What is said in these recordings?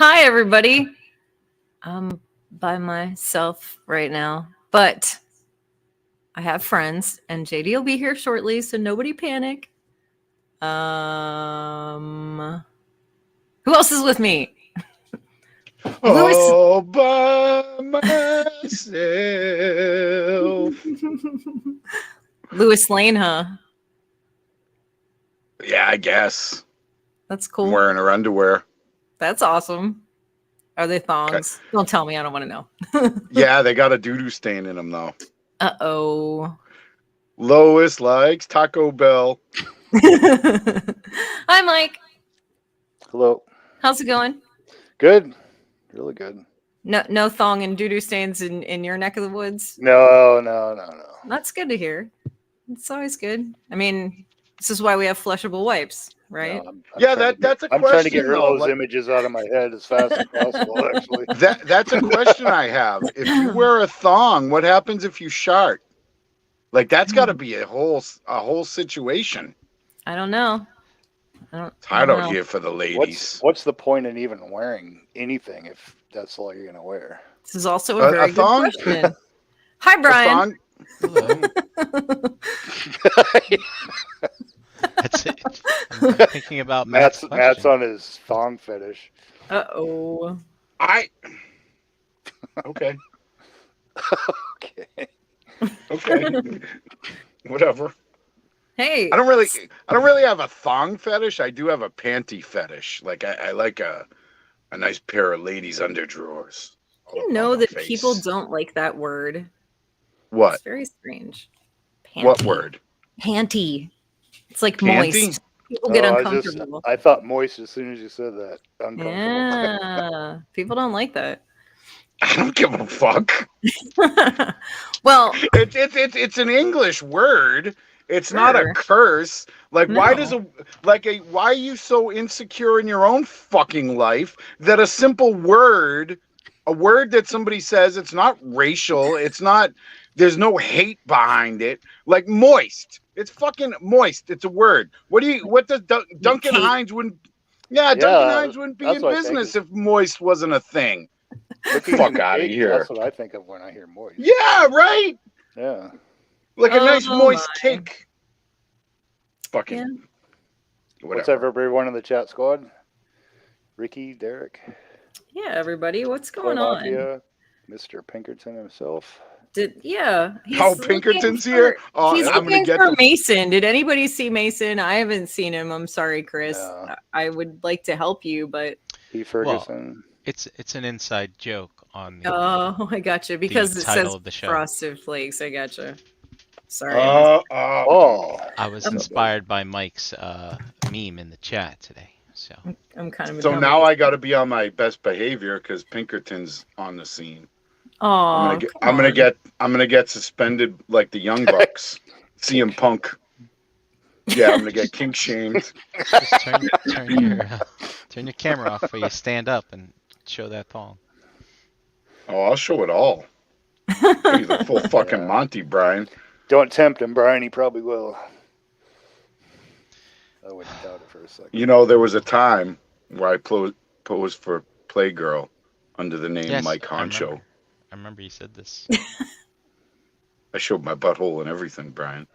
Hi, everybody. I'm by myself right now, but I have friends, and JD will be here shortly, so nobody panic. Who else is with me? Lewis. All by myself. Lewis Lane, huh? Yeah, I guess. That's I'm cool. wearing her underwear. That's awesome. Are they thongs? Don't tell me. I don't want to know. Yeah, they got a doo-doo stain in them, though. Uh-oh. Lois likes Taco Bell. Hi, Mike. Hello. How's it going? Good. Really good. No thong and doo-doo stains in your neck of the woods? No. That's good to hear. It's always good. I mean, this is why we have flushable wipes, right? No, I'm Yeah, trying to that's a I'm question. trying to get rid of though. those images out of my head as fast as possible, actually. That's a question I have. If you wear a thong, what happens if you shart? Like that's got to be a whole situation. I don't know. It's hard out here for the ladies. What's the point in even wearing anything if that's all you're gonna wear? This is also a very good thong? question. Hi, Brian. Hello. That's it. I'm thinking about Matt's Matt's on his thong fetish. Uh-oh. Okay. Okay. Whatever. Hey. I don't really have a thong fetish. I do have a panty fetish. Like I like a nice pair of ladies' underdrawers. You know that people don't like that word. What? It's very strange. Panty. What word? Panty. It's like Panty? moist. People get uncomfortable. I thought moist as soon as you said that. Uncomfortable. Yeah. People don't like that. I don't give a fuck. Well, it's an English word. It's not a curse. Like why are you so insecure in your own fucking life that a simple word, a word that somebody says, it's not racial, there's no hate behind it. Like moist. It's fucking moist. It's a word. What does Duncan Hines wouldn't Duncan Hines wouldn't be in business if moist wasn't a thing. Fuck out of here. That's what I think of when I hear moist. Yeah, right? Yeah. Like a nice moist cake. Fucking. Yeah. What's up, everyone in the chat squad? Ricky, Derek. Yeah, everybody. What's going on? Mr. Pinkerton himself. Pinkerton's here? He's looking for Mason. Did anybody see Mason? I haven't seen him. I'm sorry, Chris. No. I would like to help you, but Ferguson. Well, it's an inside joke on the I gotcha. Because it says Frosted Flakes. I gotcha. Sorry. I was inspired by Mike's meme in the chat today. So I'm kind of. So now I got to be on my best behavior because Pinkerton's on the scene. Oh, I'm gonna get suspended like the Young Bucks. CM Punk. Yeah, I'm gonna get kink shamed. Just turn your camera off before you stand up and show that thong. Oh, I'll show it all. He's a full fucking Monty, Brian. Don't tempt him, Brian. He probably will. I wouldn't doubt it for a second. You know, there was a time where I posed for Playgirl under the name Mike Honcho. I remember you said this. I showed my butthole and everything, Brian.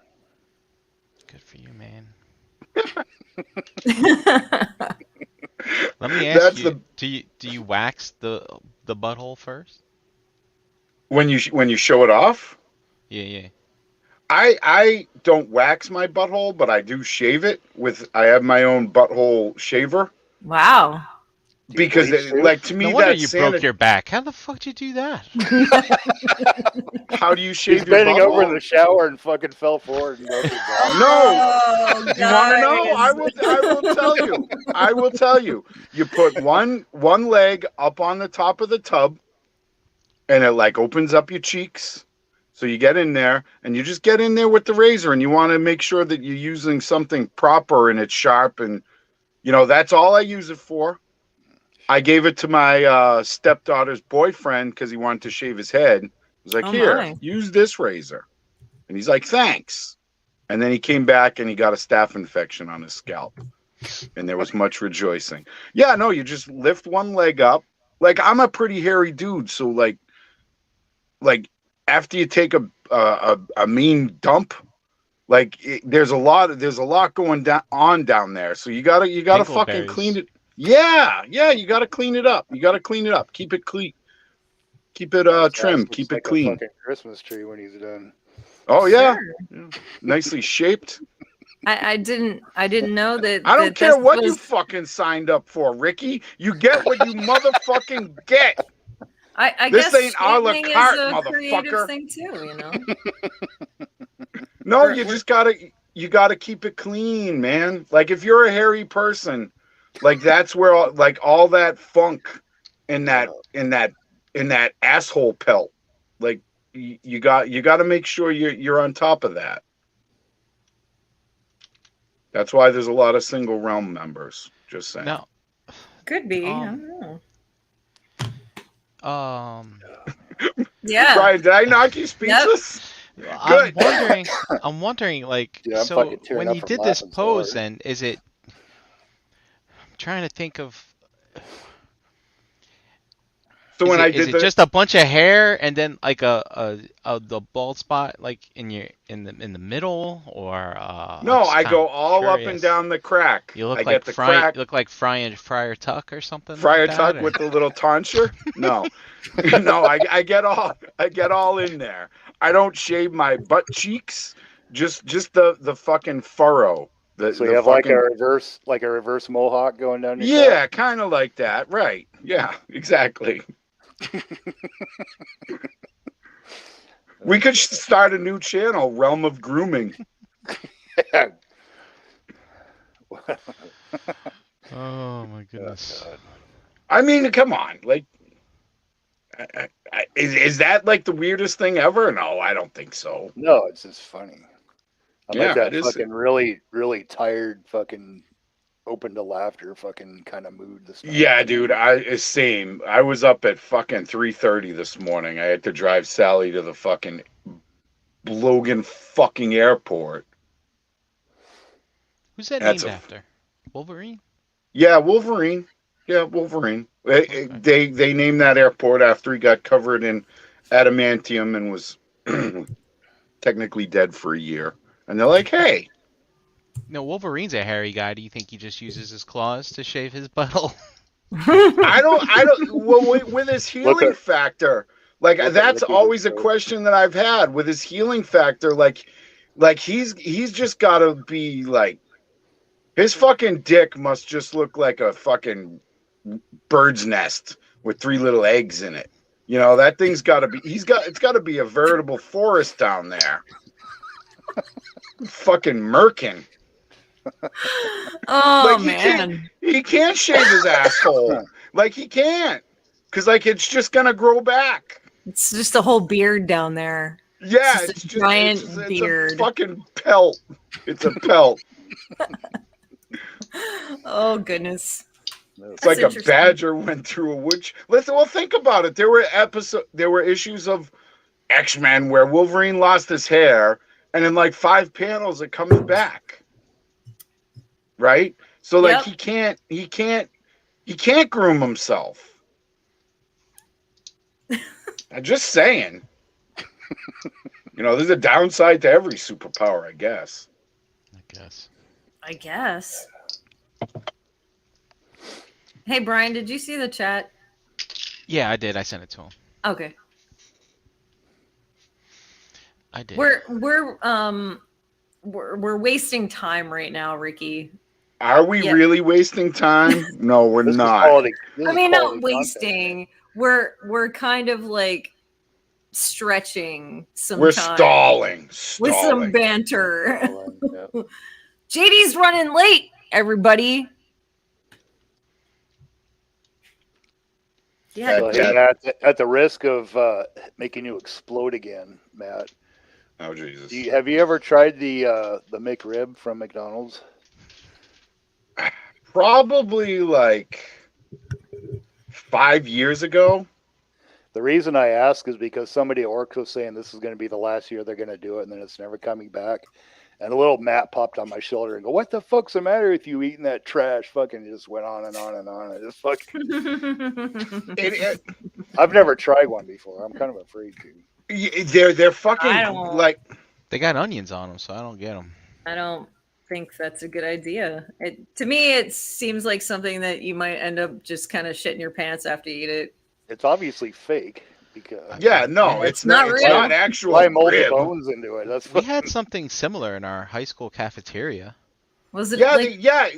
Good for you, man. Let me ask you: do you wax the butthole first? When you show it off? Yeah. I don't wax my butthole, but I do shave it I have my own butthole shaver. Wow. Because to me, no wonder you broke your back. How the fuck did you do that? How do you shave He's your bending butthole? over in the shower and fucking fell forward. And No. You want to know? I will tell you. I will tell you. You put one leg up on the top of the tub, and it like opens up your cheeks. So you get in there, and you just get in there with the razor, and you want to make sure that you're using something proper and it's sharp, and that's all I use it for. I gave it to my stepdaughter's boyfriend because he wanted to shave his head. I was like, here, use this razor. And he's like, thanks. And then he came back and he got a staph infection on his scalp. And there was much rejoicing. Yeah, no, you just lift one leg up. Like, I'm a pretty hairy dude, so like after you take a mean dump, like there's a lot going down there. So you gotta fucking clean it. Yeah, you gotta clean it up. Keep it clean. Keep it trim. Keep it clean. A fucking Christmas tree when he's done. Oh yeah, nicely shaped. I didn't know that. I don't care what you fucking signed up for, Ricky. You get what you motherfucking get. I this guess ain't a la carte, motherfucker. Thing too, you know. No, you gotta keep it clean, man. Like if you're a hairy person, like that's where all that funk in that asshole pelt. Like you got to make sure you're on top of that. That's why there's a lot of single realm members. Just saying. No. Could be. I don't know. Yeah. Brian, did I knock you speechless? Yep. Good. I'm wondering, like, dude, so when you did this pose, then is it? I'm trying to think of. So when I did, is it just a bunch of hair and then like the bald spot like in the middle, or no? I go all up and down the crack. You look like Friar. You look like Friar Tuck or something. Friar Tuck with the little tonsure. No, no. I get all in there. I don't shave my butt cheeks. Just the fucking furrow. So you have fucking, like a reverse mohawk going down your side? Kind of like that, right? Yeah, exactly. We could start a new channel, Realm of Grooming. Oh my goodness! I mean, come on, like, is that like the weirdest thing ever? No, I don't think so. No, it's just funny. I like that fucking really, really tired fucking open to laughter fucking kind of mood this morning. Yeah, dude, same. I was up at fucking 3:30 this morning. I had to drive Sally to the fucking Logan fucking airport. Who's that named after? Wolverine? Yeah, Wolverine. Yeah, Wolverine. They named that airport after he got covered in adamantium and was technically dead for a year. And they're like, hey. No, Wolverine's a hairy guy. Do you think he just uses his claws to shave his butthole? I don't. Well, with his healing factor, like that's always a question that I've had with his healing factor. Like he's just got to be like, his fucking dick must just look like a fucking bird's nest with 3 little eggs in it. You know, that thing's got to be. It's got to be a veritable forest down there. Fucking merkin. Oh like, man, he can't shave his asshole. Like he can't, because like it's just gonna grow back. It's just a whole beard down there. Yeah, it's just a giant beard. It's a fucking pelt. It's a pelt. Oh goodness. It's like a badger went through a wood. Well, think about it. There were issues of X-Men where Wolverine lost his hair, and in like 5 panels it comes back. Right? So like he can't groom himself. I'm just saying. You know, there's a downside to every superpower, I guess. I guess. Hey Brian, did you see the chat? Yeah, I did. I sent it to him. Okay. I did. We're wasting time right now, Ricky. Are we really wasting time? No, we're not. I mean, not wasting. We're kind of like stretching some We're time. Stalling. With some banter. JD's running late, everybody. Yeah. At the risk of making you explode again, Matt. Oh Jesus! Have you ever tried the McRib from McDonald's? Probably like 5 years ago. The reason I ask is because somebody at Orcs was saying this is going to be the last year they're going to do it, and then it's never coming back. And a little Matt popped on my shoulder and go, "What the fuck's the matter with you eating that trash?" Fucking just went on and on and on. I just fucking. I've never tried one before. I'm kind of afraid to. They're fucking like. They got onions on them, so I don't get them. I don't think that's a good idea. To me, it seems like something that you might end up just kind of shitting your pants after you eat it. It's obviously fake. Because it's not real. It's not actual. I molded bones into it. We had something similar in our high school cafeteria. Was it? Yeah.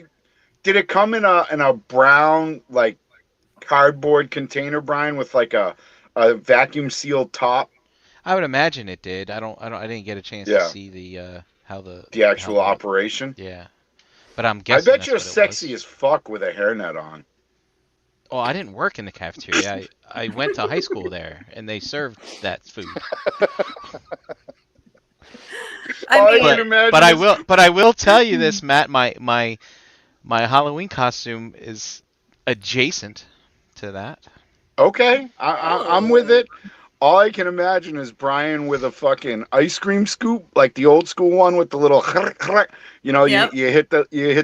Did it come in a brown like cardboard container, Brian, with like a vacuum sealed top? I would imagine it did. I didn't get a chance to see the actual operation. Yeah, but I'm guessing. I bet you're sexy as fuck with a hairnet on. Oh, I didn't work in the cafeteria. I went to high school there, and they served that food. But I will tell you this, Matt. My Halloween costume is adjacent to that. Okay, I'm with it. All I can imagine is Brian with a fucking ice cream scoop, like the old school one with the little, you hit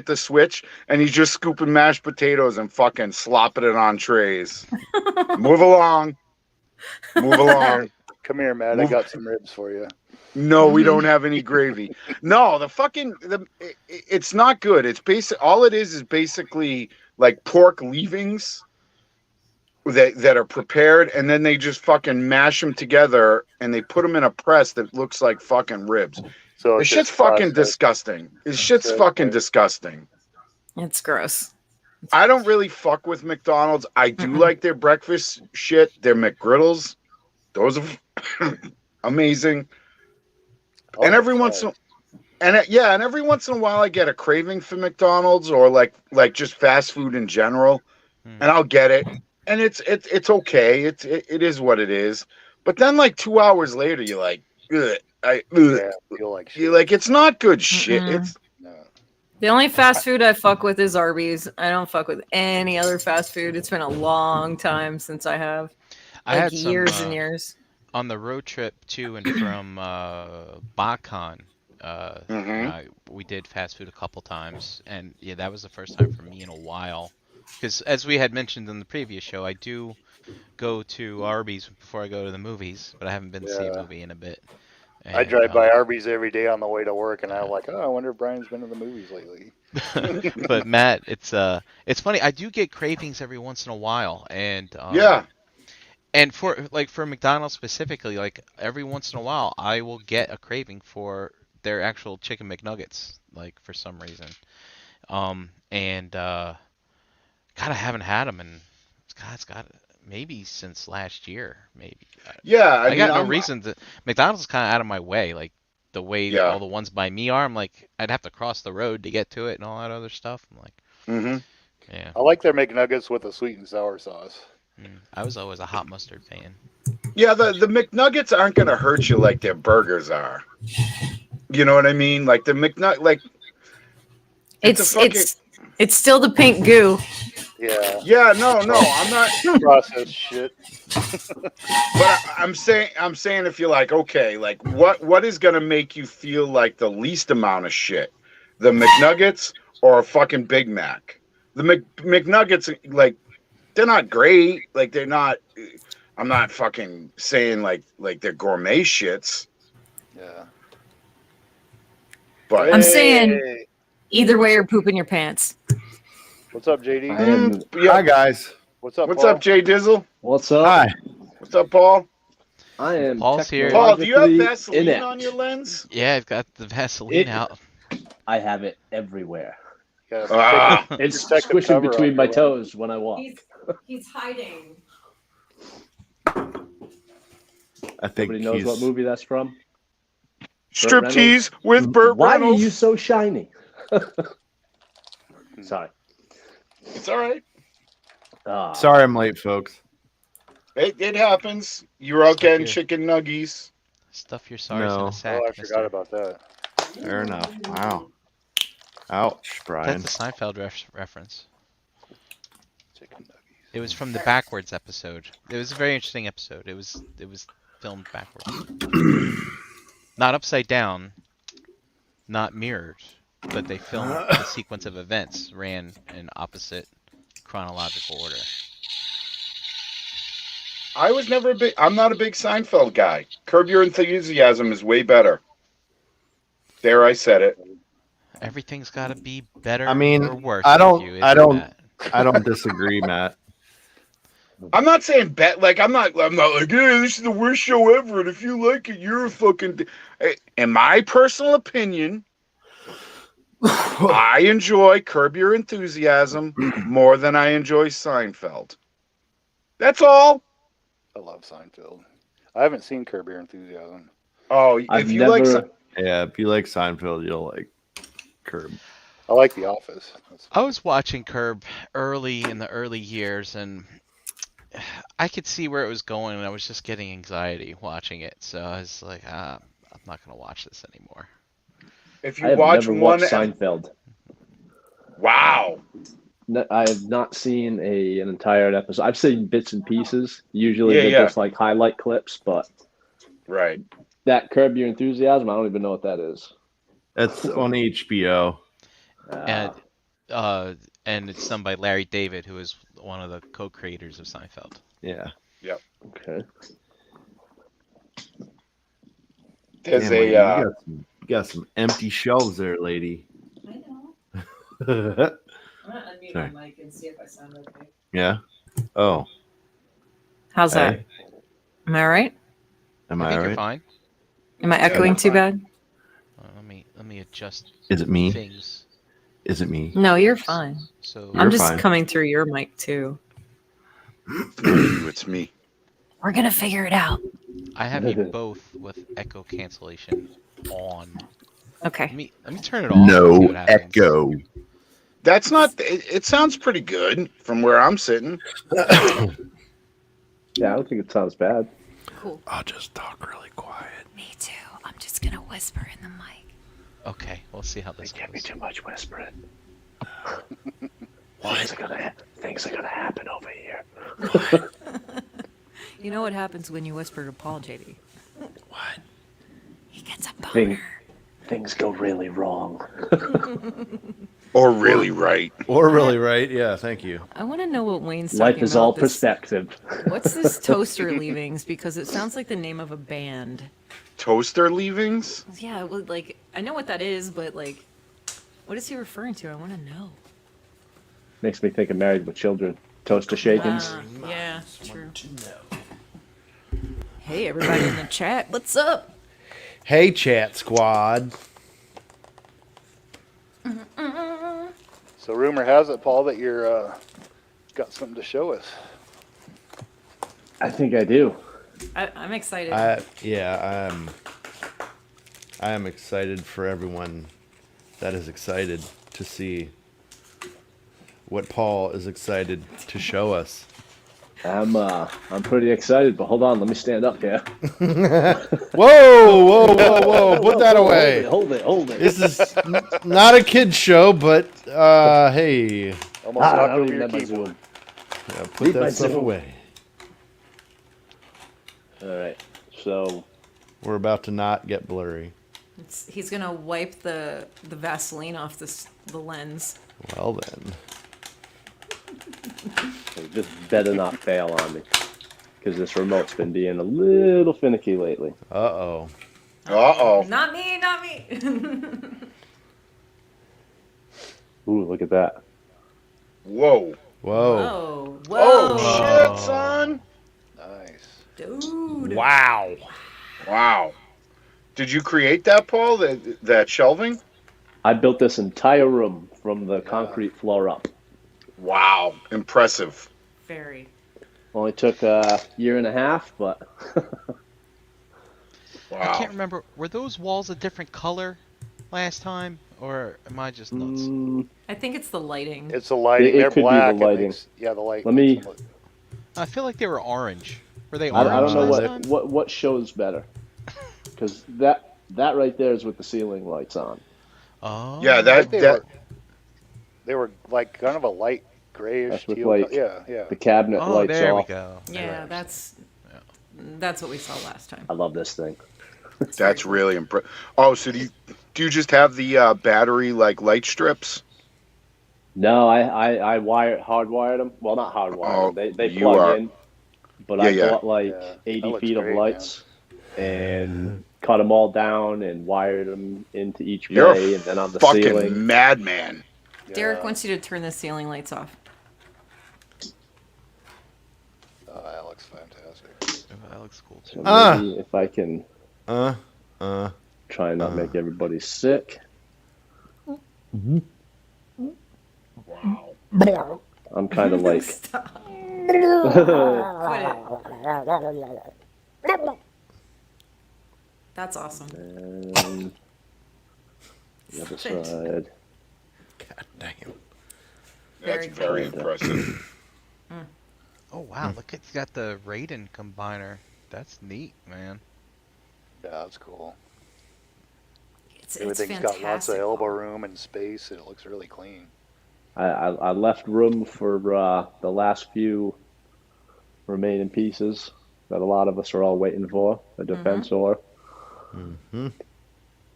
the switch, and he's just scooping mashed potatoes and fucking slopping it on trays. Move along. Come here, Matt. I got some ribs for you. No, we don't have any gravy. No, it's not good. It's all it is basically like pork leavings that are prepared, and then they just fucking mash them together and they put them in a press that looks like fucking ribs. So this shit's fucking disgusting. This shit's fucking disgusting. It's gross. I don't really fuck with McDonald's. I do like their breakfast shit. Their McGriddles, those are amazing. And every once in a while I get a craving for McDonald's or like just fast food in general, and I'll get it. And it's okay. It is what it is. But then like 2 hours later, you're like, I feel like shit. You're like, it's not good shit. The only fast food I fuck with is Arby's. I don't fuck with any other fast food. It's been a long time since I have. I had years and years. On the road trip to and from BotCon, we did fast food a couple times, and that was the first time for me in a while. Because as we had mentioned in the previous show, I do go to Arby's before I go to the movies, but I haven't been to see a movie in a bit. And, I drive by Arby's every day on the way to work, and I'm like, I wonder if Brian's been to the movies lately. But Matt, it's funny. I do get cravings every once in a while, and and for McDonald's specifically, like every once in a while, I will get a craving for their actual chicken McNuggets, like for some reason, God, I haven't had them in, it's got maybe since last year, maybe. Yeah, I got no reason to. McDonald's is kind of out of my way, like the way all the ones by me are. I'm like, I'd have to cross the road to get to it and all that other stuff. I'm like, yeah. I like their McNuggets with a sweet and sour sauce. I was always a hot mustard fan. Yeah, the McNuggets aren't gonna hurt you like their burgers are. You know what I mean? Like the McNugget, like it's still the pink goo. Yeah. Yeah, no, I'm not processed shit. But I'm saying if you're like, okay, like what is gonna make you feel like the least amount of shit? The McNuggets or a fucking Big Mac? The McNuggets, like, they're not great. Like, they're not. I'm not fucking saying like they're gourmet shits. Yeah. But I'm saying either way, you're pooping your pants. What's up, JD? Hi, guys. What's up, What's Paul? up, Jay Dizzle? What's up? Hi. What's up, Paul? I am Paul's here. Paul, do you have Vaseline on your lens? Yeah, I've got the Vaseline out. I have it everywhere. It's squishing between my toes when I walk. He's hiding. I think nobody knows what movie that's from. Striptease with Burt Why Reynolds. are you so shiny? Sorry. It's all right. Sorry I'm late, folks. It happens. You're out getting chicken nuggies. Stuff your SARS in a sack. I forgot about that. Fair enough. Wow. Ouch, Brian. That's a Seinfeld reference. Chicken nuggies. It was from the backwards episode. It was a very interesting episode. It was filmed backwards. Not upside down. not mirrored, but they filmed the sequence of events ran in opposite chronological order. I was never I'm not a big Seinfeld guy. Curb Your Enthusiasm is way better. There, I said it. Everything's got to be better I mean, or worse. I with you, don't isn't I don't disagree, Matt. I'm not saying I'm not like, hey, this is the worst show ever, and if you like it, you're a fucking. In my personal opinion, I enjoy Curb Your Enthusiasm more than I enjoy Seinfeld. That's all. I love Seinfeld. I haven't seen Curb Your Enthusiasm. Oh, if you like Seinfeld, you'll like Curb. I like The Office. I was watching Curb in the early years, and I could see where it was going, and I was just getting anxiety watching it. So I was like, I'm not going to watch this anymore. If you watch never watched Seinfeld. Wow. No, I have not seen an entire episode. I've seen bits and pieces. Usually they're just like highlight clips, but right. That Curb Your Enthusiasm, I don't even know what that is. That's on HBO. And it's done by Larry David, who is one of the co-creators of Seinfeld. Yeah. Yep. Okay. There's you got some empty shelves there, lady. I know. I'm gonna unmute my mic and see if I sound okay. Yeah. Oh. How's that? Am I all right? Am I think all you're right? fine. Am I echoing too bad? Let me adjust. Is it me? Things. Is it me? No, you're fine. So I'm just fine. coming through your mic too. It's me. We're gonna figure it out. I have you both with echo cancellation on. Okay. Let me turn it off. And see No what happens. echo. That's not. It sounds pretty good from where I'm sitting. Yeah, I don't think it sounds bad. Cool. I'll just talk really quiet. Me too. I'm just gonna whisper in the mic. Okay, we'll see how this Can't be goes. too much whispering. Things are gonna happen over here. You know what happens when you whisper to Paul, JD? What? He gets a boner. Things go really wrong. Or really right. Or really right. Yeah, thank you. I want to know what Wayne's Life talking is about. all This- perspective. What's this toaster leavings? Because it sounds like the name of a band. Toaster leavings? Yeah, well, like I know what that is, but like, what is he referring to? I want to know. Makes me think of Married with Children. Toaster shakings. Yeah, true. Hey, everybody in the chat, what's up? Hey, chat squad. So rumor has it, Paul, that you're got something to show us. I think I do. I'm excited. I am excited for everyone that is excited to see what Paul is excited to show us. I'm pretty excited, but hold on, let me stand up here. Whoa! Put that away. Hold it. This is not a kid's show, but hey. Almost knocked I don't over even your have my keyboard. Zoom. Yeah, put Leave my that stuff Zoom. away. All right, so We're about to not get blurry. He's gonna wipe the Vaseline off the lens. Well then. just better not fail on me, because this remote's been being a little finicky lately. Uh-oh. Not me. Ooh, look at that. Whoa. Whoa. Oh, shit, son. Nice. Dude. Wow. Wow. Did you create that, Paul? That shelving? I built this entire room from the concrete floor up. Wow. Impressive. Very. Only took a year and a half, but Wow. I can't remember. Were those walls a different color last time, or am I just nuts? I think it's the lighting. It's the lighting. It They're could be the black. lighting. The light. Let me- I feel like they were orange. Were they I orange don't know last time? what shows better, because that right there is with the ceiling lights on. Oh. Yeah, they were like kind of a light grayish That's with teal. like Yeah. the cabinet Oh, lights there we off. go. Yeah, Right. that's what we saw last time. I love this thing. That's really impressive. Oh, so you just have the battery like light strips? No, I hardwired them. Well, not hardwired them. They you plug are- in. But Yeah, I yeah. bought like Yeah, that 80 looks feet of great, lights and cut them all down and wired them into each You're bay a and then on the fucking ceiling. madman. Derek Yeah. wants you to turn the ceiling lights off. Oh, that looks fantastic. Oh, that looks cool So too. maybe if I can try and not make everybody sick. Wow. I'm kind of like. Stop. Quit it. That's awesome. And the other Stop it. side. God damn. That's very impressive. Oh wow, look, it's got the Raiden combiner. That's neat, man. Yeah, that's cool. It's Everything's fantastic. got lots of elbow room and space, and it looks really clean. I left room for the last few remaining pieces that a lot of us are all waiting for. The defensor.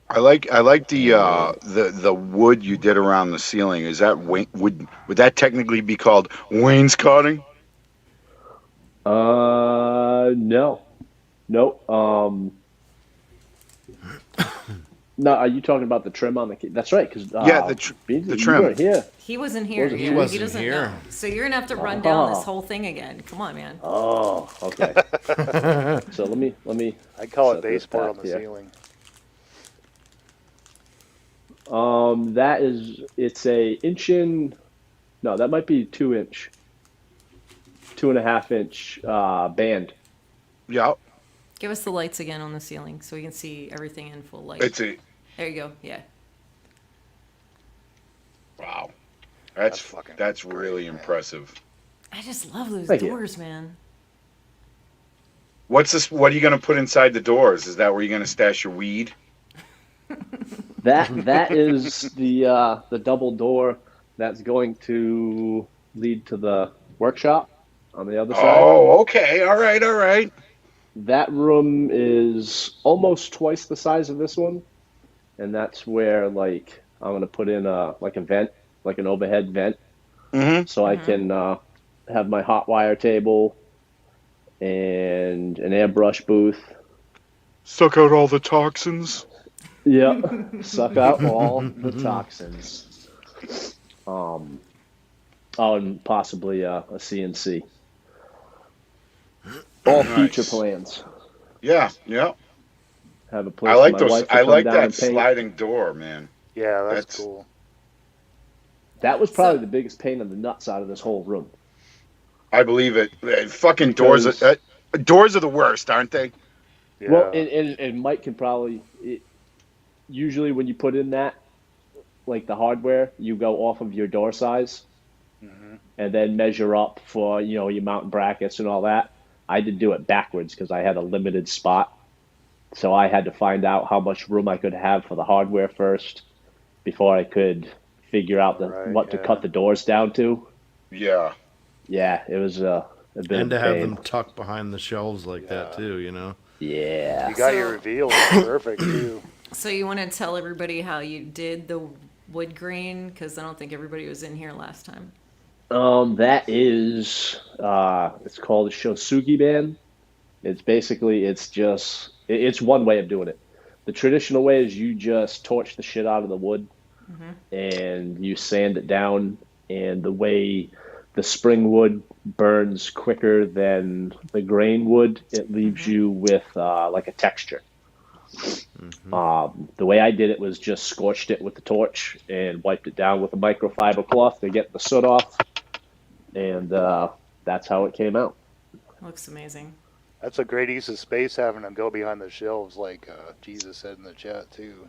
I like the wood you did around the ceiling. Is that would that technically be called wainscoting? No. Nope. No, are you talking about the trim on the key? That's right, because Yeah, the you trim. weren't here. He wasn't here. Wasn't Yeah, here. he Wasn't doesn't here. know. So you're gonna have to run down this Oh. whole thing again. Come on, man. Oh, okay. So let me. I call it set this baseboard on back the here. ceiling. It's a inch in. No, that might be 2-inch, 2.5-inch band. Yeah, Give us the lights again on the ceiling so we can see everything in full light. There you go. Yeah. Wow. That's fucking That's great, really man. impressive. I just love those Thank you. doors, man. What's this? What are you gonna put inside the doors? Is that where you're gonna stash your weed? That is the double door that's going to lead to the workshop on the other side. Oh, okay. All right. That room is almost twice the size of this one, and that's where like I'm gonna put in a vent, like an overhead vent, so I can have my hot wire table and an airbrush booth. Suck out all the toxins. Yep, suck out all the toxins. And possibly a CNC. All future plans. Yeah. Have a place I like for my those. wife to I come like down that and paint. sliding door, man. Yeah, that's That's- cool. That was probably the biggest pain in the nuts out of this whole room. I believe it. Fucking doors. Because- Doors are the worst, aren't they? Yeah. Well, and Mike can probably. Usually, when you put in that, like the hardware, you go off of your door size, and then measure up for your mounting brackets and all that. I did do it backwards because I had a limited spot, so I had to find out how much room I could have for the hardware first before I could figure out what to cut the doors down to. Yeah. Yeah, it was a bit And of to a have pain. them tucked behind the shelves like that too, Yeah. You got So- your reveal. It's perfect too. So you want to tell everybody how you did the wood grain? Because I don't think everybody was in here last time. That is, it's called a Shosugi band. It's one way of doing it. The traditional way is you just torch the shit out of the wood and you sand it down. And the way the spring wood burns quicker than the grain wood, it leaves you with like a texture. The way I did it was just scorched it with the torch and wiped it down with a microfiber cloth to get the soot off. And that's how it came out. Looks amazing. That's a great use of space having them go behind the shelves, like Jesus said in the chat too.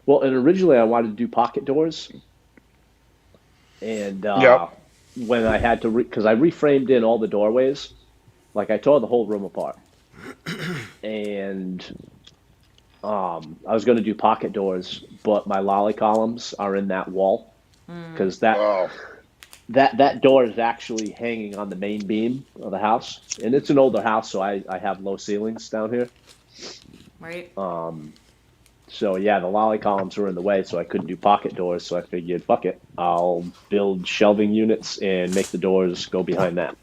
Well, and originally I wanted to do pocket doors. And when I had to, because I reframed in all the doorways, like I tore the whole room apart. And I was going to do pocket doors, but my lolly columns are in that wall. Because that door is actually hanging on the main beam of the house. And it's an older house, so I have low ceilings down here. Right? So yeah, the lolly columns were in the way, so I couldn't do pocket doors. So I figured, fuck it, I'll build shelving units and make the doors go behind that.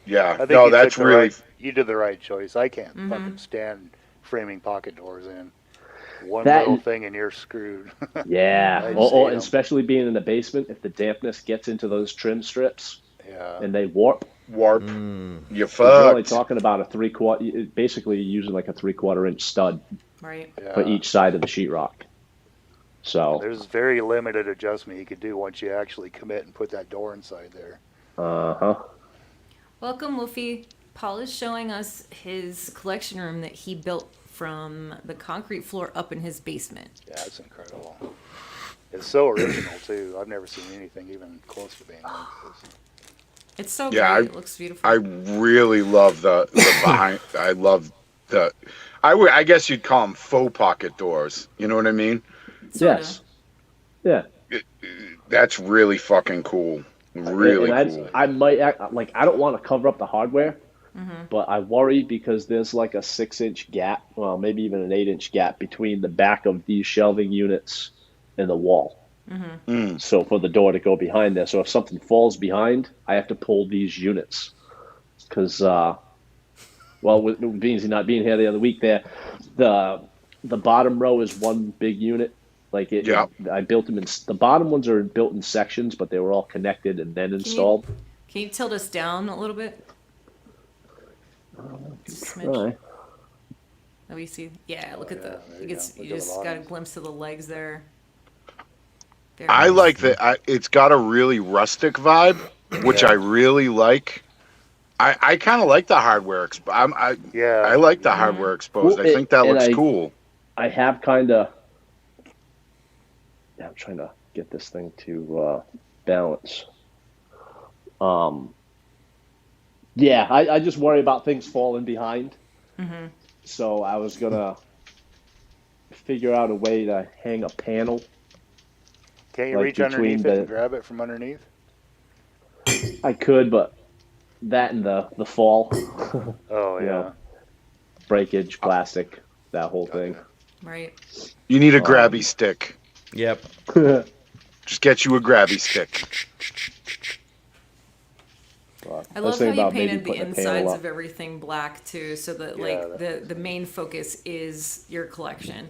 Yeah, I think no, you that's took the really. right, you did the right choice. I can't fucking stand framing pocket doors in. One That little and- thing and you're screwed. Yeah, I just or hate 'em. especially being in the basement, if the dampness gets into those trim strips Yeah. and they warp, Warp. Mm. You're 'cause you're only fucked. talking about a 3/4. Basically, you're using like a 3/4 inch stud Right. for Yeah. each side of the sheetrock. So, There's very limited adjustment you could do once you actually commit and put that door inside there. Welcome, Wolfie. Paul is showing us his collection room that he built from the concrete floor up in his basement. Yeah, it's incredible. It's so original too. I've never seen anything even close to being like this. It's so Yeah, great. It looks beautiful. I really love the behind. I love the. I guess you'd call them faux pocket doors. You know what I mean? Sorta. yes. Yeah. That's really fucking cool. Really And cool. I might act, like I don't want to cover up the hardware, but I worry because there's like a 6-inch gap, well, maybe even an 8-inch gap between the back of these shelving units and the wall. So for the door to go behind there, so if something falls behind, I have to pull these units because, well, with Beansy not being here the other week, there, the bottom row is one big unit. Like Yeah. I built them in. The bottom ones are built in sections, but they were all connected and then installed. Can you tilt us down a little bit? Just a smidge. Right. Oh, you see? Yeah, look at yeah, the. there You, you get, go. you Look at the just got a bottoms. glimpse of the legs there. Very I nice. like that. It's got a really rustic vibe, which I really like. I kind of like the hardware. Yeah. I like the hardware exposed. Well, I think that and looks cool. I have kind of. Yeah, I'm trying to get this thing to balance. Yeah, I just worry about things falling behind. So I was gonna figure out a way to hang a panel. Can't you Like reach between underneath the- it and grab it from underneath? I could, but that and the fall, Oh, yeah. Yeah. breakage, plastic, that whole thing. Right. You need a grabby stick. Yep. Just get you a grabby stick. I love how thinking you about maybe painted the putting a panel insides up. of everything black too, so that Yeah, like the main focus is your collection.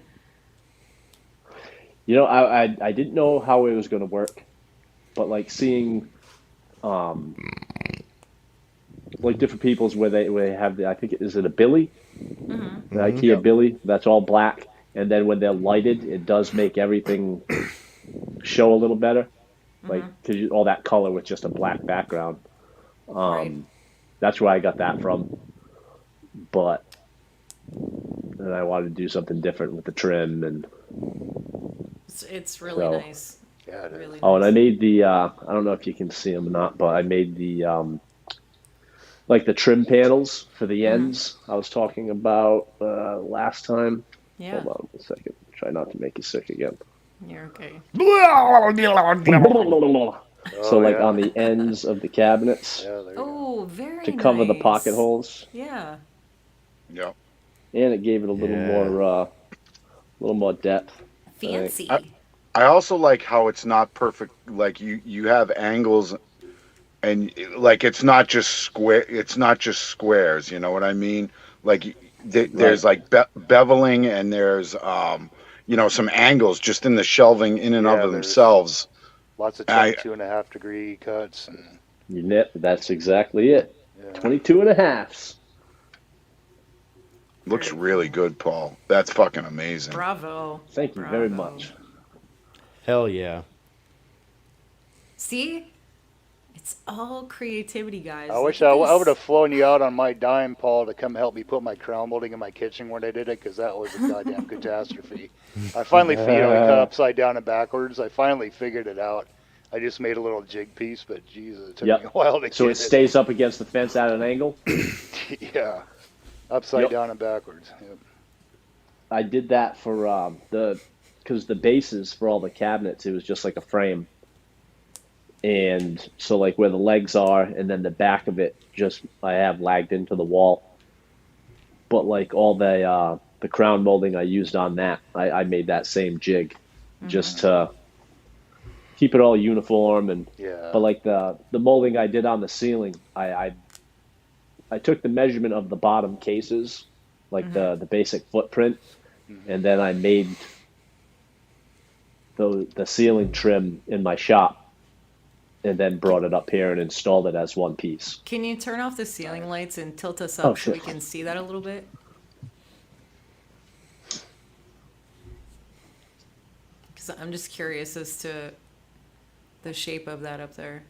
You know, I didn't know how it was going to work, but like seeing, like different people's where they have the, I think is it a Billy, the IKEA Billy that's all black, and then when they're lighted, it does make everything show a little better, like because all that color with just a black background. Right. That's where I got that from, but then I wanted to do something different with the trim and. It's really So- nice. Yeah, it is. Really Oh, and I nice. made the, I don't know if you can see them or not, but I made the, like the trim panels for the ends I was talking about last time. Yeah, Hold on a second. Try not to make you sick again. you're okay. So like yeah. on the ends of the cabinets Yeah, there you go. Oh, very to cover the nice. pocket holes, Yeah. Yep. and it gave it a little more depth. Fancy. I also like how it's not perfect. Like you have angles, and like it's not just square. It's not just squares. You know what I mean? Like there's like beveling, and there's some angles just in the shelving in and Yeah, of there's- themselves. Lots of I- 22.5 degree cuts. And, You knit, that's exactly it. yeah. 22 and a halves. Looks really good, Paul. That's fucking amazing. Bravo. Thank you very Bravo. much. Hell yeah. See? It's all creativity, guys. I wish Look I at would this. have flown you out on my dime, Paul, to come help me put my crown molding in my kitchen when I did it, because that was a goddamn catastrophe. I finally, we cut upside down and backwards. I finally figured it out. I just made a little jig piece, but Jesus, it took Yep. me a while to So get it stays up against the fence at an angle. Yeah, upside Yep. down and backwards. Yep. I did that for because the bases for all the cabinets, it was just like a frame. And so like where the legs are and then the back of it just I have lagged into the wall. But like all the the crown molding I used on that, I made that same jig just to keep it all uniform. And but like the molding I did on the ceiling, I took the measurement of the bottom cases, like the basic footprint, and then I made the ceiling trim in my shop, and then brought it up here and installed it as one piece. Can you turn off the ceiling lights and tilt us up so sure. we can see that a little bit? Because I'm just curious as to the shape of that up there.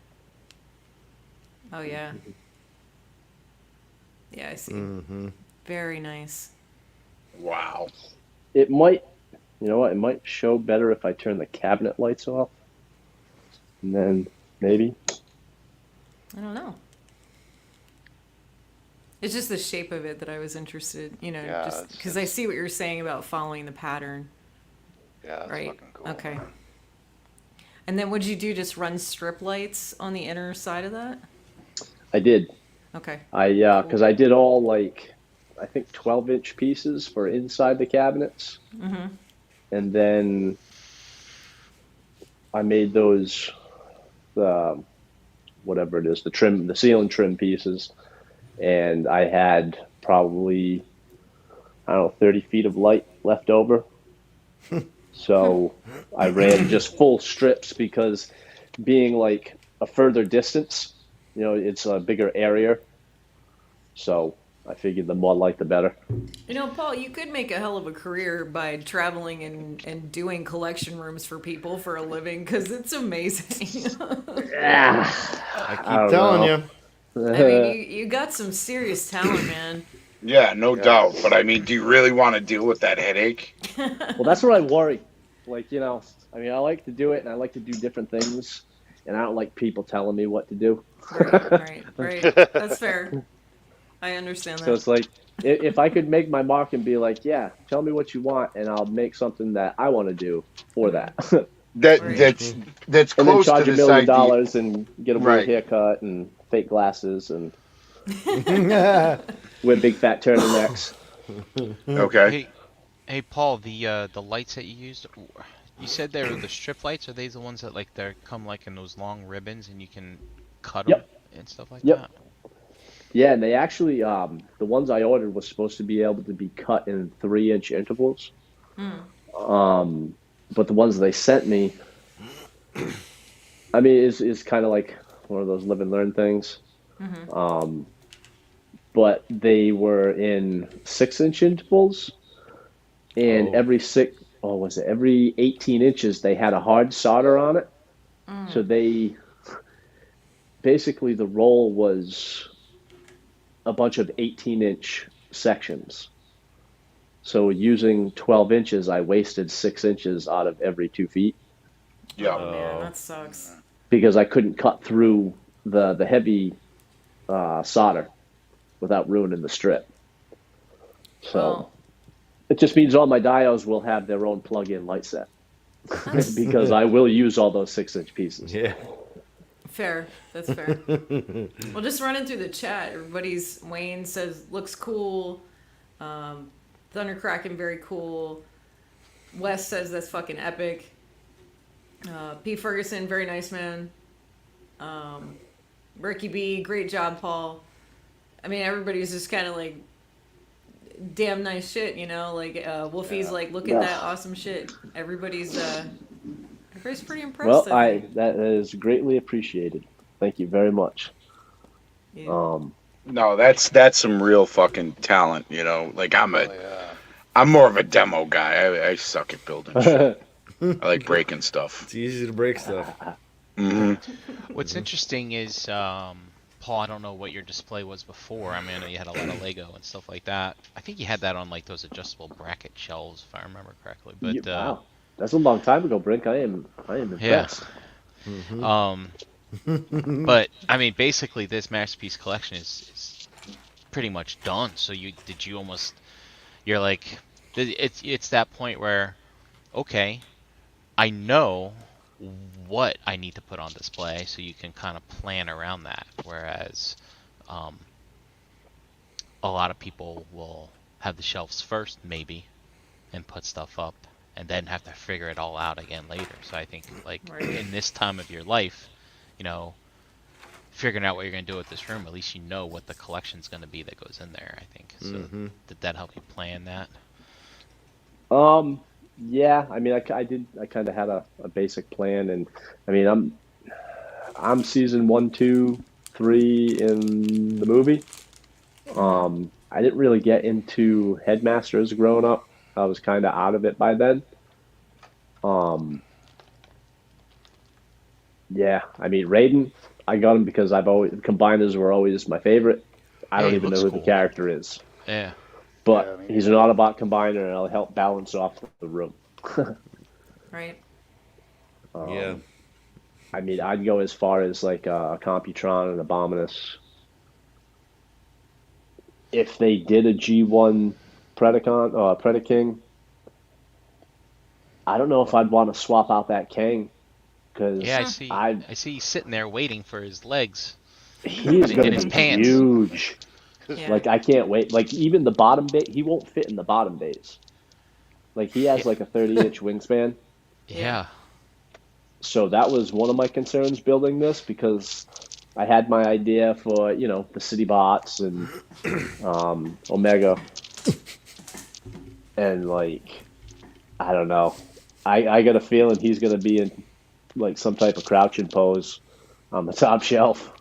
Oh, yeah. Yeah, I see. Very nice. Wow. It might, you know what? It might show better if I turn the cabinet lights off, and then maybe. I don't know. It's just the shape of it that I was interested, just because I see what you're saying about following the pattern. Yeah, that's right. fucking cool. Okay. And then would you do just run strip lights on the inner side of that? I did. Okay. Because I did all like, I think 12-inch pieces for inside the cabinets, and then I made those, whatever it is, the ceiling trim pieces, and I had probably, I don't know, 30 feet of light left over. So I ran just full strips because being like a further distance, it's a bigger area. So I figured the more light, the better. Paul, you could make a hell of a career by traveling and doing collection rooms for people for a living because it's amazing. I keep telling you. I mean, you got some serious talent, man. Yeah, no doubt. But I mean, do you really want to deal with that headache? Well, that's what I worry. Like, I mean, I like to do it and I like to do different things, and I don't like people telling me what to do. Right. That's fair. I understand that. So it's like, if I could make my mark and be like, yeah, tell me what you want, and I'll make something that I want to do for that. That's and then close charge to $1 this million idea. and get a weird haircut and fake glasses and wear big fat turtlenecks. Okay. Hey, Paul, the lights that you used, you said they were the strip lights. Are they the ones that they come like in those long ribbons and you can cut them and stuff like that? Yeah, and they actually, the ones I ordered was supposed to be able to be cut in 3-inch intervals. But the ones they sent me, I mean, is kind of like one of those live and learn things. But they were in 6-inch intervals, and every 18 inches they had a hard solder on it. So they basically, the roll was a bunch of 18-inch sections. So using 12 inches, I wasted 6 inches out of every 2 feet. Yeah. Oh, man, that sucks. Because I couldn't cut through the heavy solder without ruining the strip. So it just means all my diodes will have their own plug-in light set. Because I will use all those 6-inch pieces. Yeah. Fair. That's fair. Well, just running through the chat, Wayne says, looks cool. Thundercracken, very cool. Wes says that's fucking epic. P. Ferguson, very nice man. Ricky B, great job, Paul. I mean, everybody's just kind of like, damn nice shit, Wolfie's like, look at that awesome shit. Everybody's pretty impressed. Well, that is greatly appreciated. Thank you very much. Yeah. No, that's some real fucking talent, I'm more of a demo guy. I suck at building shit. I like breaking stuff. It's easy to break stuff. What's interesting is, Paul, I don't know what your display was before. I mean, I know you had a lot of Lego and stuff like that. I think you had that on those adjustable bracket shelves, if I remember correctly. But wow, that's a long time ago, Brink. I am impressed. Yeah. But I mean, basically, this masterpiece collection is pretty much done. So you're like, it's that point where, okay, I know what I need to put on display, so you can kind of plan around that. Whereas, a lot of people will have the shelves first, maybe, and put stuff up, and then have to figure it all out again later. So I think, like, Right. in this time of your life, figuring out what you're going to do with this room, at least you know what the collection's going to be that goes in there, I think. So did that help you plan that? Yeah, I mean, I kind of had a basic plan, and I mean, I'm season 1, 2, 3 in the movie. I didn't really get into Headmasters growing up. I was kind of out of it by then. Um, yeah, I mean, Raiden, I got him because combiners were always my favorite. I don't Hey, even know looks who cool. the character is, Yeah. but Yeah, I mean, he's an Autobot combiner, and I'll help balance off the room. Right. Yeah. I mean, I'd go as far as like a Computron and Abominus. If they did a G1 Predacon or Predaking, I don't know if I'd want to swap out that Kang Yeah, I because see. I see he's sitting there waiting for his legs he is in going his to be pants. huge. Yeah. Like, I can't wait. Like, even the bottom base, he won't fit in the bottom base. Like, he has like a 30-inch wingspan. Yeah. So that was one of my concerns building this because I had my idea for, the city bots and Omega. And, like, I don't know. I got a feeling he's going to be in, like, some type of crouching pose on the top shelf.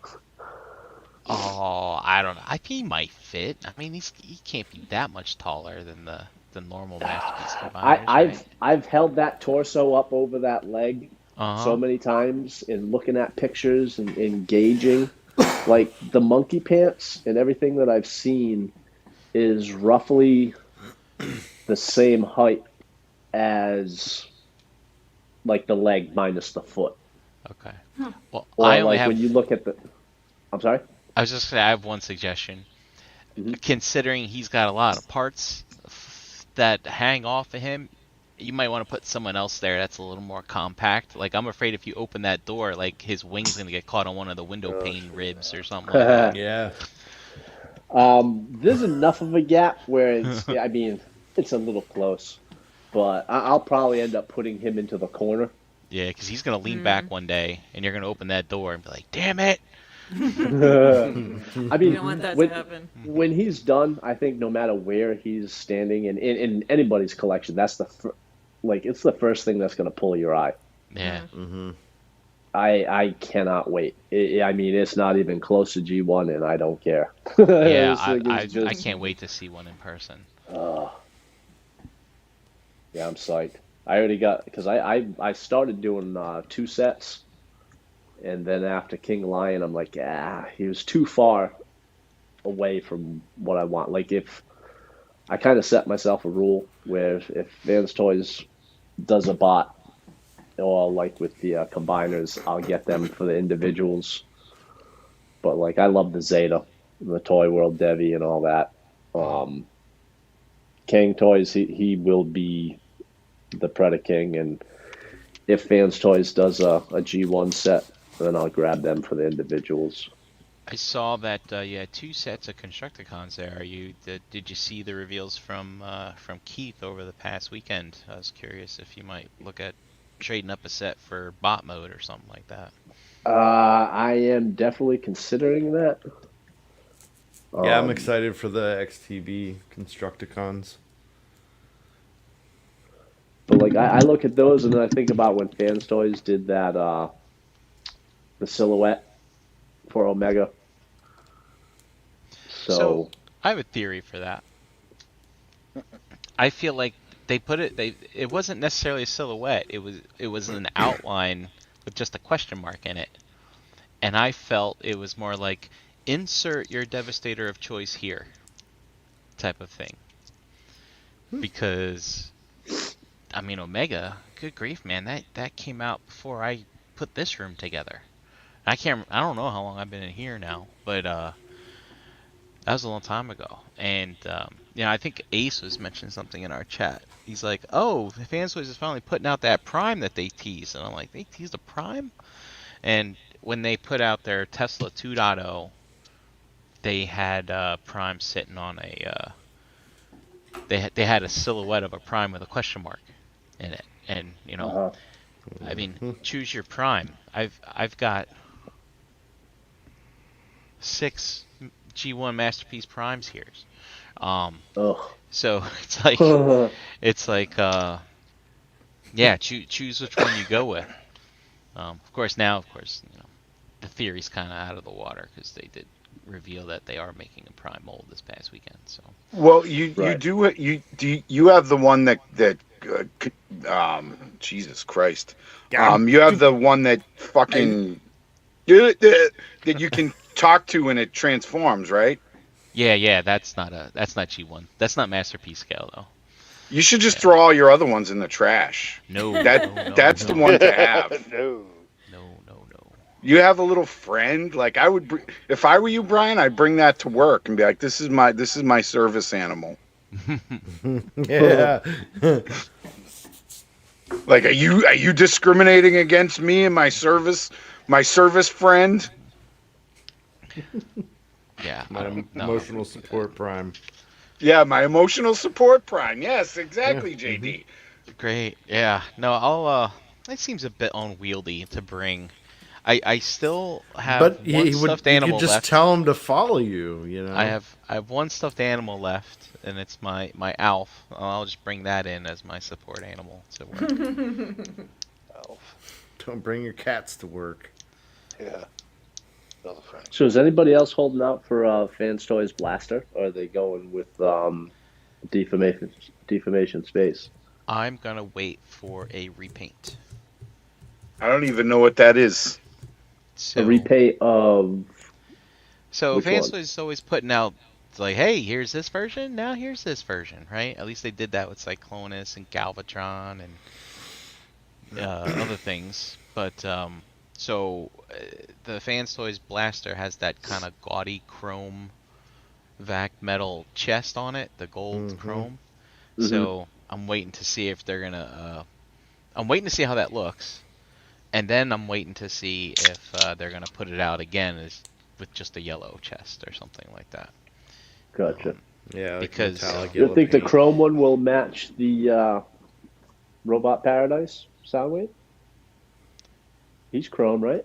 Oh, I don't know. I think he might fit. I mean, he can't be that much taller than the normal masterpiece combiners, right? I've held that torso up over that leg so Uh-huh. many times and looking at pictures and engaging. Like, the monkey pants and everything that I've seen is roughly the same height as, like, the leg minus the foot. Okay. Well, Or, I only like, have. when you look at the. I'm sorry? I was just gonna. I have one suggestion. Mhm. Considering he's got a lot of parts that hang off of him, you might want to put someone else there that's a little more compact. Like, I'm afraid if you open that door, like, his wing's gonna get caught on one of the window pane ribs or something like that. Yeah. There's enough of a gap where it's. I mean, it's a little close, but I'll probably end up putting him into the corner. Yeah, because he's gonna lean back one day, and you're gonna open that door and be like, "Damn it!" I You mean, don't want that when, to happen. when he's done, I think no matter where he's standing in anybody's collection, that's it's the first thing that's going to pull your eye. Yeah. I cannot wait. I mean, it's not even close to G1, and I don't care. Yeah, This thing I is just- can't wait to see one in person. Yeah, I'm psyched. I already got because I started doing 2 sets, and then after King Lion, I'm like, he was too far away from what I want. Like, if I kind of set myself a rule where if Vans Toys does a bot, or like with the combiners, I'll get them for the individuals. But like, I love the Zeta, the Toy World Devi, and all that. King Toys, he will be the Predator King, and if Vans Toys does a G1 set, then I'll grab them for the individuals. I saw that you had 2 sets of Constructicons there. Did you see the reveals from Keith over the past weekend? I was curious if you might look at trading up a set for bot mode or something like that. I am definitely considering that. Yeah, I'm excited for the XTB Constructicons. But like, I look at those and then I think about when Fans Toys did that the silhouette for Omega. So I have a theory for that. I feel like they put it. It wasn't necessarily a silhouette. It was an outline with just a question mark in it, and I felt it was more like insert your Devastator of choice here, type of thing. Because, I mean, Omega, good grief, man, that came out before I put this room together. I don't know how long I've been in here now, but that was a long time ago. And I think Ace was mentioning something in our chat. He's like, "Oh, the Fansways is finally putting out that Prime that they teased," and I'm like, "They teased a Prime?" And when they put out their Tesla 2.0, they had Prime sitting on they had a silhouette of a prime with a question mark in it, and I mean, choose your prime. I've got 6 G1 Masterpiece Primes here. Ugh. So it's like yeah, choose which one you go with. Of course, the theory's kind of out of the water because they did reveal that they are making a prime mold this past weekend. So Well, you have the one that Jesus Christ. You have the one that fucking that you can talk to and it transforms, right? yeah, that's not G1. That's not Masterpiece scale though. You should just throw all your other ones in the trash. No, That's the one to have. No. You have a little friend. Like I would, if I were you, Brian, I'd bring that to work and be like, "This is my service animal." Yeah. Like, are you discriminating against me and my service friend? Yeah, My emotional support prime. Yeah, my emotional support prime. Yes, exactly, JD. Great. Yeah. No, I'll. That seems a bit unwieldy to bring. I still have But one stuffed animal you could just left. tell him to follow you. You know. I have one stuffed animal left, and it's my Alf. I'll just bring that in as my support animal to work. Elf. Don't bring your cats to work. Yeah. So is anybody else holding out for Fans Toys Blaster, or are they going with Defamation Space? I'm gonna wait for a repaint. I don't even know what that is. So, A repaint of which Fans one? Toys is always putting out, it's like, hey, here's this version, now here's this version, right? At least they did that with Cyclonus and Galvatron and other things. But the Fans Toys Blaster has that kind of gaudy chrome vac metal chest on it, the gold chrome. So I'm waiting to see if they're gonna. I'm waiting to see how that looks, and then I'm waiting to see if they're gonna put it out again with just a yellow chest or something like that. Gotcha. Yeah, like Because metallic You yellow think the paint. chrome one will match the Robot Paradise Soundwave? He's chrome, right?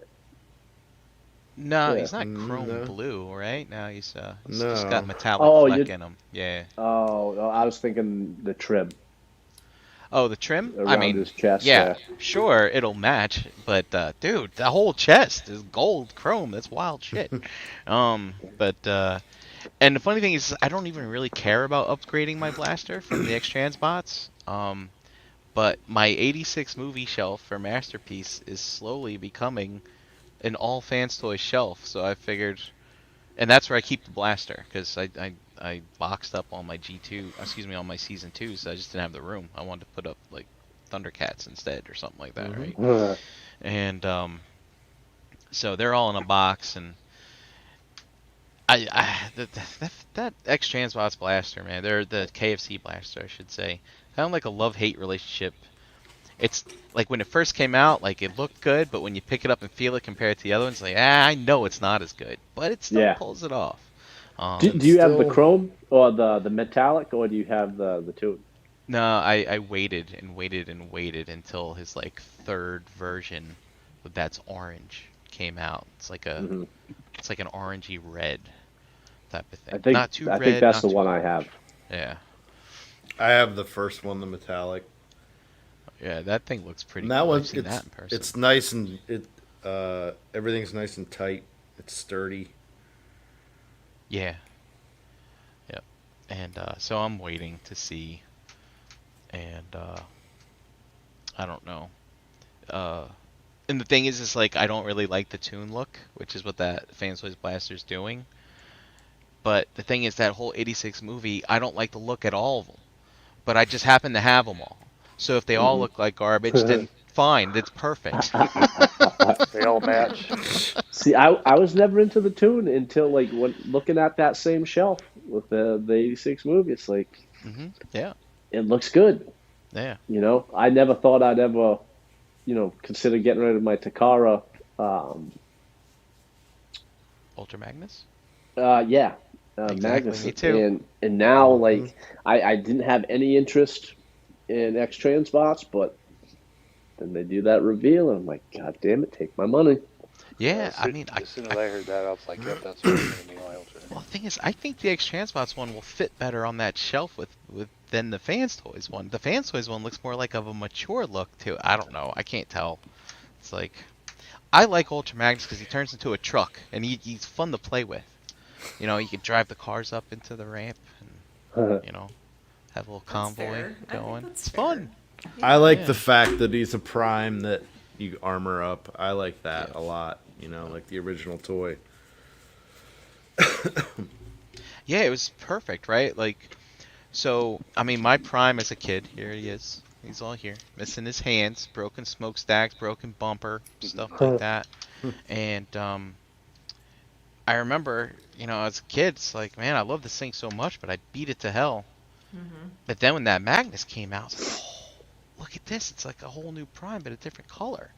no, Yeah. he's not chrome No. blue, right? Now he's No. just got metallic Oh, fleck in him. Yeah. Oh, no, I was thinking the trim Oh, the trim? around I mean, his chest. yeah, sure, it'll match, but dude, the whole chest is gold chrome. That's wild shit. And the funny thing is, I don't even really care about upgrading my blaster from the X-Transbots. But my 86 movie shelf for Masterpiece is slowly becoming an all Fans Toys shelf. So I figured, and that's where I keep the blaster because I boxed up on my on my Season 2, so I just didn't have the room. I wanted to put up like Thundercats instead or something like that, right? And so they're all in a box, and that X-Transbots blaster, man, they're the KFC blaster, I should say. Kind of like a love-hate relationship. It's like when it first came out, like it looked good, but when you pick it up and feel it compared to the other ones, like I know it's not as good, but it still pulls it off. Do you have the still- chrome or the metallic, or do you have the two? No, I waited and waited and waited until his like third version that's orange came out. It's like it's like an orangey red type of thing. I think Not too I red, think that's not the too one I orange. have. Yeah. I have the first one, the metallic. Yeah, that thing looks pretty And that cool. one, I've seen that in person. it's nice and everything's nice and tight. It's sturdy. Yeah. Yep. And so I'm waiting to see, and I don't know. And the thing is like I don't really like the Toon look, which is what that Fans Toys Blaster's doing. But the thing is, that whole 86 movie, I don't like the look at all of them. But I just happen to have them all. So if they all look like garbage, then fine, it's perfect. They all match. See, I was never into the tune until like when looking at that same shelf with the 86 movie. It's like Yeah. it looks good. Yeah. You know, I never thought I'd ever, consider getting rid of my Takara. Ultra Magnus? Yeah, Exactly, Magnus. me too. And now, like, I didn't have any interest in X-Trans bots, but then they do that reveal, and I'm like, God damn it, take my money. Yeah, I mean, As soon as I heard that, I was like, yep, that's what I'm gonna be my ultra. well, the thing is, I think the X Transbots one will fit better on that shelf with than the Fans Toys one. The Fans Toys one looks more like of a mature look too. I don't know. I can't tell. It's like I like Ultra Magnus because he turns into a truck and he's fun to play with. You know, you can drive the cars up into the ramp and have a little That's convoy fair. I think going. that's It's fair. fun. I like Yeah. the fact that he's a prime that you armor up. I like that Yeah. a lot. You know, like the original toy. Yeah, it was perfect, right? Like, so I mean, my prime as a kid, here he is. He's all here, missing his hands, broken smokestacks, broken bumper, stuff like that. And I remember, as a kid, it's like, man, I love this thing so much, but I beat it to hell. Mm-hmm. But then when that Magnus came out, I was like, oh, look at this. It's like a whole new Prime, but a different color.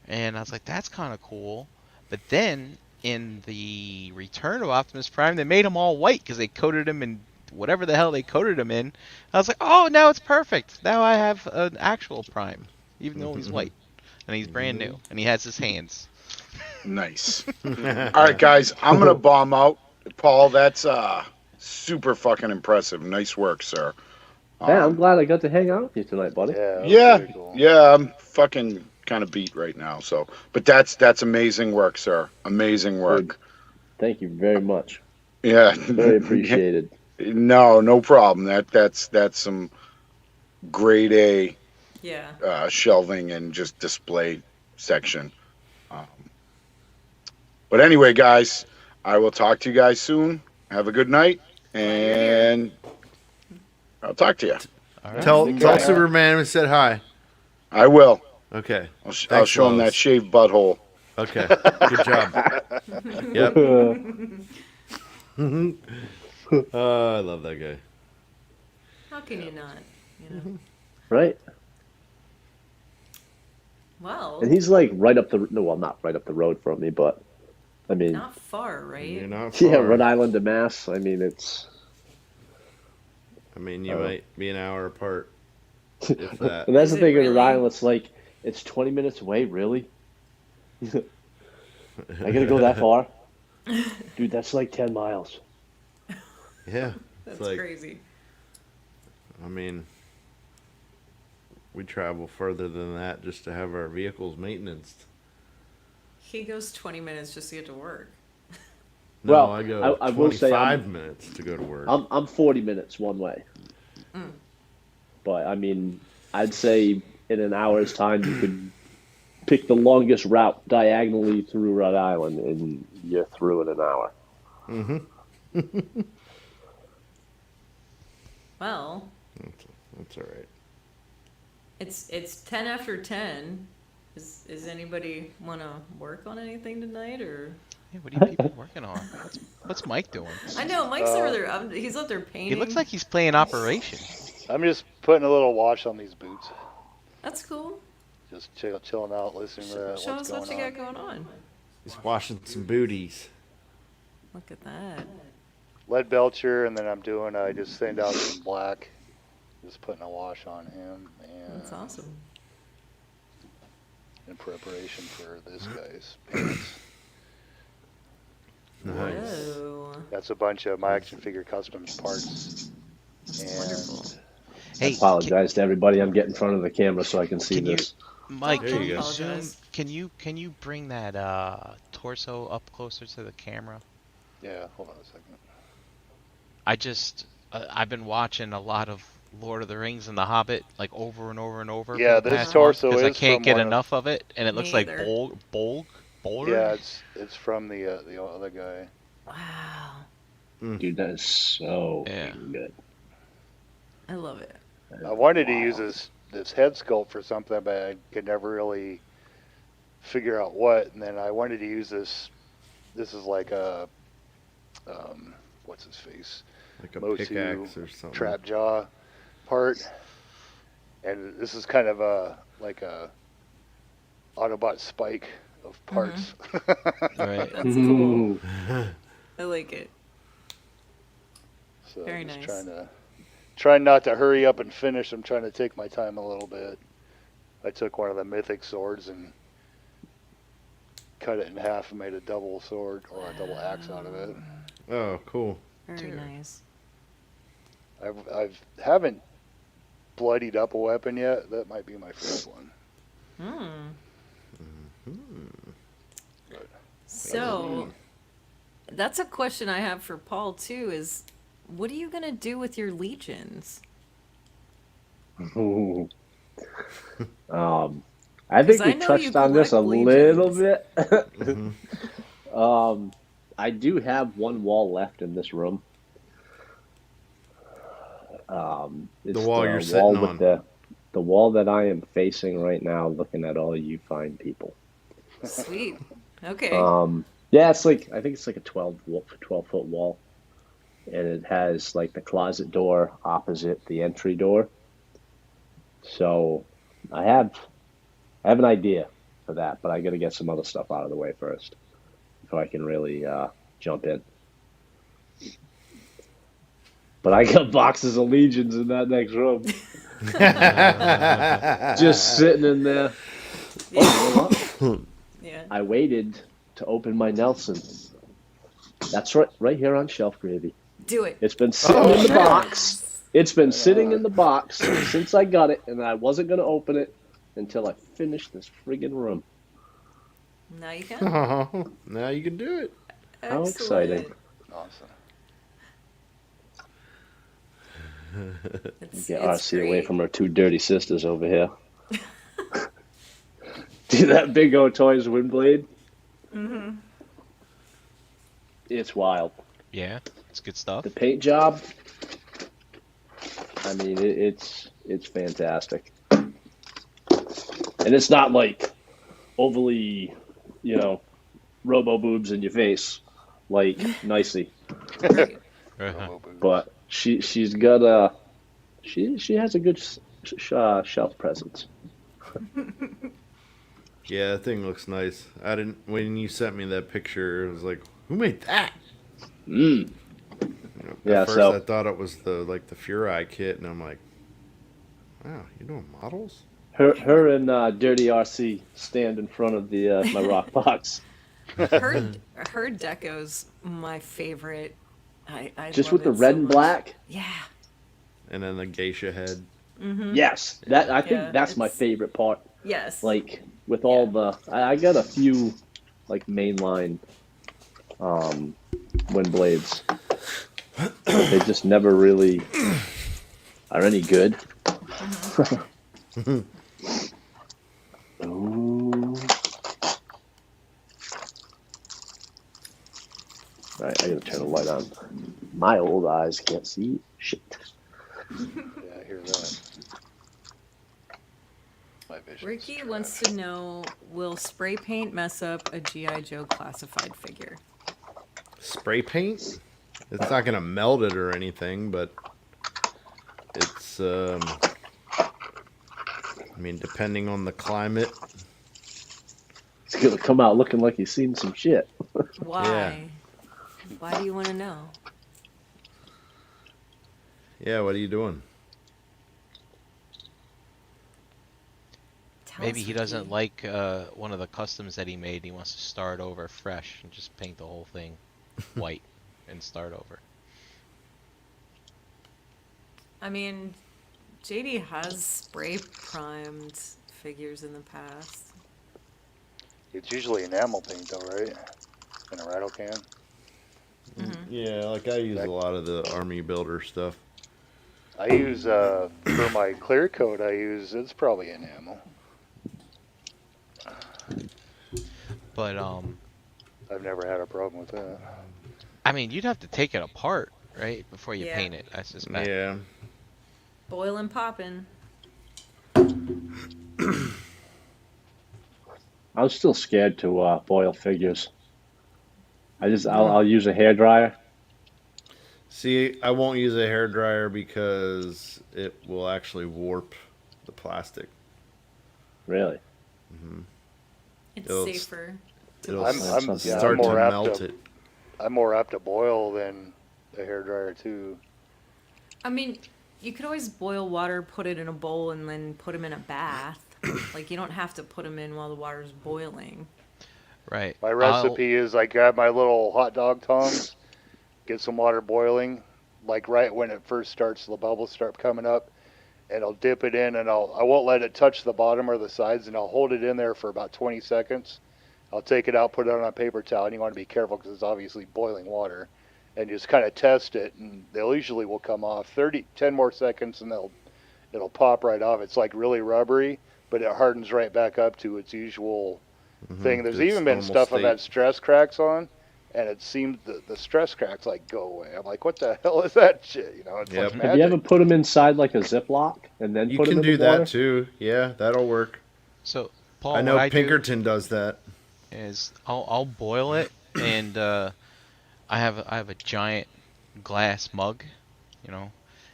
And I was like, that's kind of cool. But then in the Return of Optimus Prime, they made him all white because they coated him in whatever the hell they coated him in. I was like, oh, now it's perfect. Now I have an actual Prime, even though he's white. And he's brand new. And he has his hands. Nice. All right, guys, I'm gonna bomb out. Paul, that's super fucking impressive. Nice work, sir. Yeah, I'm glad I got to hang out with you tonight, buddy. Yeah, that was Yeah, pretty cool. yeah, I'm fucking kind of beat right now. So, but that's amazing work, sir. Amazing work. Thank you very much. Yeah, Very appreciated. No problem. That's some grade A Yeah. shelving and just display section. But anyway, guys, I will talk to you guys soon. Have a good night, and I'll talk to you. All right. Tell Superman we said hi. I will. Okay. I'll show him that shaved butthole. Okay. Good job. Yep. Oh, I love that guy. How can you not? Right? Well, And he's like right up the, no, well, not right up the road from me, but I mean, not far, right? You're not yeah, far. Rhode Island to Mass. I mean, it's. I mean, you might be an hour apart. If that. And that's Is the it thing in Rhode really? Island. It's like it's 20 minutes away. Really? I gotta go that far, dude. That's like 10 miles. Yeah. That's It's like, crazy. I mean, we travel further than that just to have our vehicles maintained. He goes 20 minutes just to get to work. No, Well, I go I will say 25 minutes to go to work. I'm 40 minutes one way. But I mean, I'd say in an hour's time you could pick the longest route diagonally through Rhode Island, and you're through in an hour. Well, That's all right. it's 10 after 10. Is anybody want to work on anything tonight, or? Hey, what are you people working on? What's Mike doing? I know Mike's over there. He's out there He painting. looks like he's playing Operation. I'm just putting a little wash on these boots. That's cool. Just chilling out, listening to Show what's us what going you on. got going on. He's washing some booties. Look at that. Lead Belcher, and then I just thinned out some black. Just putting a wash on him, and That's awesome. in preparation for this guy's pants. Nice. Whoa. That's a bunch of my action figure custom parts. That's And wonderful. Hey, I apologize to everybody. I'm getting in front of the camera so I can see Can you- this. Mike, Don't can you apologize. zoom? Can you bring that torso up closer to the camera? yeah, hold on a second. I've been watching a lot of Lord of the Rings and The Hobbit like over and over and over. Yeah, for the this past torso month, 'cause I is can't from get one of- enough of it, and it looks Me like either. Bolg. Yeah, it's from the other guy. Wow. Dude, that is so Yeah. good. I love it. I wanted to use this head sculpt for something, but I could never really figure out what. And then I wanted to use this. This is like a what's his face? Like a Motu pickaxe or something. Trap jaw part, and this is kind of like a Autobot Spike of parts. Right. That's cool. I like it. So Very I'm just nice. trying not to hurry up and finish. I'm trying to take my time a little bit. I took one of the mythic swords and cut it in half and made a double sword or a double axe out of it. Oh, cool. Very Dude. nice. I haven't bloodied up a weapon yet. That might be my first one. But So, that's a question I have for Paul too. Is what are you gonna do with your legions? I think 'Cause we I know you touched on this a collect little legions. bit. I do have one wall left in this room. It's The wall you're sitting on. The wall that I am facing right now, looking at all you fine people. Sweet. Okay. Yeah, it's like I think it's like a 12-foot wall, and it has like the closet door opposite the entry door. So I have an idea for that, but I got to get some other stuff out of the way first before I can really jump in. But I got boxes of legions in that next room, just sitting in there. Yeah. Oh, you know what? Yeah. I waited to open my Nelson. That's right here on ShelfGravy. Do it. It's been sitting in the box. It's been sitting in the box since I got it, and I wasn't going to open it until I finished this friggin' room. Now you can. Oh, now you can do it. How Excellent. exciting. awesome. Get RC away from her two dirty sisters over here. See that Big O Toys Windblade? Mm-hmm. It's wild. Yeah, it's good stuff. The paint job, I mean, it's fantastic. And it's not like overly, robo boobs in your face, like nicely. Right. Uh-huh. But she's got a she has a good shelf presence. Yeah, that thing looks nice. I didn't when you sent me that picture. It was like, who made that? Yeah, At first, so I thought it was the Furai kit, and I'm like, wow, you doing models? her and Dirty RC stand in front of the my rock box. Her deco's my favorite. I Just love with the it red so and much. black. Yeah. And then the geisha head. Yes, that I think Yeah, that's my it's- favorite part. Yes. Like with all the, I got a few like mainline wind blades. They just never really are any good. Ooh. All right, I gotta turn the light on. My old eyes can't see shit. Yeah, I hear that. My vision's Ricky trash. wants to know, will spray paint mess up a G.I. Joe classified figure? Spray paint? It's not gonna melt it or anything, but it's I mean, depending on the climate. It's gonna come out looking like he's seen some shit. Why? Why do you want to know? Yeah, what are you doing? Tell Maybe us, he doesn't Ricky. like one of the customs that he made. He wants to start over fresh and just paint the whole thing white and start over. I mean, JD has spray primed figures in the past. It's usually enamel paint, though, right? In a rattle can. Yeah, like I use a lot of the army builder stuff. I use for my clear coat. It's probably enamel. But I've never had a problem with that. I mean, you'd have to take it apart, right, before you Yeah. paint it. I suspect. Yeah. Boiling poppin'. I was still scared to boil figures. I'll use a hairdryer. See, I won't use a hair dryer because it will actually warp the plastic. Really? It's It'll- safer. It'll I'm start more to apt melt to- it. I'm more apt to boil than a hairdryer too. I mean, you could always boil water, put it in a bowl, and then put them in a bath. Like, you don't have to put them in while the water's boiling. Right. My recipe is I grab my little hot dog tongs, get some water boiling, like right when it first starts, the bubbles start coming up, and I'll dip it in, and I won't let it touch the bottom or the sides, and I'll hold it in there for about 20 seconds. I'll take it out, put it on a paper towel, and you want to be careful because it's obviously boiling water, and just kind of test it, and they'll usually will come off. 10 more seconds, and it'll pop right off. It's like really rubbery, but it hardens right back up to its usual thing. There's Its even been normal stuff I've state. had stress cracks on, and it seemed the stress cracks like go away. I'm like, what the hell is that shit? You know, it's Yep. like Have you ever magic. put them inside like a Ziploc and then You put them can in do the water? that too. Yeah, that'll work. So, Paul, I know what I do Pinkerton does that. is I'll boil it, and I have a giant glass mug, you know,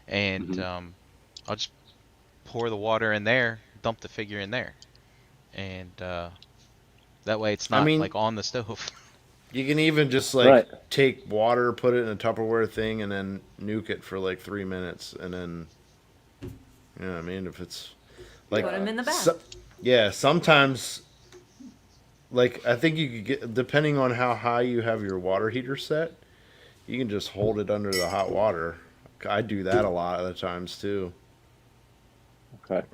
and I'll just pour the water in there, dump the figure in there, and that way it's not mean- like on the stove. You can even just like Right. take water, put it in a Tupperware thing, and then nuke it for like 3 minutes, and then you know what I mean. If it's like Put them in the bath. yeah, sometimes like I think you could get depending on how high you have your water heater set, you can just hold it under the hot water. I do that a lot of the times too. Okay.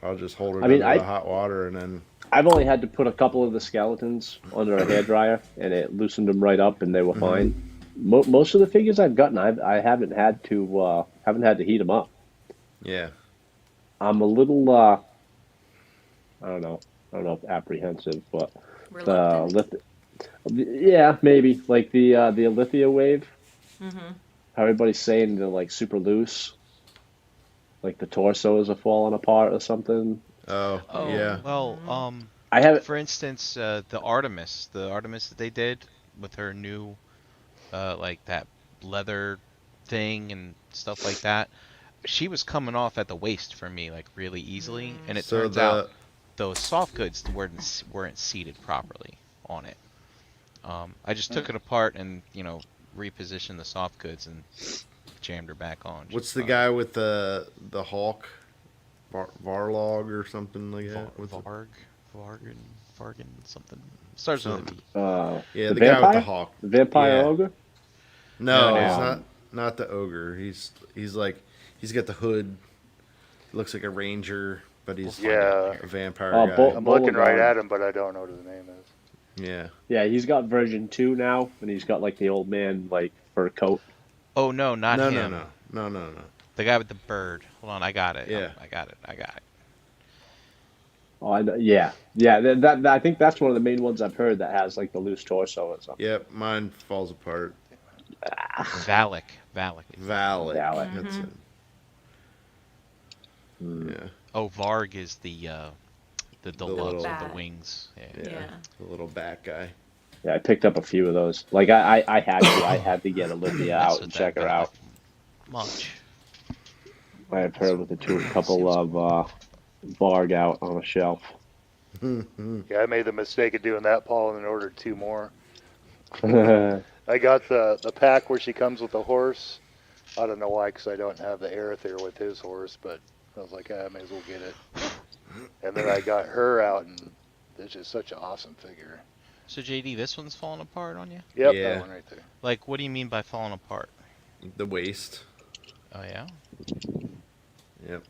I'll just hold it I mean, under the hot water and then I've only had to put a couple of the skeletons under a hairdryer, and it loosened them right up, and they were fine. Most of the figures I've gotten, I haven't had to heat them up. yeah. I'm a little I don't know if apprehensive, but Reluctant. yeah, maybe like the Alithia wave. Mm-hmm. How everybody's saying they're like super loose, like the torsos are falling apart or something. Oh, Oh, yeah. well, I haven't. for instance, the Artemis that they did with her new, like that leather thing and stuff like that, she was coming off at the waist for me like really easily, and it So turns out those soft goods weren't seated properly on it. I just took it apart and repositioned the soft goods and jammed her back on. What's the guy with the Hulk? Varlog or something like that? What's it? Vargan, something. Starts with a V. Yeah, The the guy with the vampire? hawk. The vampire Yeah. ogre. No, No. it's not the ogre. He's like he's got the hood. He looks like a ranger, but he's Yeah. a vampire Oh, guy. I'm looking right Beauregard. at him, but I don't know what his name is. Yeah. Yeah, he's got version 2 now, and he's got like the old man like fur coat. Oh no, not No, him. no. The guy with the bird. Hold on, I got it. Yeah. I got it. Oh, I know. Yeah. That I think that's one of the main ones I've heard that has like the loose torso or something. Yep, mine falls apart. Valak. Valak. Valak. That's it. Yeah, Oh, Varg is the deluxe little- with the Bat. wings. Yeah. yeah. Yeah. The little bat guy. Yeah, I picked up a few of those. Like I had to get Olivia Mess out with and that check her Valak out. Much. I have her with a couple of Varg out on a shelf. Yeah, I made the mistake of doing that, Paul, and then ordered 2 more. Yeah, I got the pack where she comes with the horse. I don't know why, because I don't have the Aerithir with his horse, but I was like, I may as well get it. And then I got her out, and it's just such an awesome figure. So JD, this one's falling apart on you? Yep, Yeah. that one right there. Like, what do you mean by falling apart? The waist. Oh yeah. Yep.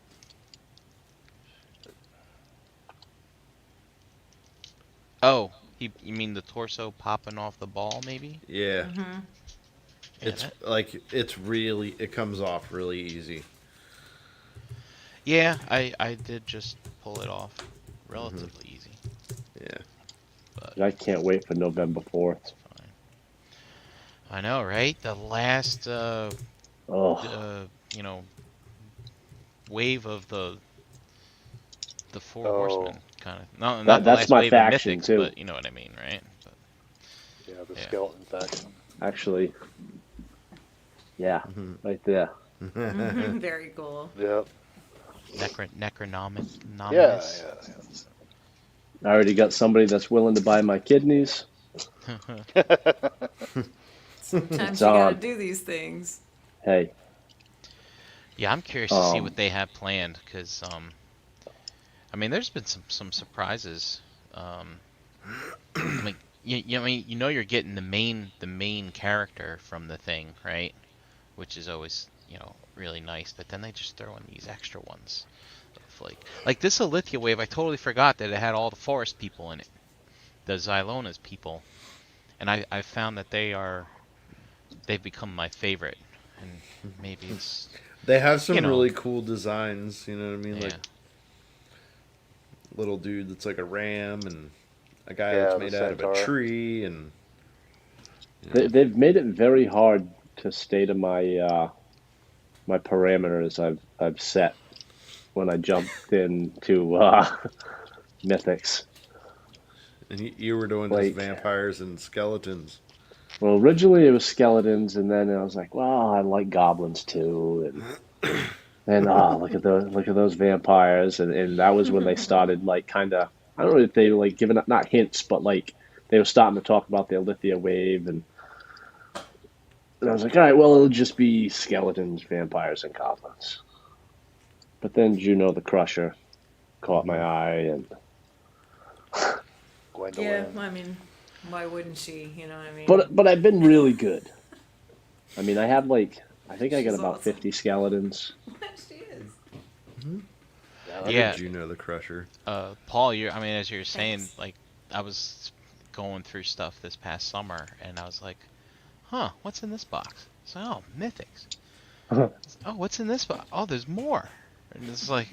Oh, you mean the torso popping off the ball, maybe? Yeah. Mm-hmm. It's Yeah, like it comes off really easy. Yeah, I did just pull it off relatively easy. Yeah. But I can't wait for November 4th. it's fine. I know, right? The last Oh, wave of the four Oh. horsemen kind of. No, That- not the that's last my wave faction, of mythics, too. but you know what I mean, right? But, Yeah, the Yeah. skeleton faction. actually, yeah, Mhm. right there. Mm-hmm. Very cool. Yep. Necronomicus. Yeah. I already got somebody that's willing to buy my kidneys. Sometimes It's you gotta on. do these things. Hey, Yeah, I'm curious to see what they have planned, because I mean, there's been some surprises. I mean, you know you're getting the main character from the thing, right? Which is always, really nice. But then they just throw in these extra ones, of like this Alithia wave. I totally forgot that it had all the forest people in it, the Xylona's people, and I found that they've become my favorite, and maybe it's They have some you know, really cool designs. You know what I mean? yeah. Like little dude that's like a ram, and a guy Yeah, that's the made out of a centaur. tree, and They've made it very hard to stay to my parameters I've set when I jumped into mythics. and you were doing just Like, vampires and skeletons. well, originally it was skeletons, and then I was like, well, I like goblins too, and look at those vampires, and that was when they started like kind of, I don't know if they like giving up, not hints, but like they were starting to talk about the Alithia wave, and I was like, all right, well, it'll just be skeletons, vampires, and goblins. But then Juno the Crusher caught my eye, and Yeah, Gwendolyn. I mean, why wouldn't she? You know what I mean? but I've been really good. I mean, I have like, I think I got She's about awesome. 50 skeletons. She is. Yeah. Juno the Crusher. Paul, I mean, as you're saying, Thanks. like, I was going through stuff this past summer, and I was like, huh, what's in this box? So, oh, mythics. Oh, what's in this box? Oh, there's more. And it's like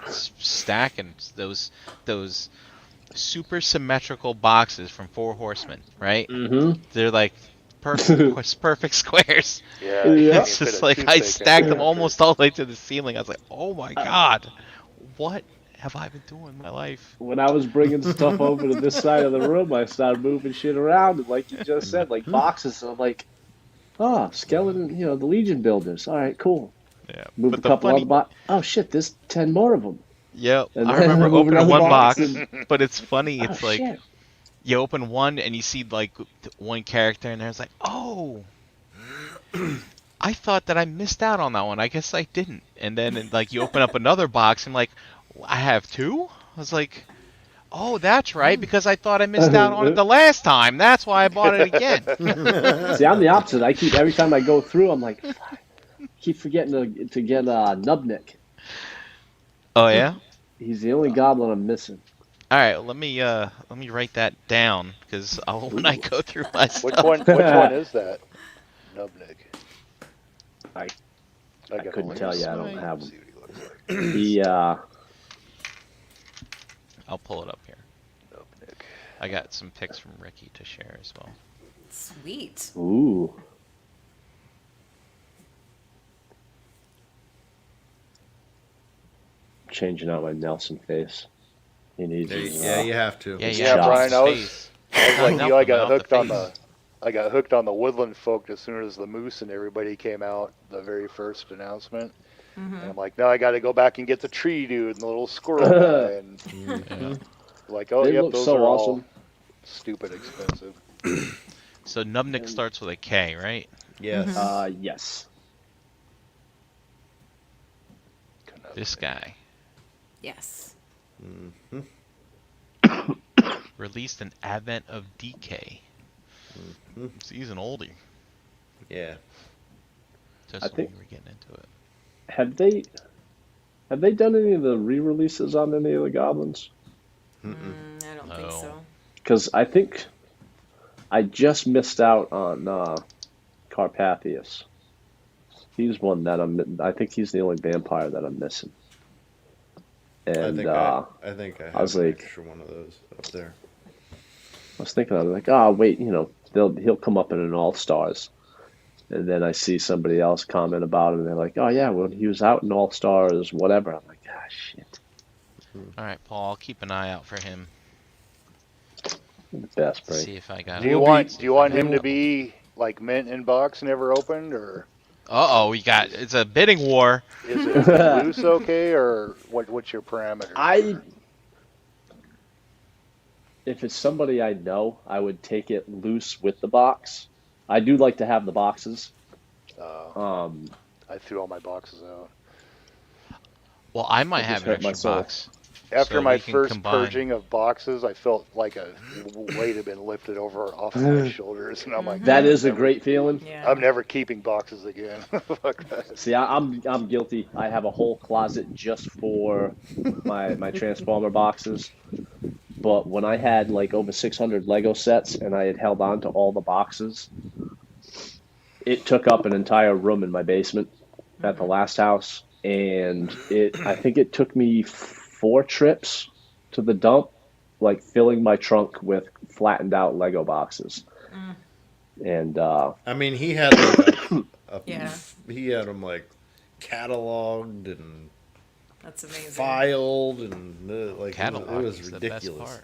stacking those super symmetrical boxes from Four Horsemen, right? Mm-hmm. They're like perfect squares. Yeah, Yeah. you It's fit just a like I toothpick in stacked there them after. almost all the way to the ceiling. I was like, oh my god, what have I been doing in my life? When I was bringing stuff over to this side of the room, I started moving shit around, and like you just said, like boxes. So I'm like, skeleton, the Legion builders. All right, cool. Yeah, Move but a the couple other funny, boxes. Oh shit, there's 10 more of them. yeah, And I then remember move opening another one box, and but it's funny. oh It's like shit. you open one and you see like one character, and there's like, oh, I thought that I missed out on that one. I guess I didn't. And then like you open up another box, and like, I have two. I was like, oh, that's right, because I thought I missed out on it the last time. That's why I bought it again. See, I'm the opposite. I keep every time I go through, I'm like, fuck, keep forgetting to get Nubnik. Oh yeah. He's the only goblin I'm missing. All right, let me write that down, because when I go through my Which stuff. one? Which one is that? Nubnik. I gotta couldn't look tell at you. him. I don't have See him. what he looks like. He I'll pull it up here. Nubnik. I got some pics from Ricky to share as well. Sweet. ooh. Changing out my Nelson face. He needs his, Yeah, you have to. Yeah, Yeah, yeah, Brian, I was- face. I was like Nothing you. I got off the hooked on face. I got hooked on the Woodland Folk as soon as the Moose and everybody came out. The very first announcement. And I'm like, no, I got to go back and get the tree dude and the little squirrel guy. And Yeah. like, oh, They yep, look those so are all awesome. stupid expensive. So Nubnik starts with a K, right? Yes. Yes. This guy Yes. Mhm. released an Advent of DK. Mhm. So he's an oldie. Yeah. Just I when think- we were getting into it. Have they done any of the re-releases on any of the goblins? I don't think No. so. Because I think I just missed out on Carpathius. He's one that I think he's the only vampire that I'm missing. I And think I think I have was an like- extra one of those up there. I was thinking, I was like, oh wait, he'll come up in an All Stars, and then I see somebody else comment about it, and they're like, oh yeah, well he was out in All Stars, whatever. I'm like, ah shit, All right, Paul. I'll keep an eye out for him. the best, See right? if I got. Do you want him to be like mint in box, never opened, or Uh-oh, it's a bidding war. is it loose okay, or what's your parameter? If it's somebody I know, I would take it loose with the box. I do like to have the boxes. I threw all my boxes out. Well, I might That have just an hurt my extra soul. box. After So my we can first combine. purging of boxes, I felt like a weight had been lifted off of my shoulders, and I'm like, That "Man, is a great feeling. Yeah. I'm never keeping boxes again. Fuck that. See, I'm guilty. I have a whole closet just for my Transformer boxes. But when I had like over 600 Lego sets and I had held on to all the boxes, it took up an entire room in my basement at the last house, and I think it took me 4 trips to the dump, like filling my trunk with flattened out Lego boxes. And I mean, he had like Yeah. he had them like cataloged and That's amazing. filed and like Catalog it was is the best ridiculous. part.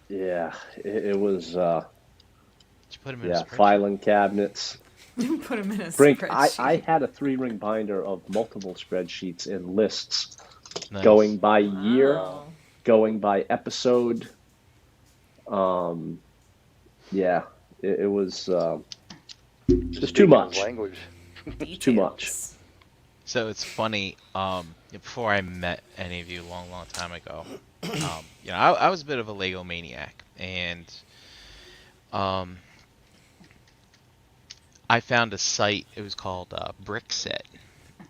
yeah, it was Did you put 'em in a spreadsheet? filing cabinets. Put them in a Brink, spreadsheet. I had a 3-ring binder of multiple spreadsheets and lists Nice. going by year, Wow. going by episode. Yeah, it was just too Speaking of much. language. Too much. Details. So it's funny. Before I met any of you a long, long time ago, I was a bit of a Lego maniac, and I found a site. It was called Brickset,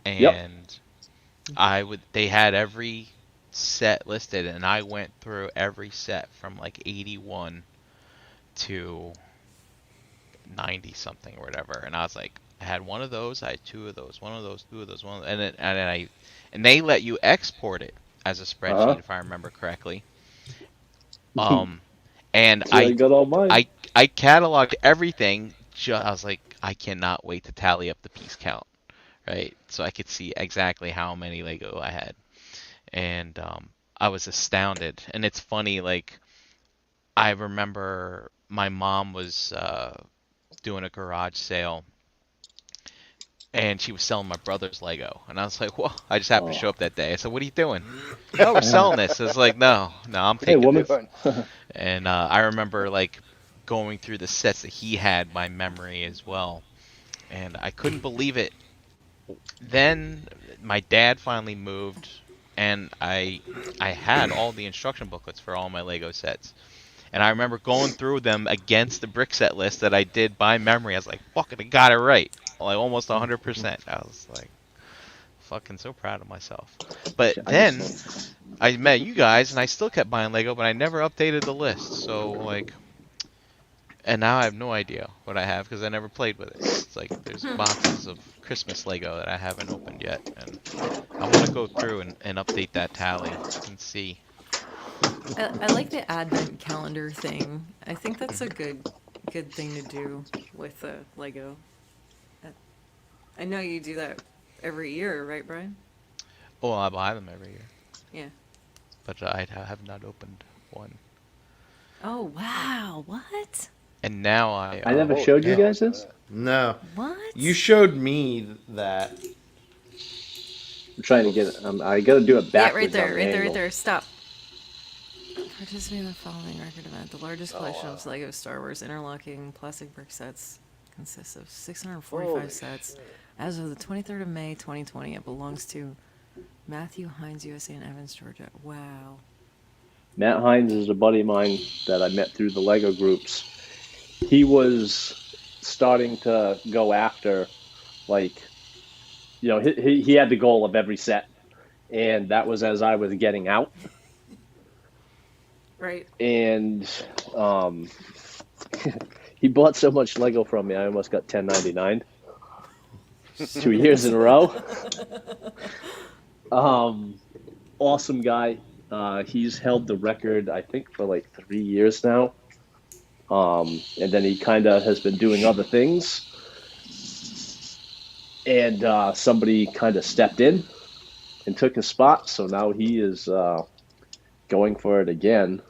and Yep. They had every set listed, and I went through every set from like 81 to 90 something or whatever, and I was like, I had one of those, I had 2 of those, one of those, 2 of those, and they let you export it as a spreadsheet if I remember correctly. And So I got all mine. I cataloged everything. I was like, I cannot wait to tally up the piece count, right? So I could see exactly how many Lego I had, and I was astounded. And it's funny, like I remember my mom was doing a garage sale, and she was selling my brother's Lego, and I was like, "Well," I just happened to show up that day. I said, "What are you doing?" "Oh, we're selling this." I was like, "No, I'm Hey, taking woman. it." And I remember like going through the sets that he had by memory as well, and I couldn't believe it. Then my dad finally moved, and I had all the instruction booklets for all my Lego sets. And I remember going through them against the brick set list that I did by memory. I was like, fucking, I got it right. Like almost 100%. I was like, fucking so proud of myself. But then I met you guys, and I still kept buying Lego, but I never updated the list. So, like, and now I have no idea what I have because I never played with it. It's like there's boxes of Christmas Lego that I haven't opened yet. And I want to go through and update that tally and see. I like the advent calendar thing. I think that's a good thing to do with Lego. I know you do that every year, right, Brian? Oh, I buy them every year. Yeah. But I have not opened one. Oh wow! What? And now I never showed you guys this. No, What? you showed me that. I'm trying to get it. I got to do it Yeah, backwards. right there, on the right there, angle. right there. Stop. Participate in the following record event. The largest collection of Lego Star Wars interlocking plastic brick sets consists of 645 sets. As of the 23rd of May, 2020, it belongs to Matthew Hines, USA, in Evans, Georgia. Wow. Matt Hines is a buddy of mine that I met through the Lego groups. He was starting to go after, like, he had the goal of every set, and that was as I was getting out. Right. And he bought so much Lego from me, I almost got $10.99 2 years in a row. Awesome guy. He's held the record, I think, for like 3 years now. And then he kind of has been doing other things. And somebody kind of stepped in and took his spot. So now he is going for it again.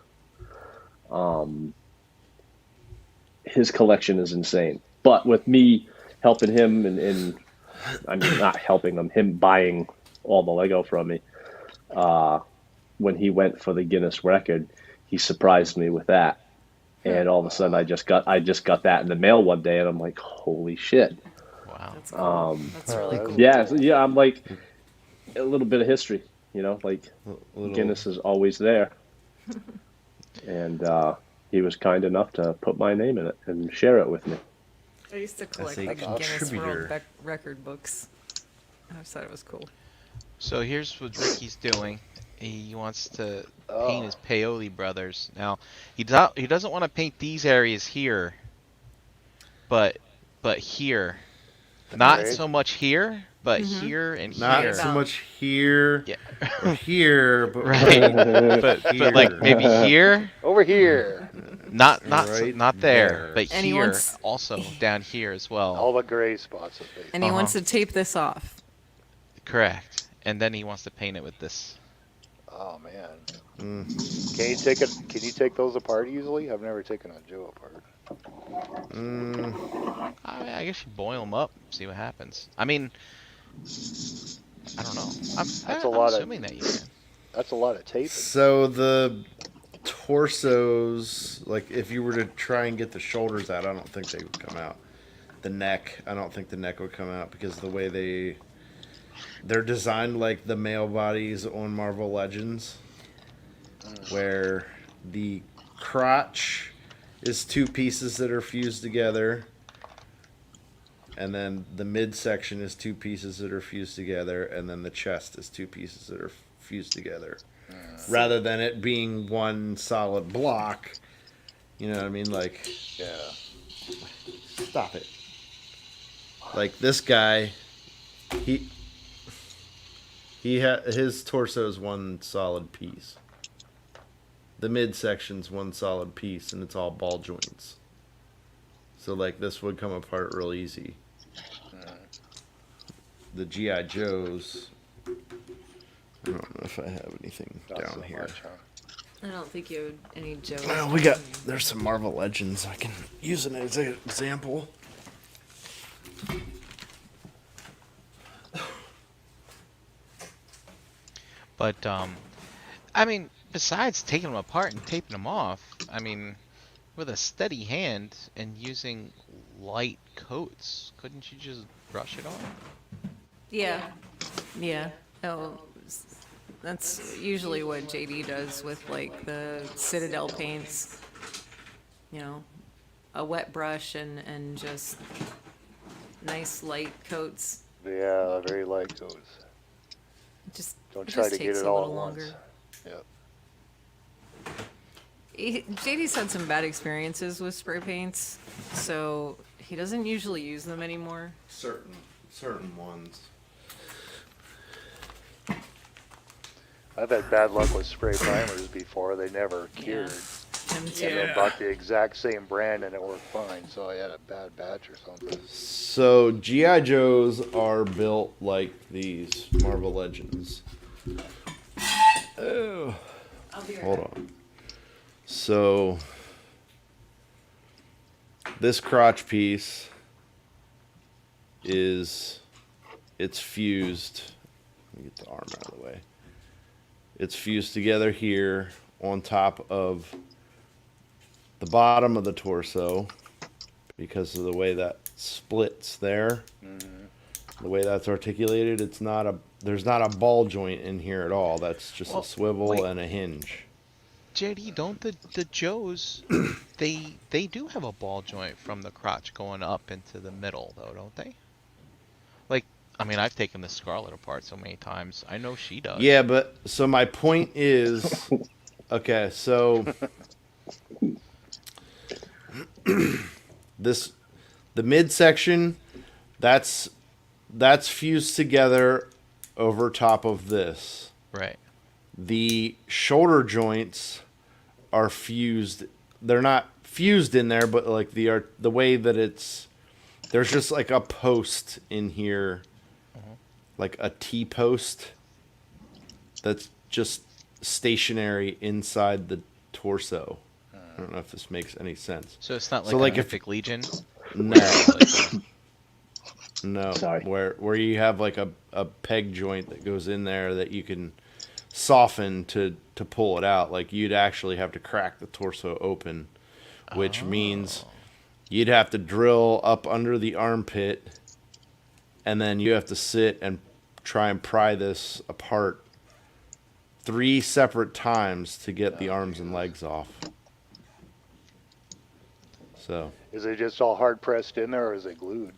His collection is insane. But with me helping him and I mean, not helping him buying all the Lego from me, when he went for the Guinness record, he surprised me with that. And all of a sudden I just got that in the mail one day, and I'm like, holy shit. Wow. That's cool. That's really that's cool. Yeah, so, yeah. I'm like a little bit of history, like A little, Guinness is always there, and he was kind enough to put my name in it and share it with me. I used to collect a like Guinness World contributor. Record books. I just thought it was cool. So here's what Ricky's doing. He wants to Oh. paint his Paoli brothers. Now, he doesn't want to paint these areas here, but here. Not Okay. so much here, but here and Not here. so much here Yeah. or here, but Right. but like here. maybe here, Over here. not Right there, there. but And he here wants- also down here as well. All the gray spots of face. And he Uh-huh. wants to tape this off. Correct. And then he wants to paint it with this. Oh man. Mm, Can you take those apart easily? I've never taken a Joe apart. I guess you boil them up, see what happens. I mean, I don't know. I'm a lot of- assuming that you can. That's a lot of tape. So the torsos, like if you were to try and get the shoulders out, I don't think they would come out. The neck, I don't think the neck would come out because the way they're designed like the male bodies on Marvel Legends, where the crotch is two pieces that are fused together, and then the midsection is two pieces that are fused together, and then the chest is two pieces that are fused together. Rather than it being one solid block, you know what I mean? Like, Yeah. stop it. Like this guy, his torso is one solid piece. The midsection's one solid piece, and it's all ball joints. So like this would come apart real easy. The G.I. Joes, I don't know if I have anything Not down so here. much, huh? I don't think you had any Joe. Well, there's some Marvel Legends I can use it as an example. But I mean, besides taking them apart and taping them off, I mean, with a steady hand and using light coats, couldn't you just brush it off? Yeah. Yeah. Oh, that's usually what JD does with like the Citadel paints. You know, a wet brush and just nice light coats. Yeah, very light coats. Just Don't it try just to get takes it a all little at longer. once. Yep. JD's had some bad experiences with spray paints, so he doesn't usually use them anymore. Certain ones. I've had bad luck with spray primers before. They never cured. Him And too. I bought the exact same brand and it worked fine. So I had a bad batch or something. So G.I. Joes are built like these Marvel Legends. Oh, I'll be right hold back. on. So this crotch piece it's fused. Let me get the arm out of the way. It's fused together here on top of the bottom of the torso because of the way that splits there. The way that's articulated, there's not a ball joint in here at all. That's just Well, a swivel wait. and a hinge. JD, don't the Joes, they do have a ball joint from the crotch going up into the middle though, don't they? Like, I mean, I've taken the Scarlet apart so many times. I know she does. Yeah, but so my point is, okay, so the midsection, that's fused together over top of this. Right. The shoulder joints are fused. They're not fused in there, but like the way that there's just like a post in here, like a T-post that's just stationary inside the torso. I don't know if this makes any sense. So it's not like So, a like, if- Mythic Legion. No, Like, no. Sorry. Where you have like a peg joint that goes in there that you can soften to pull it out. Like you'd actually have to crack the torso open, which means you'd have to drill up under the armpit and then you have to sit and try and pry this apart 3 separate times to get the arms and legs off. So. Is it just all hard pressed in there, or is it glued?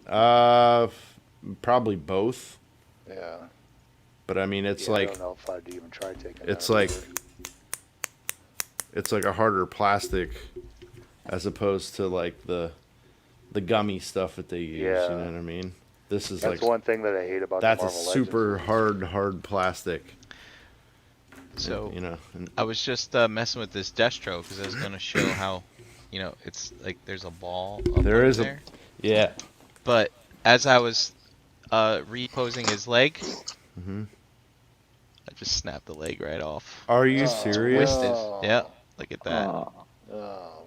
Probably both. Yeah. But I mean, it's I like don't know if I'd even try taking. it's that like over. it's like a harder plastic as opposed to like the gummy stuff that they use. Yeah. You know what I mean? This is That's like one thing that I hate about that's the a Marvel super Legends. hard plastic. So You know, and I was just messing with this Destro because I was gonna show how, it's like there's a ball up there under is there. yeah. But as I was reposing his leg, Hmm. I just snapped the leg right off. Are you Oh, serious? Twisted. no. Yeah, look at that. Oh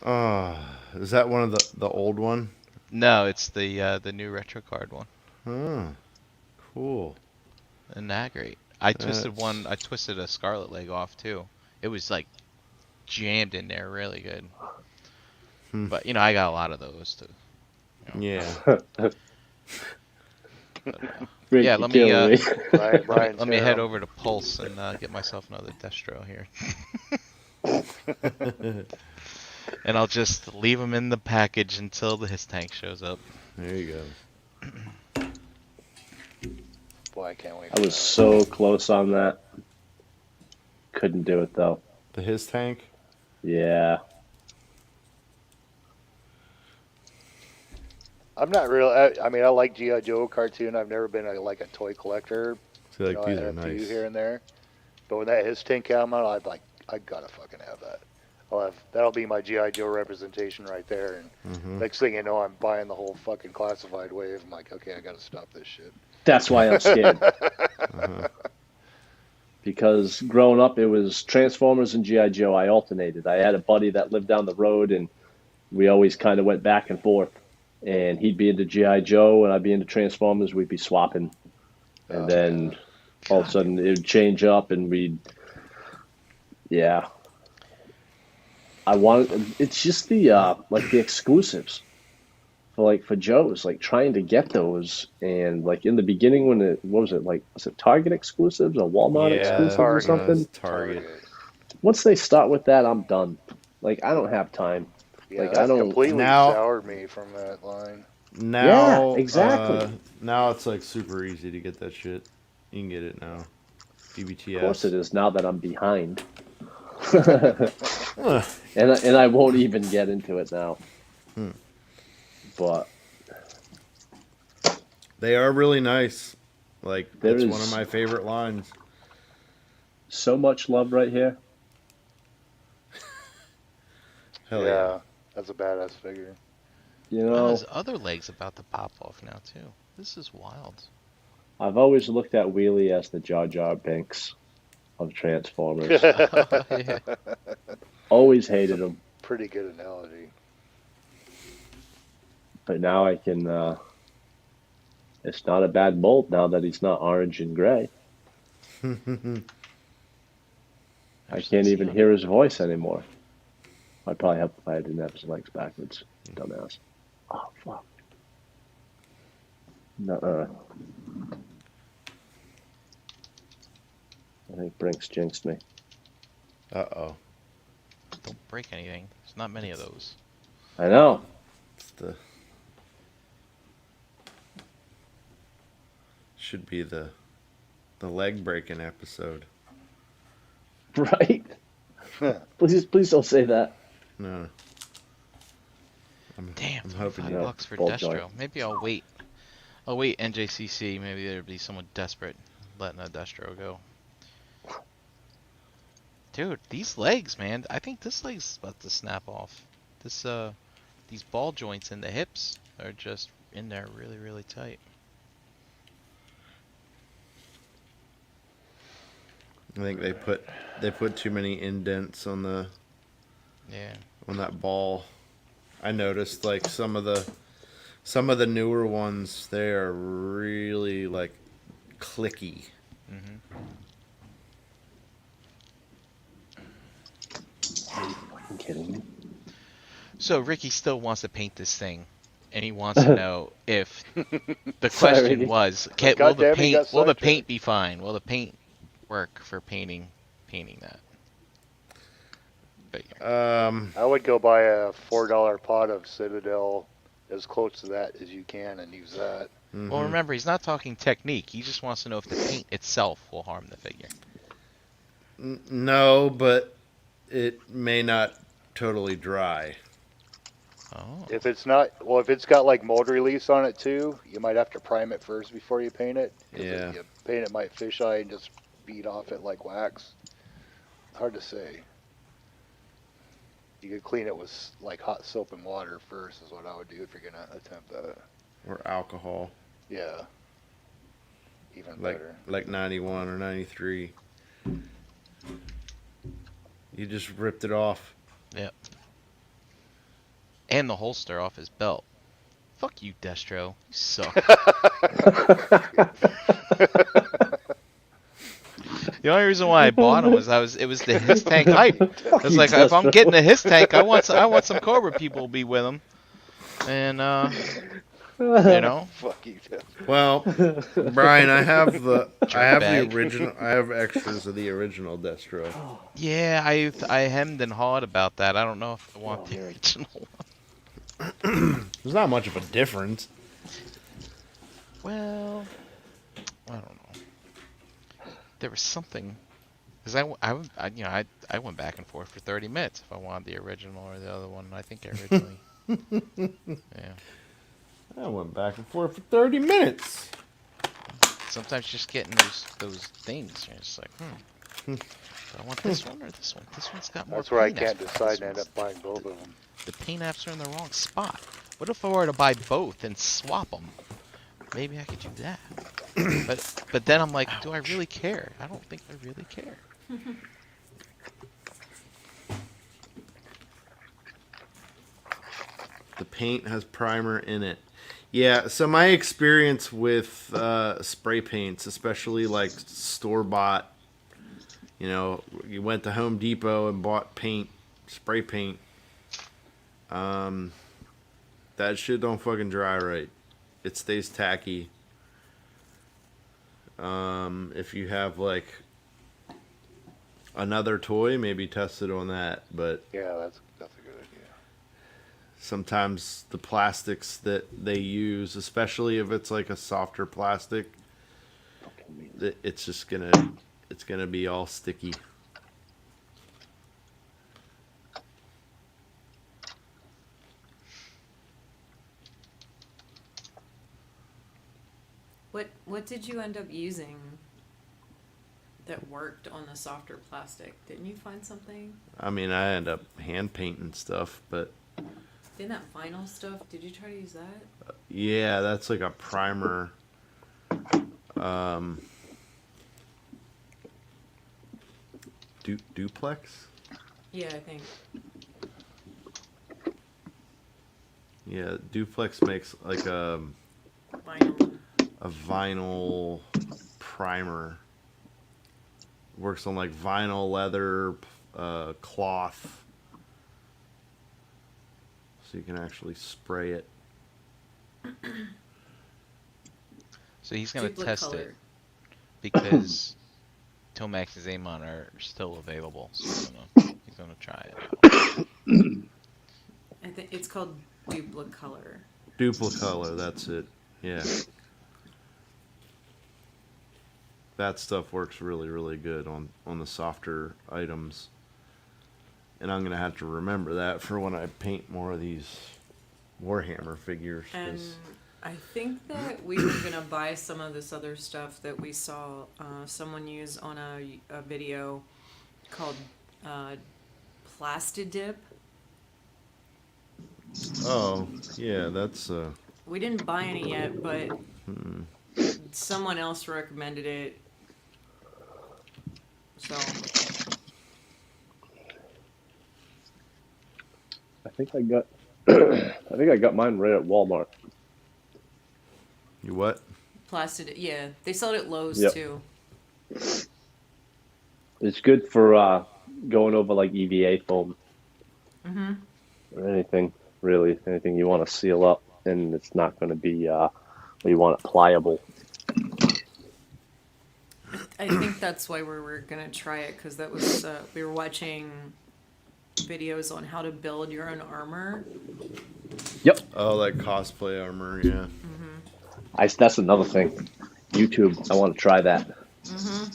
man. Is that one of the old one? No, it's the new retro card one. Huh. Cool. Isn't that great? I twisted That's- I twisted a Scarlet leg off too. It was like jammed in there really good. Hmm. But I got a lot of those too. Yeah. Rick, Yeah, you're let me, killing me. Brian's Let me hair. head over to Pulse and get myself another Destro here. And I'll just leave them in the package until his tank shows up. There you go. Boy, I can't wait. I was so close on that. Couldn't do it though. The his tank. Yeah. I'm not real. I mean, I like G.I. Joe cartoon. I've never been like a toy collector. See, like I these had are a few nice. here and there. But when that his tank came out, I'd like, I gotta fucking have that. That'll be my G.I. Joe representation right there. And Hmm. next thing you know, I'm buying the whole fucking classified wave. I'm like, okay, I gotta stop this shit. That's why I'm scared. Uh-huh. Because growing up, it was Transformers and G.I. Joe. I alternated. I had a buddy that lived down the road, and we always kind of went back and forth. And he'd be into G.I. Joe, and I'd be into Transformers. We'd be swapping. And Oh, then yeah. all of a sudden, it would change up, and yeah. It's just the exclusives. For Joe's, like trying to get those, and like in the beginning when was it Target exclusives or Walmart exclusives or Target. something? Target. Once they start with that, I'm done. Like I don't have time. Yeah, Like, that I don't- completely Now- soured me from that line. Now, Yeah, exactly. Now it's like super easy to get that shit. You can get it now. BBTS. Of course it is now that I'm behind, Ugh. and I won't even get into it now. But They are really nice. Like There it's is- one of my favorite lines. so much love right here. Hell yeah. That's a badass figure. You Oh, know, his other leg's about to pop off now too. This is wild. I've always looked at Wheelie as the Jar Jar Binks of Transformers. Yeah. Always hated him, Pretty good analogy. but now I can. It's not a bad mold now that he's not orange and gray. I can't even hear his voice anymore. I'd probably help if I didn't have his legs backwards. Dumbass. Oh, fuck. Nuh-uh. I think Brinks jinxed me. Uh-oh. Don't break anything. There's not many of those. I know. It's the should be the leg breaking episode. Right? Please don't say that. No. Damn, I'm hoping $25 you- bucks for Ball Destro. joint. Maybe I'll wait. I'll wait NJCC. Maybe there'll be someone desperate letting a Destro go. Dude, these legs, man. I think this leg's about to snap off. These ball joints in the hips are just in there really, really tight. I think they put too many indents on Yeah. that ball. I noticed like some of the newer ones, they are really like clicky. Hmm. Are you kidding me? So Ricky still wants to paint this thing. and he wants to know if the Sorry. question was, will the goddamn, he got paint sidetracked. be fine? Will the paint work for painting that? But I would go buy a $4 pot of Citadel, as close to that as you can, and use that. well, remember, he's not talking technique. He just wants to know if the paint itself will harm the figure. No, but it may not totally dry. Oh. If it's not, well, if it's got like mold release on it too, you might have to prime it first before you paint it. 'Cause Yeah. If you paint it, might fisheye and just beat off it like wax. Hard to say. You could clean it with like hot soap and water first, is what I would do if you're gonna attempt that. Or alcohol, Yeah. Even like better. 91 or 93. You just ripped it off. Yep. And the holster off his belt. Fuck you, Destro. You suck. The only reason why I bought him was it was the his tank hype. I was like, if I'm getting a his tank, I want some Cobra people to be with him. And you know. Fuck you, Jeff. Well, Brian, I have the Bag. original. I have extras of the original Destro. Yeah, I hemmed and hawed about that. I don't know if I want the original one. There's not much of a difference. Well, I don't know. There was something, because I went back and forth for 30 minutes if I wanted the original or the other one. I think originally. Yeah. I went back and forth for 30 minutes. Sometimes just getting those things, you're just like, do I want this one or this one? This one's got more. That's where I paint can't apps, but decide this and end one's- up buying both of them. The paint apps are in the wrong spot. What if I were to buy both and swap them? Maybe I could do that. But then I'm like, do I really care? I don't think I really care. The paint has primer in it. Yeah, so my experience with spray paints, especially like store-bought, you went to Home Depot and bought paint, spray paint, that shit don't fucking dry right. It stays tacky. If you have like another toy, maybe test it on that, but Yeah, that's a good idea. sometimes the plastics that they use, especially if it's like a softer plastic, it's just gonna be all sticky. What did you end up using that worked on the softer plastic? Didn't you find something? I mean, I end up hand painting stuff, but Didn't that vinyl stuff? Did you try to use that? yeah, that's like a primer. Duplex? Yeah, I think. Yeah, Duplex makes like Vinyl. a vinyl primer. Works on like vinyl, leather, cloth. So you can actually spray it. So he's gonna Duplicate test color. it because Tomax and Amon are still available. So he's gonna try it. I think it's called Duplicolor. Duplicolor, that's it. Yeah. That stuff works really, really good on the softer items. And I'm going to have to remember that for when I paint more of these Warhammer figures. And 'cause- I think that we were gonna buy some of this other stuff that we saw someone use on a video called Plastidip. Oh, yeah, that's... We didn't buy any yet, but someone else recommended it. So I think I got mine right at Walmart. You what? Plastidip, yeah, they sell it at Lowe's Yep. too. It's good for going over like EVA foam Mm-hmm. or anything you want to seal up. and it's not going to be what you want it pliable. I think that's why we were gonna try it, because that was we were watching videos on how to build your own armor. Yep. Oh, like cosplay armor, yeah. That's another thing. YouTube, I want to try that.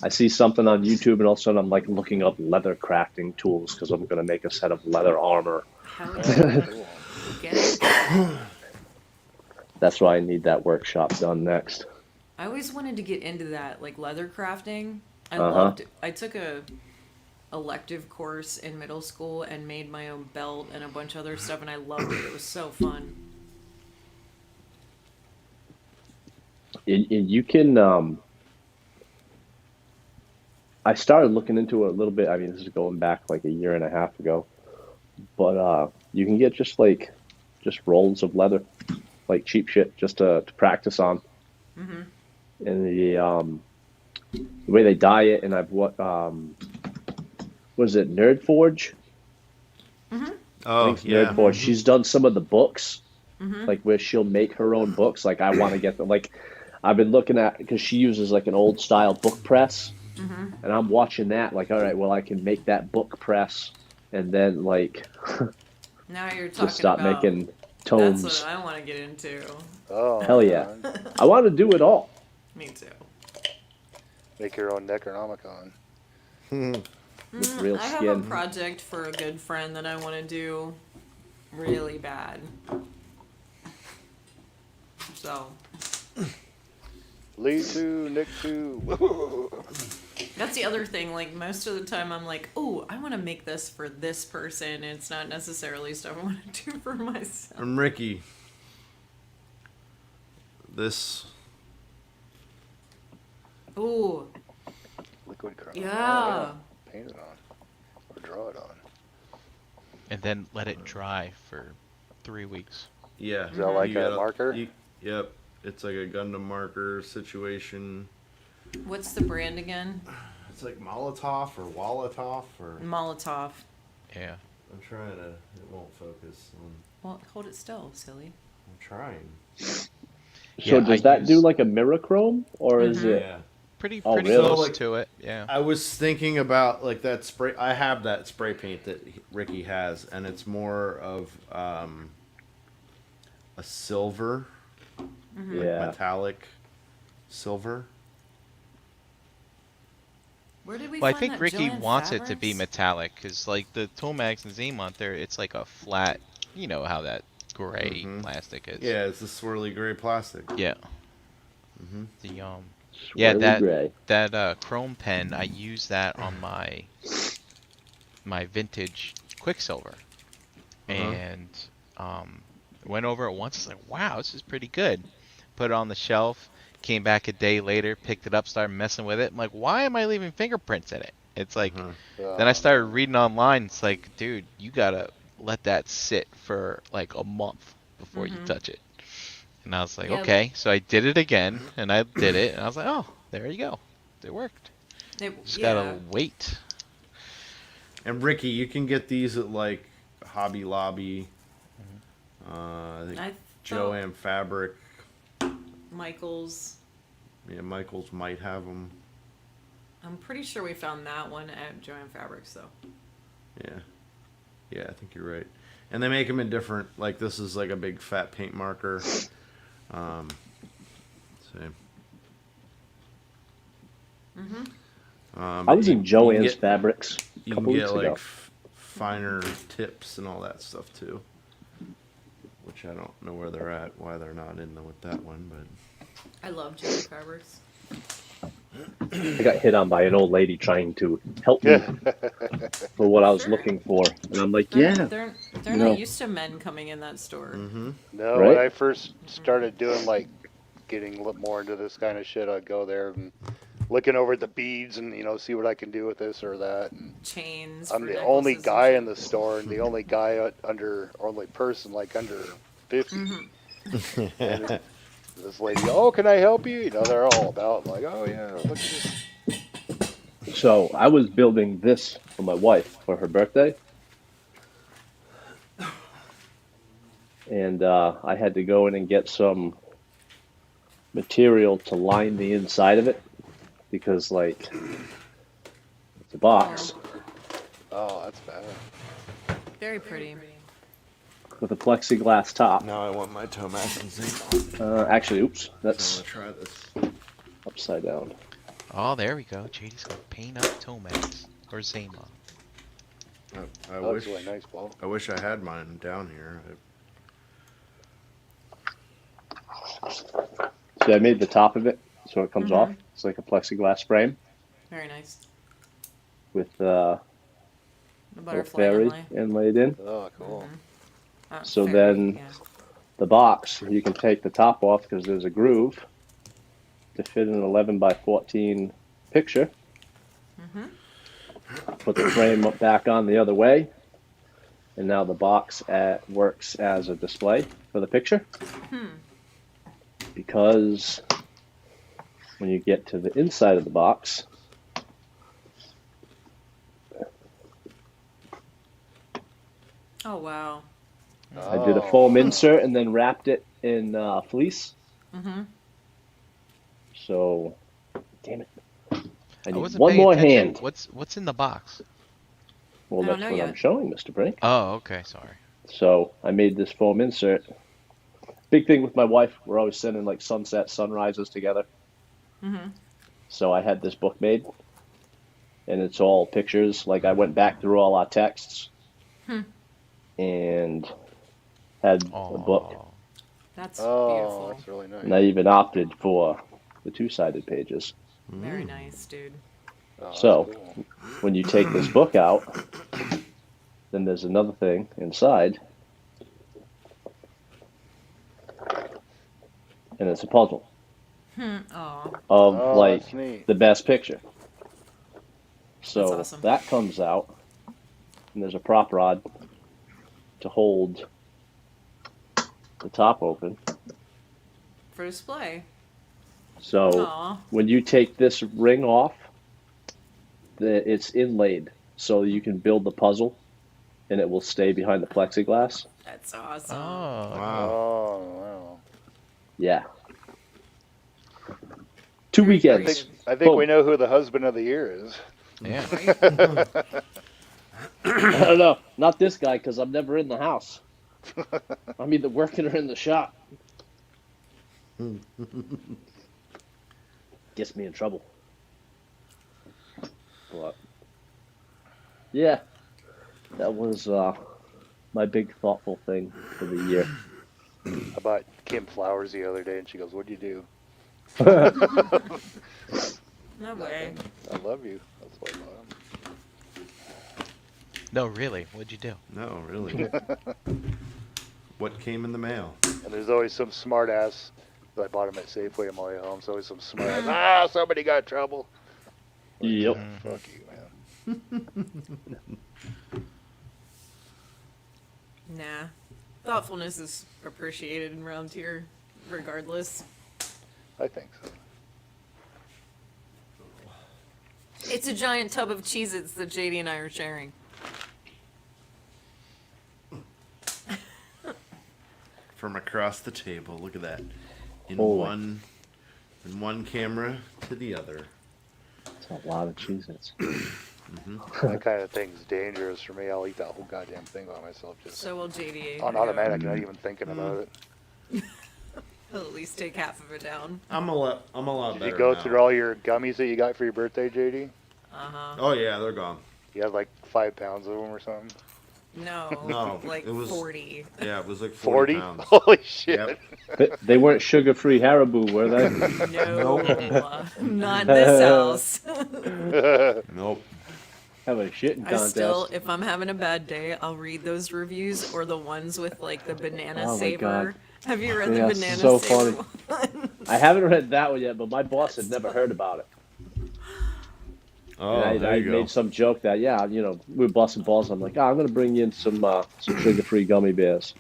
I see something on YouTube, and all of a sudden I'm like looking up leather crafting tools because I'm going to make a set of leather armor. How yeah. Get it? That's why I need that workshop done next. I always wanted to get into that, like leather crafting. I Uh-huh. loved it. I took a elective course in middle school and made my own belt and a bunch of other stuff, and I loved it. It was so fun. You can. I started looking into it a little bit. I mean, this is going back like a year and a half ago, but you can get just rolls of leather, like cheap shit, just to practice on. Mm-hmm. And the way they dye it, and I've what was it Nerd Forge? Mm-hmm. Oh, yeah. Nerd Forge. She's done some of the books, Mm-hmm. like where she'll make her own books. Like I want to get them. Like I've been looking at because she uses like an old style book press, Mm-hmm. and I'm watching that. Like, all right, well I can make that book press, and then like Now you're talking just start about. making That's tomes. what I want to get into. Oh, Hell yeah. man. I want to do it all. Me too. Make your own Necronomicon. With real I have a skin. project for a good friend that I want to do really bad. So Lee to Nick to. that's the other thing. Like most of the time, I'm like, "Oh, I want to make this for this person." It's not necessarily stuff I want to do for myself. I'm Ricky. This. Ooh, Liquid crown. yeah. Paint it on. Or draw it on. And then let it dry for 3 weeks. Yeah. Is that like You a gotta- marker? Yep. It's like a Gundam marker situation. What's the brand again? It's like Molotov or Wolotoff or. Molotov. Yeah. I'm trying to. It won't focus. Well, hold it still, silly. I'm trying. So Yeah, does I that do use- like a mirachrome, or is it? Yeah. Pretty Oh, pretty really? close Like- to it. Yeah. I was thinking about like that spray. I have that spray paint that Ricky has, and it's more of a silver, like Yeah. metallic silver. Where did we Well, I find think that Ricky Joanne wants it to be Fabrics? metallic, because like the Toolmax and Z-Mont, there it's like a flat. You know how that gray Mhm. plastic is. Yeah, it's the swirly gray plastic. Yeah. Mhm. The Yeah, Swirly gray. that chrome pen, I use that on my vintage Quicksilver, and went over it once. I was like, wow, this is pretty good. Put it on the shelf. Came back a day later, picked it up, started messing with it. I'm like, why am I leaving fingerprints in it? It's like, then I started reading online. It's like, dude, you gotta let that sit for like a month before you touch it. And I was like, Yeah. okay. So I did it again, and I did it, and I was like, oh, there you go. It worked. Just gotta wait. And Ricky, you can get these at like Hobby Lobby. I think I thought Joanne Fabric. Michael's. Yeah, Michaels might have them. I'm pretty sure we found that one at Joanne Fabrics, though. Yeah. Yeah, I think you're right. And they make them in different, like this is like a big fat paint marker. Same. I was in Joanne's Fabrics a You can couple get weeks like ago. finer tips and all that stuff too. Which I don't know where they're at, why they're not in there with that one, but I love Joanne Fabrics. I got hit on by an old lady trying to help me for what I was Sure. looking for, and I'm like, They're, yeah, they're you not know. used to men coming in that store. No, Right? when I first started doing like getting a little more into this kind of shit, I'd go there and looking over at the beads and see what I can do with this or that. And Chains. I'm for the only necklaces and guy shit. in the store and the only guy only person like under 50. And this lady, oh, can I help you? They're all about like, oh yeah, look at this. So I was building this for my wife for her birthday, and I had to go in and get some material to line the inside of it because, like, it's a box Oh, that's bad. Very pretty. with a plexiglass top. Now I want my Tomax and zinc. Actually, oops, I'm that's gonna try this. upside down. Oh, there we go. JD's gonna paint up Tomax or Zama. I Oh, wish that's really nice, Paul. I wish I had mine down here. See, I made the top of it so it comes Mhm. off. It's like a plexiglass frame Very nice. with The little butterfly fairy inlay. inlaid in. Oh, cool. So Fairy, then- yeah. The box, you can take the top off because there's a groove to fit an 11 by 14 picture. Mhm. Put the frame back on the other way, and now the box works as a display for the picture. Because when you get to the inside of the box, Oh wow. I did a foam insert and then wrapped it in fleece. Mhm. So, damn it. I need wasn't one paying more attention. hand. What's in the box? Well, I that's don't know what yet. I'm showing, Mr. Brink. Oh, okay. Sorry. So I made this foam insert. Big thing with my wife, we're always sending like sunset, sunrises together. Mhm. So I had this book made, and it's all pictures. Like I went back through all our texts, and had a book. Oh, That's Oh, beautiful. that's really nice. And I even opted for the two-sided pages. Very nice, dude. Oh, that's So- cool. When you take this book out, then there's another thing inside, and it's a puzzle Oh, of Oh, like that's neat. the best picture. So That's awesome. that comes out, and there's a prop rod to hold the top open. for display. So Aw. when you take this ring off, it's inlaid, so you can build the puzzle, and it will stay behind the plexiglass. That's awesome. oh, Wow. Oh, wow. Yeah. 2 Very weekends. I think we Boom. know who the husband of the year is. yeah. I don't know. Not this guy, because I'm never in the house. I'm either working or in the shop. Gets me in trouble. But yeah, that was my big thoughtful thing for the year. I bought Kim flowers the other day, and she goes, "What'd you do?" No way. I love you. That's what I bought 'em. No, really. What'd you do? No, really. What came in the mail? And there's always some smart ass. I bought them at Safeway on my way home. So always some smart ass. Somebody got in trouble. Yep. Fuck you, man. Nah. Thoughtfulness is appreciated around here, regardless. I think so. It's a giant tub of Cheez-Its that JD and I are sharing. From across the table. Look at that. In Holy. one camera to the other. It's a lot of Cheez-Its. That kind of thing's dangerous for me. I'll eat that whole goddamn thing by myself, just So will JD. on automatic, not even thinking about it. He'll at least take half of it down. I'm a lot Did better you go now. through all your gummies that you got for your birthday, JD? Uh-huh. Oh yeah, they're gone. You had like 5 pounds of them or something. No. No, Like it was- 40. Yeah, it was like 40? 40 pounds. Holy shit! Yep. They weren't sugar-free Haribo, were they? No. Not this house. Nope. Have a shitting I contest. still, if I'm having a bad day, I'll read those reviews or the ones with like the banana Oh my saver. God. Have you read Yeah, the banana so saver funny. one? I haven't read that one yet, but my boss had never heard about it. Oh, And there I you go. made some joke that, yeah, you know, we were busting balls. I'm like, I'm going to bring you in some sugar-free gummy bears.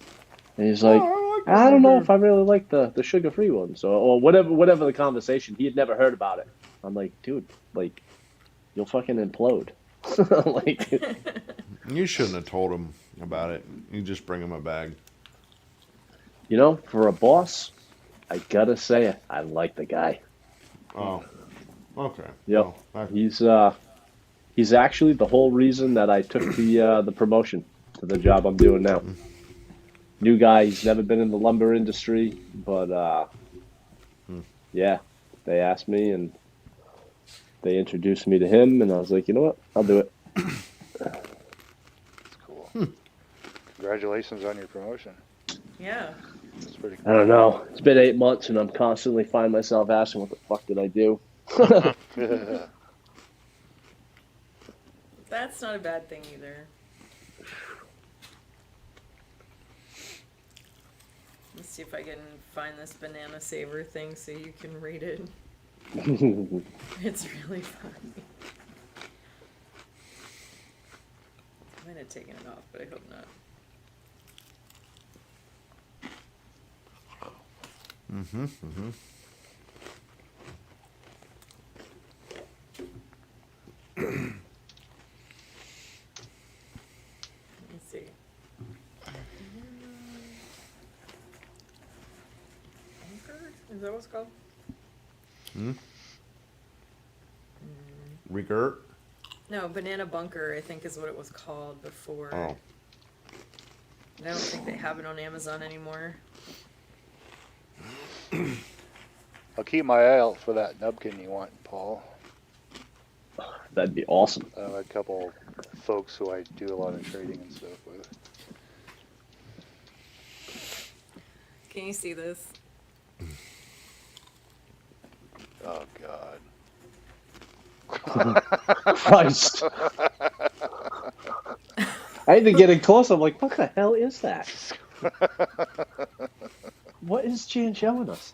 And he's like, I don't know if I really like the sugar-free ones or whatever the conversation. He had never heard about it. I'm like, dude, like, you'll fucking implode. Like, You shouldn't have told him about it. You just bring him a bag. you know, for a boss, I gotta say it. I like the guy. Oh, okay. Yep. Well, He's actually the whole reason that I took the promotion to the job I'm doing now. New guy, he's never been in the lumber industry, but yeah, they asked me and they introduced me to him, and I was like, you know what, I'll do it. That's cool. Congratulations on your promotion. Yeah. That's pretty I cool. don't know. It's been 8 months, and I'm constantly find myself asking, what the fuck did I do? That's not a bad thing either. Let's see if I can find this banana saver thing so you can read it. It's really funny. I might have taken it off, but I hope not. Let me see. Anchor? Is that what it's called? Regurt. No, Banana Bunker, I think is what it was called before. Oh. I don't think they have it on Amazon anymore. I'll keep my eye out for that nubkin you want, Paul. That'd be awesome. I have a couple folks who I do a lot of trading and stuff with. Can you see this? Oh, God. Christ. I had to get in close. I'm like, what the hell is that? What is Jan showing us?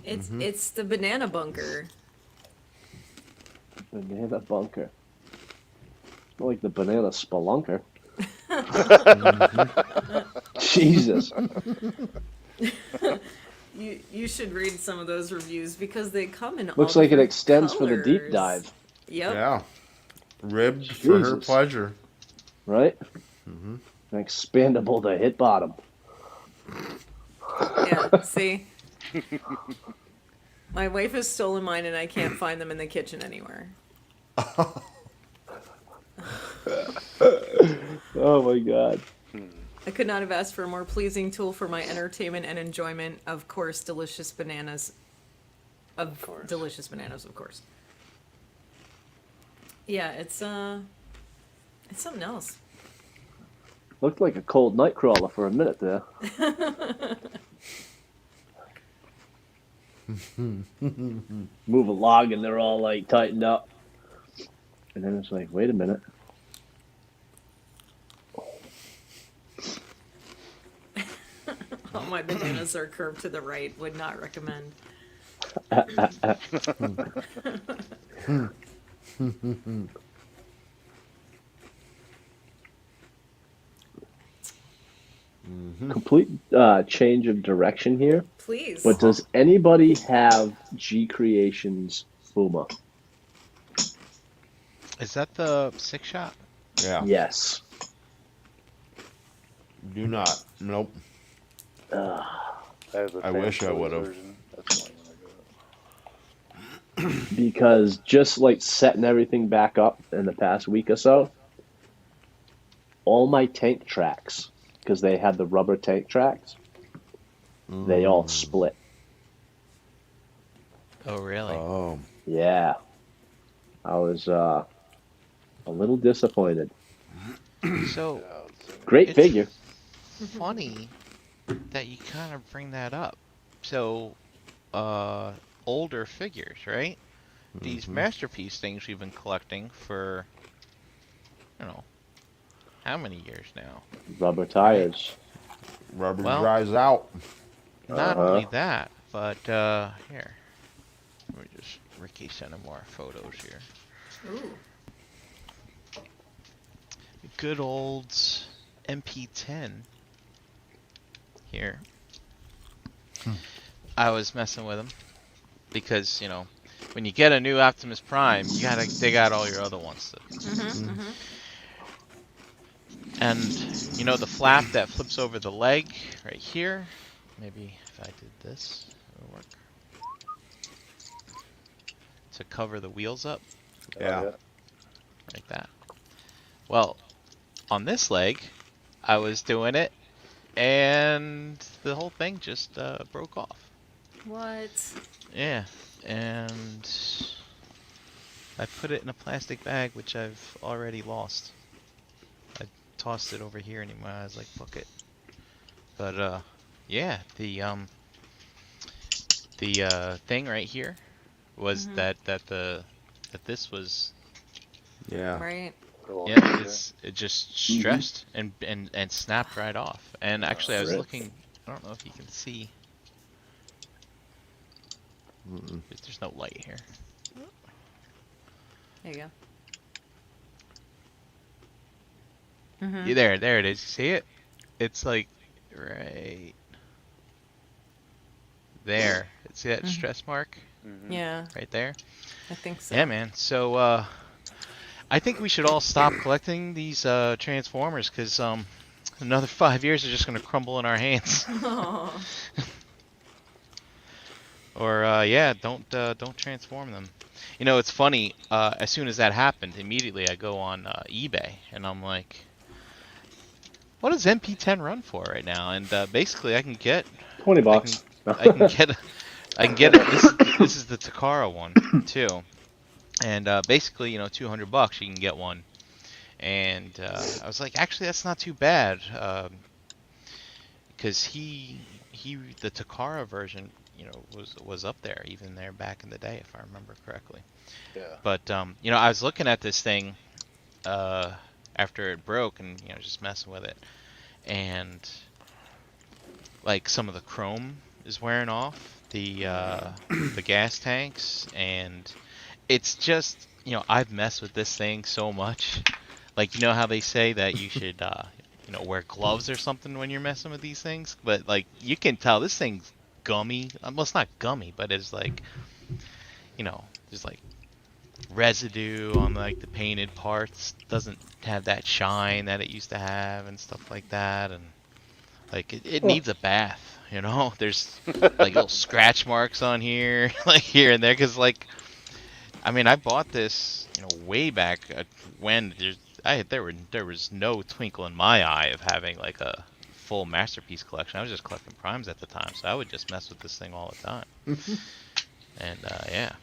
It's the Banana Bunker. Banana bunker. More like the banana spelunker. Jesus. You should read some of those reviews because they come in Looks all like it different extends for the deep colors. dive, Yep. Yeah. Ribbed for her Jesus. pleasure. right? Expandable to hit bottom. Yeah, see? My wife has stolen mine and I can't find them in the kitchen anywhere. Oh my god. I could not have asked for a more pleasing tool for my entertainment and enjoyment. Of course, delicious bananas. Of course. delicious bananas, of course. Yeah, it's something else. Looked like a cold night crawler for a minute there. Move a log and they're all like tightened up. And then it's like, wait a minute. All my bananas are curved to the right. Would not recommend. Complete change of direction here. Please. But does anybody have G Creations Fuma? Is that the 6-shot? Yeah. Yes. Do not. Nope. I have the I wish I fan would've. version. That's the one I got. Because just like setting everything back up in the past week or so, all my tank tracks, because they had the rubber tank tracks, they all split. Oh, really? Oh. Yeah. I was a little disappointed. So, Great It's- figure. funny that you kind of bring that up. So, older figures, right? These masterpiece things we've been collecting for, how many years now? Rubber tires. Rubber Well- dries out. Not Uh-huh. only that, but here. Let me just Ricky sending more photos here. Ooh. Good old MP10 here. I was messing with them because when you get a new Optimus Prime, you gotta dig out all your other ones. And the flap that flips over the leg right here, maybe if I did this, it'll work. To cover the wheels up, Yeah. like that. Well, on this leg, I was doing it, and the whole thing just broke off. What? Yeah, and I put it in a plastic bag, which I've already lost. I tossed it over here anyway. I was like, fuck it. But yeah, the thing right here was that this was Right. yeah, it just stressed and snapped right off. And actually, I was looking. I don't know if you can see. There's no light here. There you go. Yeah, there it is. See it? It's like right there. See that stress mark Yeah, right there? I think so. Yeah, man. So I think we should all stop collecting these Transformers, because another 5 years are just gonna crumble in our hands. Aw. Or yeah, don't transform them. You know, it's funny. As soon as that happened, immediately I go on eBay and I'm like, what does MP10 run for right now? And basically, I can get $20. I can get it. This is the Takara one too, and basically, you know, $200 you can get one. And I was like, actually, that's not too bad, because the Takara version, you know, was up there even there back in the day, if I remember correctly. Yeah. But you know, I was looking at this thing after it broke, and you know, just messing with it, and like some of the chrome is wearing off the gas tanks, and it's just, you know, I've messed with this thing so much. Like, you know how they say that you should you know, wear gloves or something when you're messing with these things, but like you can tell this thing's gummy. Well, it's not gummy, but it's like, you know, there's like residue on like the painted parts. Doesn't have that shine that it used to have and stuff like that, and like it needs a bath, you know. There's like little scratch marks on here, like here and there, because like, I mean, I bought this, you know, way back when there was no twinkle in my eye of having like a full masterpiece collection. I was just collecting primes at the time, so I would just mess with this thing all the time. And yeah,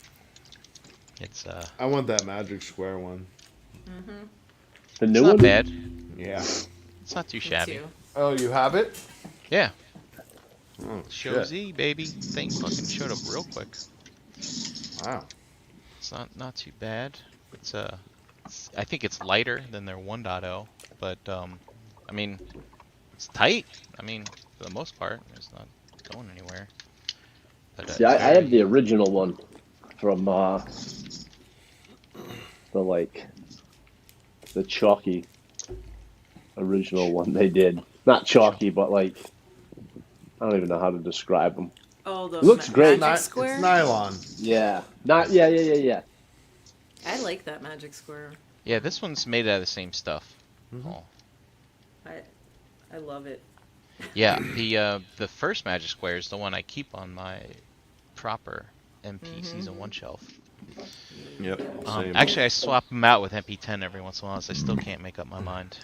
it's I want that Magic Square one. The it's new not one? bad. Yeah. It's not too Me shabby. too. Oh, you have it? Yeah. Oh, Show shit. Z, baby. Thing fucking showed up real quick. Wow. It's not too bad. It's I think it's lighter than their 1.0, but I mean, it's tight. I mean, for the most part, it's not going anywhere. But, See, I have the original one from the chalky original one they did. Not chalky, but like, I don't even know how to describe them. Oh, the Looks great. Magic It's Square. nylon. Yeah. Yeah. I like that Magic Square. yeah, this one's made out of the same stuff. Oh. I love it. Yeah, the first Magic Square is the one I keep on my proper MP Season 1 shelf. Yep. Same. Actually, I swap them out with MP10 every once in a while, so I still can't make up my mind.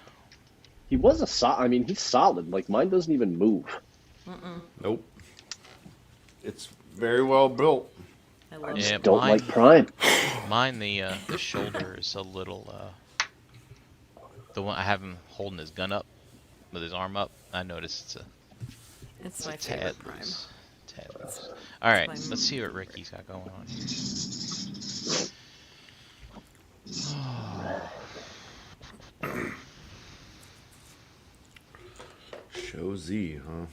He was he's solid. Like, mine doesn't even move. Nope. It's very well built. I love Yeah, it. Don't mine- like Prime. Mine, the shoulder is a little, the one I have him holding his gun up, with his arm up. I noticed It's my a tad favorite Prime. loose. Tad loose. Alright, my- let's see what Ricky's got going on here. Show Z, huh?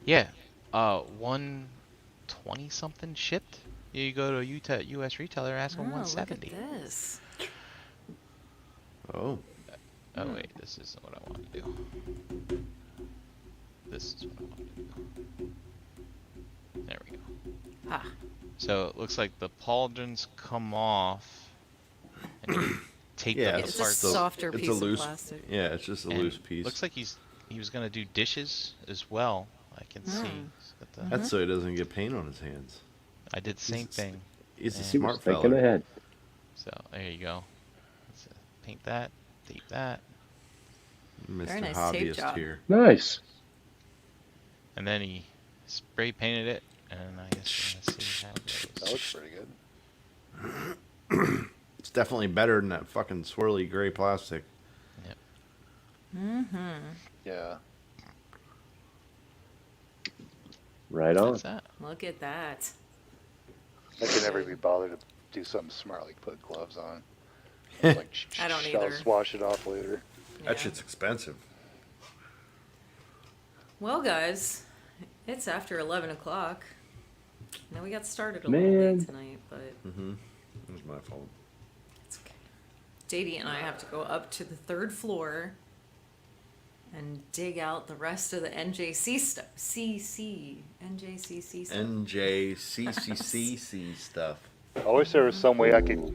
Yeah, 120 something shipped. You go to a US retailer, ask them Oh, look at 170. this. Oh. Oh wait, this isn't what I want to do. This is what I want to do. There we go. Ah, So it looks like the pauldrons come off, and you take Yeah, them it's a apart. softer it's piece a of loose. plastic. Yeah, it's just a and loose piece. Looks like he was gonna do dishes as well. I can see. He's got the- That's so he doesn't get paint on his hands. I did the same thing. He's a Yeah. He was smart thinking fella. ahead. So there you go. Let's paint that. Tape that. Mr. Very nice tape Hobbyist job. here. Nice. And then he spray painted it, and I guess we're gonna see how it That goes. looks pretty good. It's definitely better than that fucking swirly gray plastic. Yeah. Right on. What's that? Look at that. I can never be bothered to do something smart like put gloves on. It's like, I don't I'll either. wash it off later. Yeah. That shit's expensive. Well, guys, it's after 11 o'clock. Now we got started a little Man. late tonight, but It was my fault. it's okay. JD and I have to go up to the 3rd floor and dig out the rest of the NJC stuff. NJCC stuff. NJCCCC stuff. I wish there was some way I could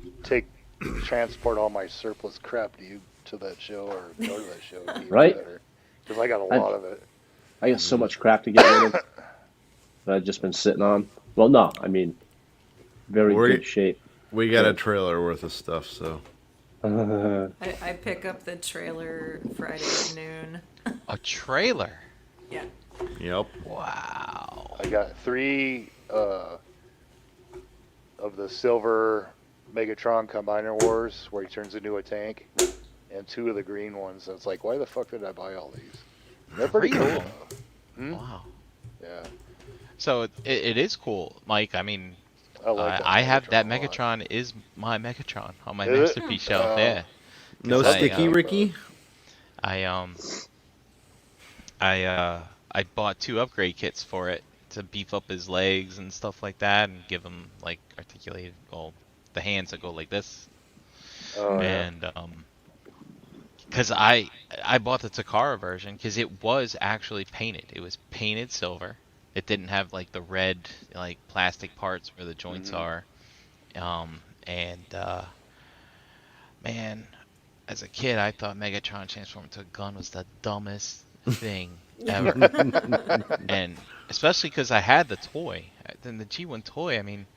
transport all my surplus crap to that show or go to that show. It'd be even Right. better. Because I got a lot of it. I got so much crap to get rid of that I've just been sitting on. Well, no, I mean, very We're- good shape. We got a trailer worth of stuff, so. I pick up the trailer Friday at noon. A trailer. Yeah. Yep. Wow. I got 3 of the silver Megatron Combiner Wars where he turns into a tank, and 2 of the green ones. So it's like, why the fuck did I buy all these? They're pretty cool. Really? Hmm? Wow. Yeah. So it is cool, Mike. I mean, I like that I have that a lot. Megatron is my Megatron on my Is it? masterpiece shelf. Yeah. No 'Cause I, sticky, Ricky? I bought 2 upgrade kits for it to beef up his legs and stuff like that, and give him like articulated, well, the hands that go like this. Oh, yeah. And because I bought the Takara version because it was actually painted. It was painted silver. It didn't have like the red like plastic parts where the joints are. Man, as a kid, I thought Megatron transforming into a gun was the dumbest thing ever. And especially because I had the toy, then the G1 toy. I mean,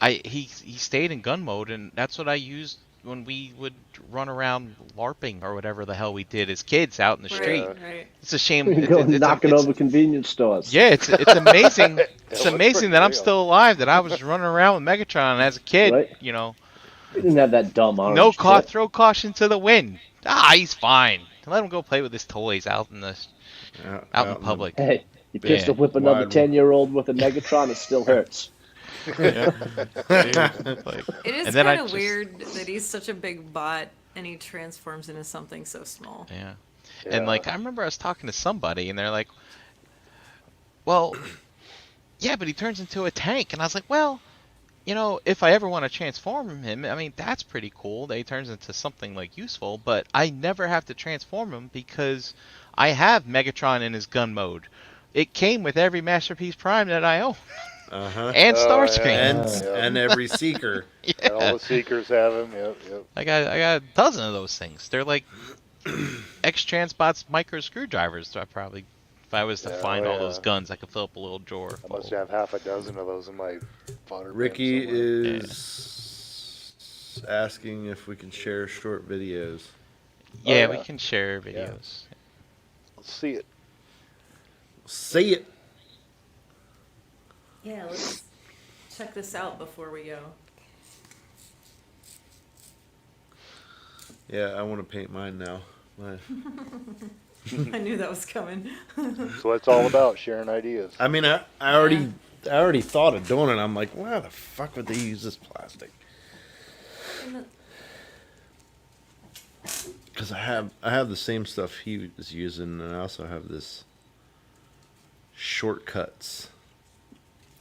he stayed in gun mode, and that's what I used when we would run around LARPing or whatever the hell we did as kids out in the street. Right. It's a shame. You go knocking over convenience stores. Yeah, it's amazing. It's looks amazing pretty that I'm real. still alive. That I was running around with Megatron as a kid. Right. You know, We didn't have that dumb orange no tip. throw caution to the wind. He's fine. Let him go play with his toys out in Out in public. Hey, you pistol Yeah. whip another Wide- 10-year-old with a Megatron, it still hurts. Like, It is And then I kind of just- weird that he's such a big bot and he transforms into something so small. yeah. Yeah. And like I remember I was talking to somebody and they're like, well, yeah, but he turns into a tank. And I was like, well, you know, if I ever want to transform him, I mean, that's pretty cool that he turns into something like useful, but I never have to transform him because I have Megatron in his gun mode. It came with every Masterpiece Prime that I own. Uh-huh. And Oh, Starscream. yeah. And every seeker. And all the Seekers have them. Yep, yep. I got a dozen of those things. They're like X-Transbots micro screwdrivers. So I probably, if I was to Yeah, find all yeah. those guns, I could fill up a little drawer. I must have half a dozen of those in my fodder bin Ricky somewhere. is asking if we can share short videos. Yeah, Oh, we yeah. can share videos. Let's see it. See it. Yeah, let's check this out before we go. Yeah, I want to paint mine now. I knew that was coming. That's what it's all about, sharing ideas. I mean, I already thought of doing it. I'm like, why the fuck would they use this plastic? Because I have the same stuff he was using, and I also have this shortcuts.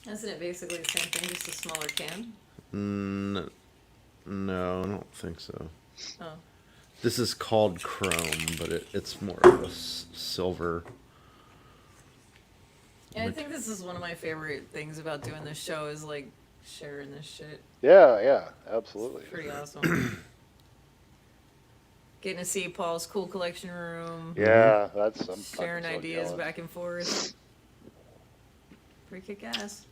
Isn't it basically the same thing, just a smaller can? No, I don't think so. Oh. This is called chrome, but it's more of a silver. And I think this is one of my favorite things about doing this show is like sharing this shit. Yeah, yeah, absolutely. Pretty awesome. Getting to see Paul's cool collection room. Yeah, that's I'm Sharing fucking so ideas jealous. back and forth. Pretty kick ass.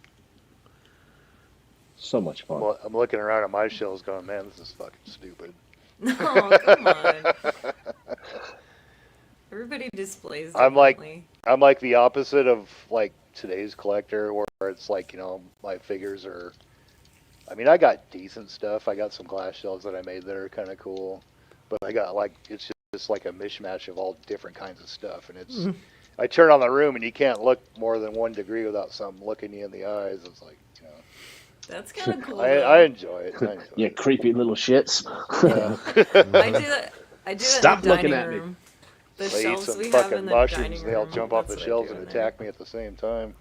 So much fun. Well, I'm looking around at my shells going, man, this is fucking stupid. No, come on. Everybody displays I'm like- differently. I'm like the opposite of like today's collector, where it's like, you know, my figures are. I mean, I got decent stuff. I got some glass shells that I made that are kind of cool, but I got like it's just like a mishmash of all different kinds of stuff, and it's. I turn on the room and you can't look more than 1 degree without something looking you in the eyes. It's like, you know, That's kind of cool. I enjoy it. I enjoy You it. creepy little shits. I do that. I do that Stop in the looking dining at me. room. The They eat shelves some we have fucking in the mushrooms dining and they'll room. jump off the that's what I shelves do and in there. attack me at the same time.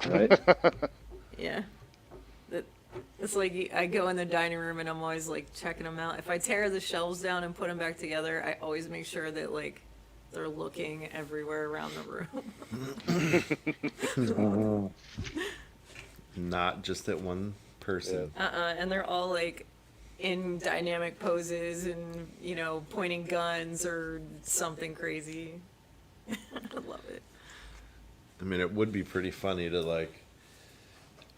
Right? Yeah. It's like I go in the dining room and I'm always like checking them out. If I tear the shelves down and put them back together, I always make sure that like they're looking everywhere around the room. Not just at one person. And they're all like in dynamic poses and, you know, pointing guns or something crazy. I love it. I mean, it would be pretty funny to like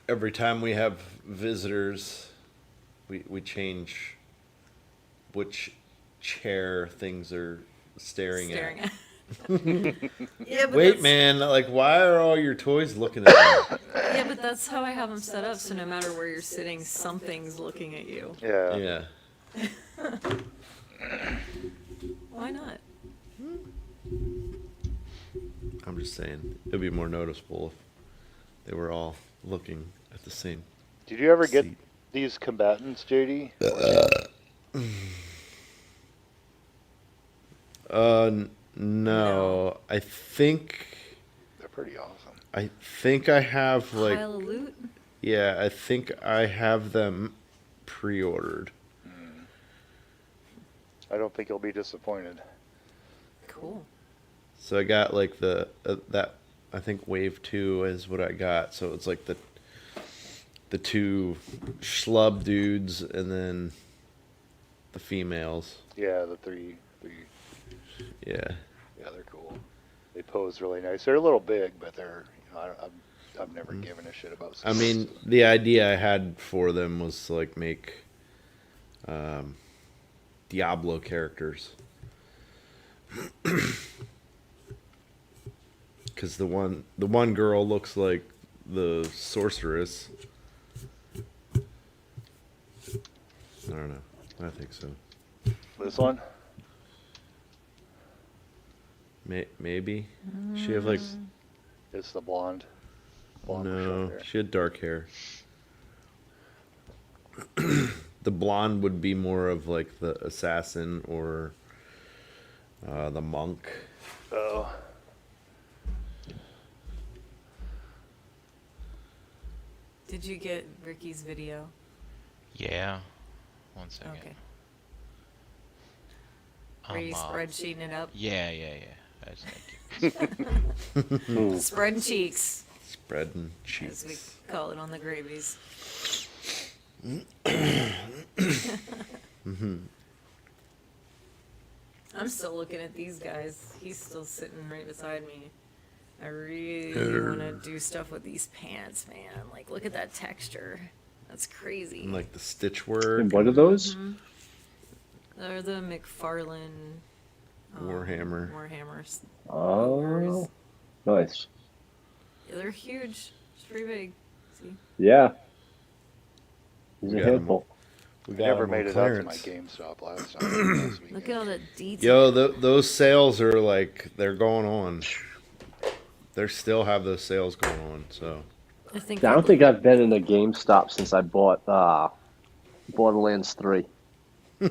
every time we have visitors, we change which chair things are staring at. Yeah, but Wait, that's- man, like why are all your toys looking at me? Yeah, but that's how I have them set up. So no matter where you're sitting, something's looking at you. Yeah. Yeah. Why not? I'm just saying it'd be more noticeable if they were all looking at the same Did you ever get seat. these combatants, JD? No. I think They're pretty awesome. I have like Pile of loot? yeah, I think I have them pre-ordered. I don't think you'll be disappointed. Cool. So I got like the that I think wave 2 is what I got. So it's like the 2 schlub dudes and then the females. Yeah, the three. Yeah. Yeah, they're cool. They pose really nice. They're a little big, but they're. You know, I've never given a shit about. I mean, the idea I had for them was to like make Diablo characters. Because the one girl looks like the sorceress. I don't know. I think so. This one. Maybe she have like It's the blonde. Blonde with short no. hair. She had dark hair. The blonde would be more of like the assassin or the monk. Oh. Did you get Ricky's video? Yeah. One second. Okay. Are you Um, spreadsheeting it up? Yeah. That's, thank you. Spreading cheeks, Spreading as we cheeks. call it on the gravies. I'm still looking at these guys. He's still sitting right beside me. I really want to do stuff with these pants, man. Like, look at that texture. That's crazy. And like the stitch work. And what are those? They're the McFarlane Warhammer. Warhammers. Oh, nice. Yeah, they're huge. It's pretty big. See? Yeah. He's We a got 'em. handful. We I got never 'em made on it out to my clearance. GameStop last time. Look at all that detail. Yo, those sales are like they're going on. They still have those sales going on. So I think I don't think I've been in a GameStop since I bought Borderlands 3. I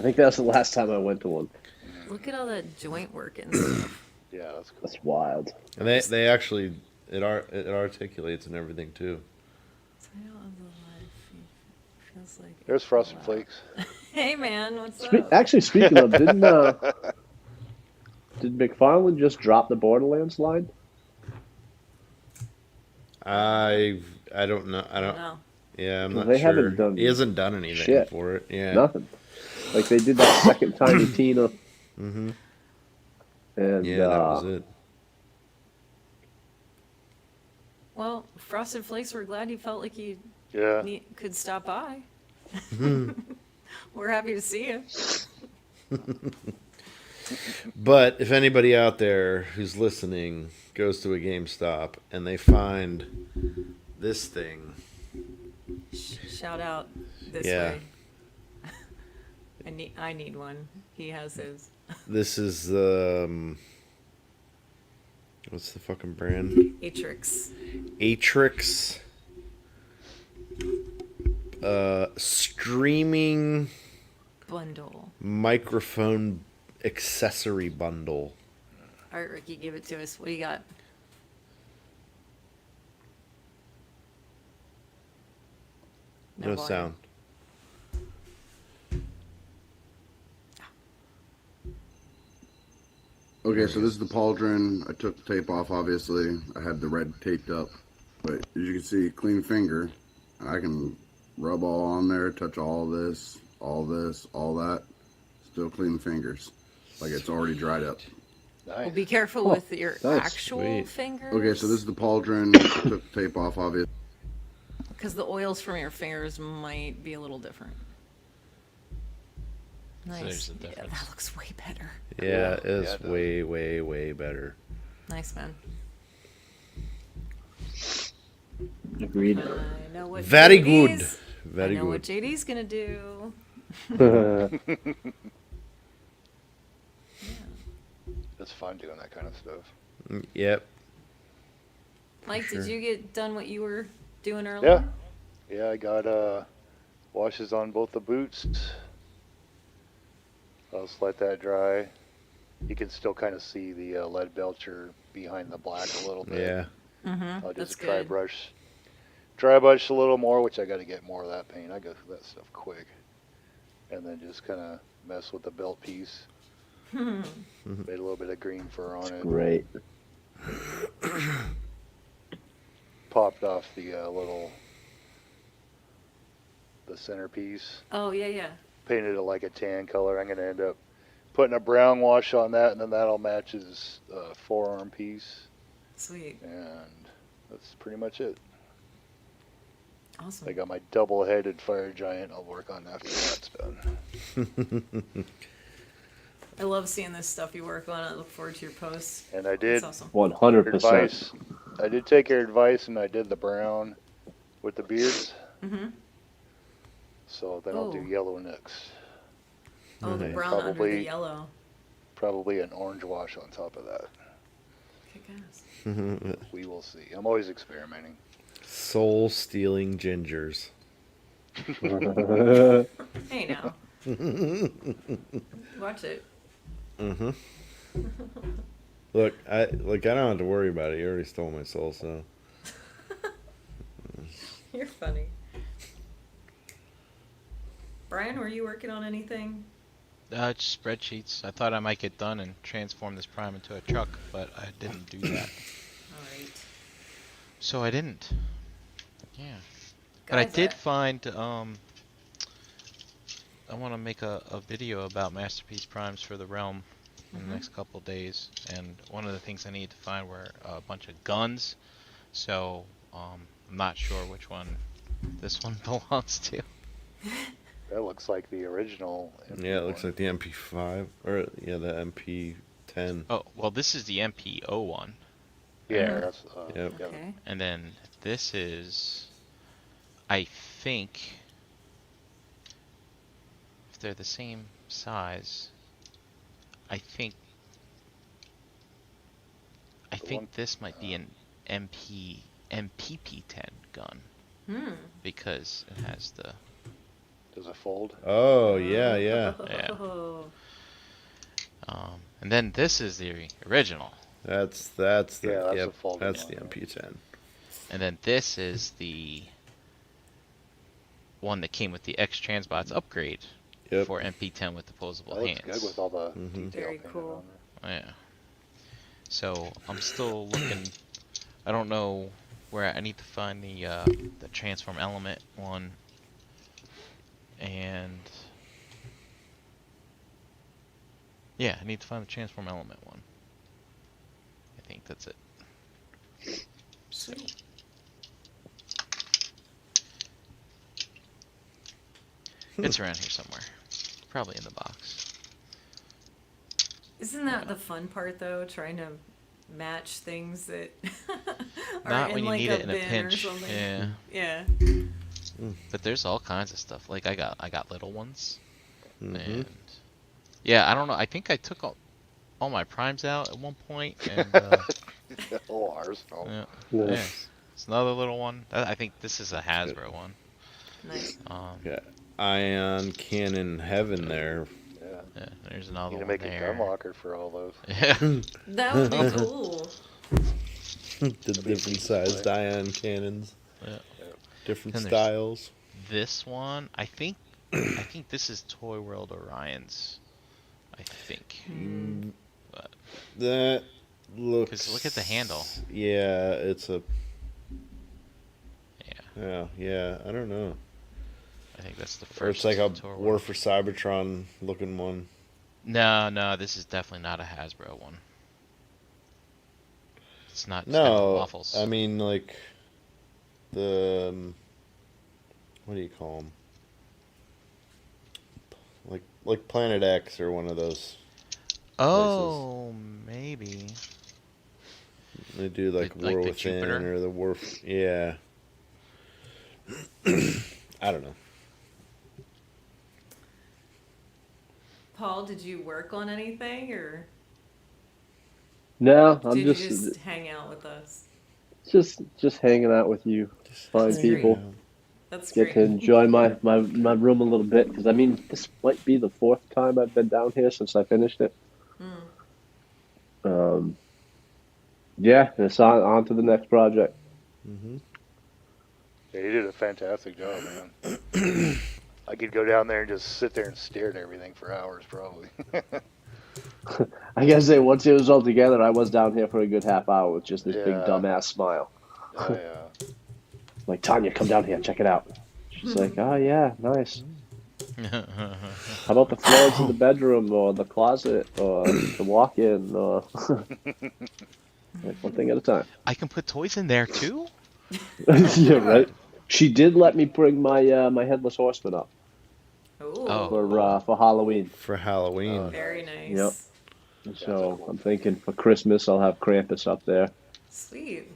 think that's the last time I went to one. Look at all that joint work and stuff. Yeah, that's cool. That's wild. and they actually it articulates and everything too. Title of the live feed feels like. There's Frosted Flakes. Hey man, what's up? Actually, speaking of, did McFarlane just drop the Borderlands line? I don't know. I don't. No. Yeah, I'm 'Cause not they sure. haven't done He hasn't done anything shit. for it. Yeah. Nothing. Like they did that second Tiny Tina. Mhm. And Yeah, that was it. Well, Frosted Flakes, we're glad you felt like you Yeah. could stop by. We're happy to see you. But if anybody out there who's listening goes to a GameStop and they find this thing, Shout out this Yeah. way. I need one. He has his. this is what's the fucking brand? Atrix. Atrix streaming Bundle. microphone accessory bundle. All right, Ricky, give it to us. What do you got? No volume. sound. Okay, so this is the pauldron. I took the tape off, obviously. I had the red taped up. But as you can see, clean finger. I can rub all on there, touch all this, all that. Still clean fingers. Like it's already dried up. Well, Nice. be careful with your nice. actual Sweet. fingers. Okay, so this is the pauldron. I took the tape off, obviously. Because the oils from your fingers might be a little different. Nice. there's a Yeah, difference. that looks way better. Yeah, it Yeah, is it does. way, way, way better. Nice, man. Agreed. I know what Very JD's good. Very I know what good. JD's gonna do. It's fun doing that kind of stuff. Yep. Mike, sure. did you get done what you were doing earlier? Yeah. Yeah, I got washes on both the boots. I'll just let that dry. You can still kind of see the lead belcher behind the black a little bit. Yeah. Mm-hmm. I'll That's just dry good. brush a little more, which I got to get more of that paint. I go through that stuff quick. And then just kind of mess with the belt piece. Made a little bit of green fur on it. Great. Popped off the the centerpiece. Oh yeah, yeah. Painted it like a tan color. I'm going to end up putting a brown wash on that, and then that'll match his forearm piece. Sweet. And that's pretty much it. Awesome. I got my double-headed fire giant I'll work on after that's done. I love seeing this stuff you work on. I look forward to your posts. And I did That's awesome. 100%. advice. I did take your advice, and I did the brown with the beards. Mm-hmm. So then I'll do Oh. yellow next. Oh, the Nice. brown under the Probably- yellow. Probably an orange wash on top of that. Kick ass. We will see. I'm always experimenting. Soul stealing gingers. Hey now. Watch it. Mm-hmm. Look, I don't have to worry about it. You already stole my soul, so. You're funny. Brian, were you working on anything? Just spreadsheets. I thought I might get done and transform this prime into a truck, but I didn't do that. Alright. So I didn't. Yeah. But I Guys, did find, I want to make a video about Masterpiece Primes for the Realm in the next couple days, and one of the things I needed to find were a bunch of guns, so I'm not sure which one this one belongs to. That looks like the original. Yeah, it looks like the MP5 or the MP10. Oh, well, this is the MPO one, Yeah, that's. Yep. Yeah. Okay. and then this is, I think, if they're the same size, I think one- this might be an MPP10 gun Hmm. because it has the Does it fold? Oh yeah. Yeah. Oh. and then this is the original, That's the Yeah, that's yep. a folding That's one, the yeah. MP10. and then this is the one that came with the X Transbots upgrade Yep. for MP10 with opposable That looks hands. good with all the Mhm. detail Very painted cool. on there. Yeah. So I'm still looking. I don't know where I need to find the transform element one, and yeah, I need to find the transform element one. I think that's it. Sweet. It's around here somewhere. Probably in the box. Isn't that the fun part though? Trying to match things that are Not in when you like need a it in a bin or pinch. something. Yeah. Yeah. But there's all kinds of stuff. Like I got little ones. Mhm. And yeah, I don't know. I think I took all my primes out at one point, and Oh, Arsenal. yeah, Yeah. yeah, it's another little one. I think this is a good. Hasbro one. Nice. Yeah. Ion Cannon Heaven there. Yeah. Yeah, there's another Need to one make a there. gun locker for all those. Yeah. That would be cool. The be different decent sized play. ion cannons. Yeah. Different Then there's- styles. This one, I think this is Toy World Orion's. I think. But That looks. 'cause look at the handle. Yeah, it's a. Yeah, Yeah. I don't know. I think that's the first. Or it's like a Toy War World. for Cybertron looking one. No, this is definitely not a Hasbro one. It's not. It's got the No, waffles. I mean like the what do you call them? Like Planet X or one of those. Oh, maybe. They do like Like War the Within Jupiter? or the War. Yeah. I don't know. Paul, did you work on anything or No, I'm did you just just hang out with us? just hanging out with you, fine That's great. people. That's Get to great. enjoy my room a little bit because I mean this might be the 4th time I've been down here since I finished it. Yeah, it's on to the next project. Mm-hmm. Yeah, you did a fantastic job, man. I could go down there and just sit there and stare at everything for hours, probably. I gotta say, once it was all together, I was down here for a good half hour with just this big Yeah. dumbass smile. Oh, yeah. Like, Tanya, come down here, check it out. She's like, oh yeah, nice. How about the floors in the bedroom or the closet or the walk-in or like one thing at a time. I can put toys in there too. Yeah, right. She did let me bring my my headless horseman up Ooh. Oh. for Halloween. For Halloween. Very nice. Yep. So I'm thinking for Christmas I'll have Krampus up there. Sweet.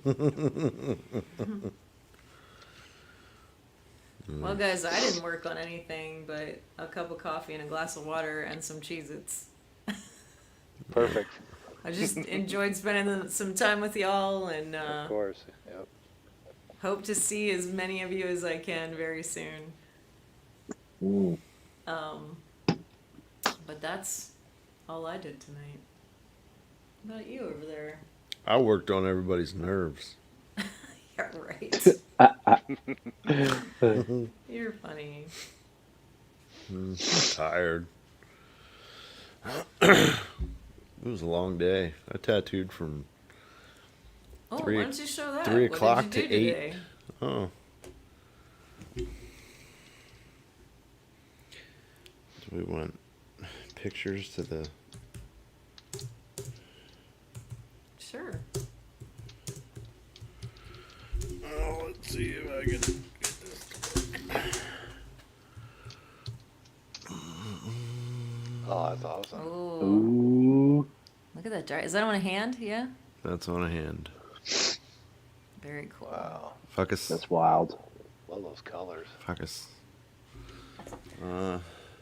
Well, guys, I didn't work on anything but a cup of coffee and a glass of water and some Cheez-Its. Perfect. I just enjoyed spending some time with y'all and Of course. Yep. hope to see as many of you as I can very soon. Mm. But that's all I did tonight. What about you over there? I worked on everybody's nerves. Yeah, right. You're funny. I'm tired. It was a long day. I tattooed from Oh, Three- why don't you show that? 3 What o'clock did you to do 8. today? Oh. So we went pictures to the. Sure. Oh, let's see if I can. Oh, that's awesome. Oh, Ooh. look at that dry. Is that on a hand? Yeah. That's on a hand. Very cool. Wow. Fuckus. That's wild. Love those colors. Fuckus.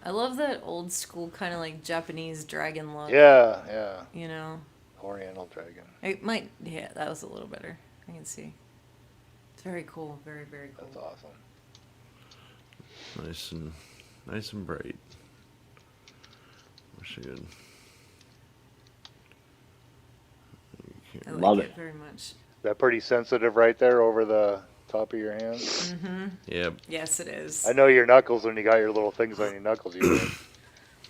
I love that old school kind of like Japanese dragon look. Yeah, yeah. You know, Oriental dragon. it might. Yeah, that was a little better. I can see. It's very cool. Very, very cool. That's awesome. Nice and bright. Wish I could. I like Love it it. very much. Is that pretty sensitive right there over the top of your hand? Mm-hmm. Yep. Yes, it is. I know your knuckles when you got your little things on your knuckles. You really-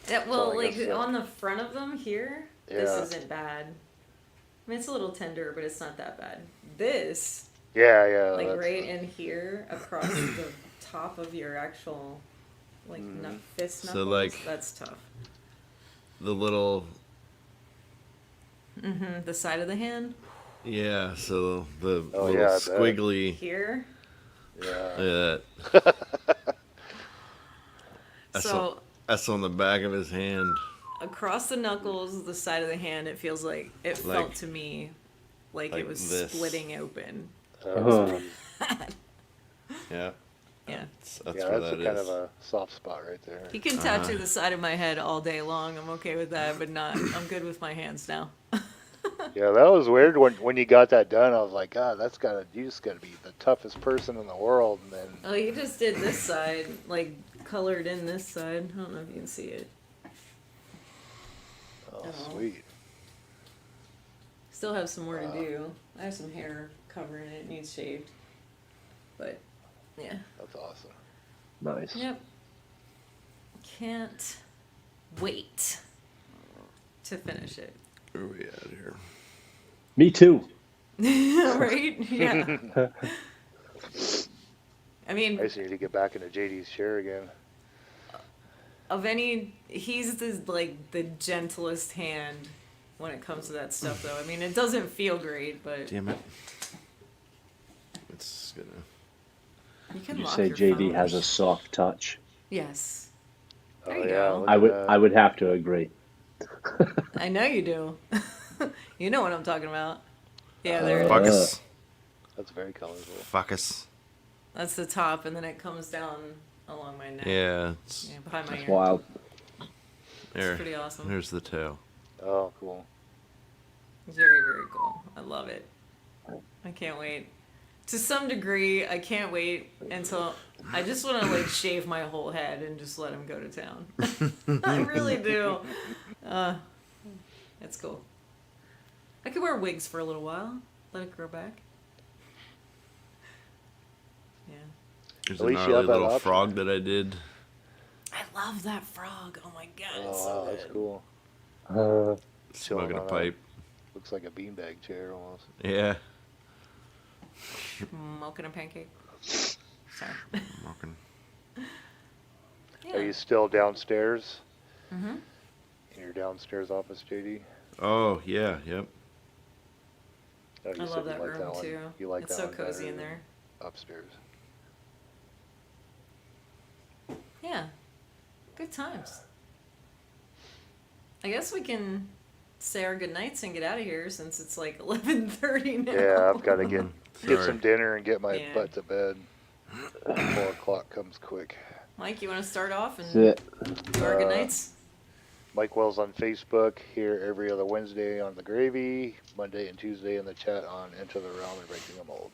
Yeah, well, I like guess so. on the front of them here, Yeah. this isn't bad. I mean, it's a little tender, but it's not that bad. This, Yeah, yeah. like that's- right in here, across the top of your actual, like fist So, knuckles, like- that's tough. The little. Mm-hmm. The side of the hand Yeah, so the Oh, little yeah, I bet. squiggly. here. Yeah. Yeah. So That's on the back of his hand. across the knuckles, the side of the hand, it feels like it felt to me like it was this. splitting open. Oh. Yeah. Yeah. That's Yeah, where that's that kind is. of a soft spot right there. You can tattoo the side of my head all day long. I'm okay with that, but not. I'm good with my hands now. Yeah, that was weird when you got that done. I was like, God, you just gotta be the toughest person in the world. And then Oh, you just did this side, like colored in this side. I don't know if you can see it. oh, Oh. sweet. Still have some more to do. I have some hair covering it. It needs shaved. But, yeah. That's awesome. Nice. Yep. Can't wait to finish it. Where are we at here? Me too. Right? Yeah. I I mean, just need to get back into JD's chair again. he's the gentlest hand when it comes to that stuff, though. I mean, it doesn't feel great, but Damn it. It's gonna. you can You lock say your JD phone. has a soft touch. Yes. There Oh you yeah, go. look I at would that. I would have to agree. I know you do. You know what I'm talking about. Yeah, there it Fuck is. us. That's very colorful. Fuck us. That's the top, and then it comes down along my neck. Yeah. Yeah, behind my That's ear. wild. There. Pretty awesome. There's the tail. Oh, cool. Very, very cool. I love it. I can't wait. To some degree, I can't wait until I just want to shave my whole head and just let him go to town. I really do. It's cool. I could wear wigs for a little while. Let it grow back. Yeah. There's At a least you gnarly have that little option. frog that I did. I love that frog. Oh my god, Oh, it's so wow, that's good. cool. Smoking a on pipe. Looks like a beanbag chair almost. Yeah. Smoking a pancake. Sorry. Smoking. Yeah. Are you still downstairs? Mm-hmm. In your downstairs office, JD? Oh, yeah. Yep. Oh, you I said love you that like room one. too. You like It's that so one cozy better in there. than upstairs. Yeah. Good times. I guess we can say our good nights and get out of here since it's 11:30 now. Yeah, I've got to get Sorry. some dinner and get my Yeah. butt to bed. 4 o'clock comes quick. Mike, you want to start off and That's it. do our good nights? Mike Wells on Facebook, here every other Wednesday on The Gravy, Monday and Tuesday in the chat on Into the Realm and Breaking a Mold.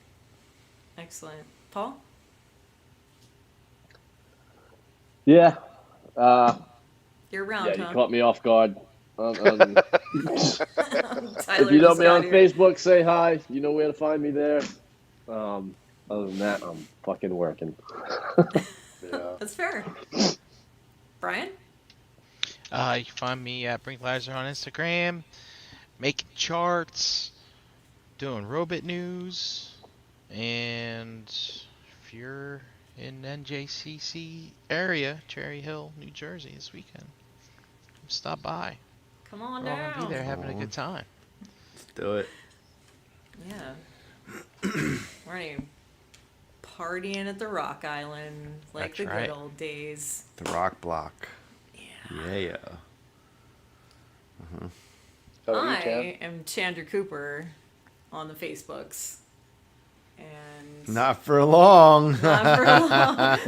Excellent. Paul? Yeah. You're around, Yeah, you huh? caught me off guard. If Tyler you know just me got on here. Facebook, say hi. You know where to find me there. Other than that, I'm fucking working. Yeah. That's fair. Brian? You can find me at Brinklizer on Instagram, making charts, doing Robot News, and if you're in NJCC area, Cherry Hill, New Jersey this weekend, come stop by. Come on We're all down. gonna be there having a good time. Let's do it. Yeah. We're even partying at the Rock Island like That's the right. good old days. The rock block. Yeah. Yeah. How about you, I Chan? am Chandra Cooper on the Facebooks. And Not for long. not for long. That's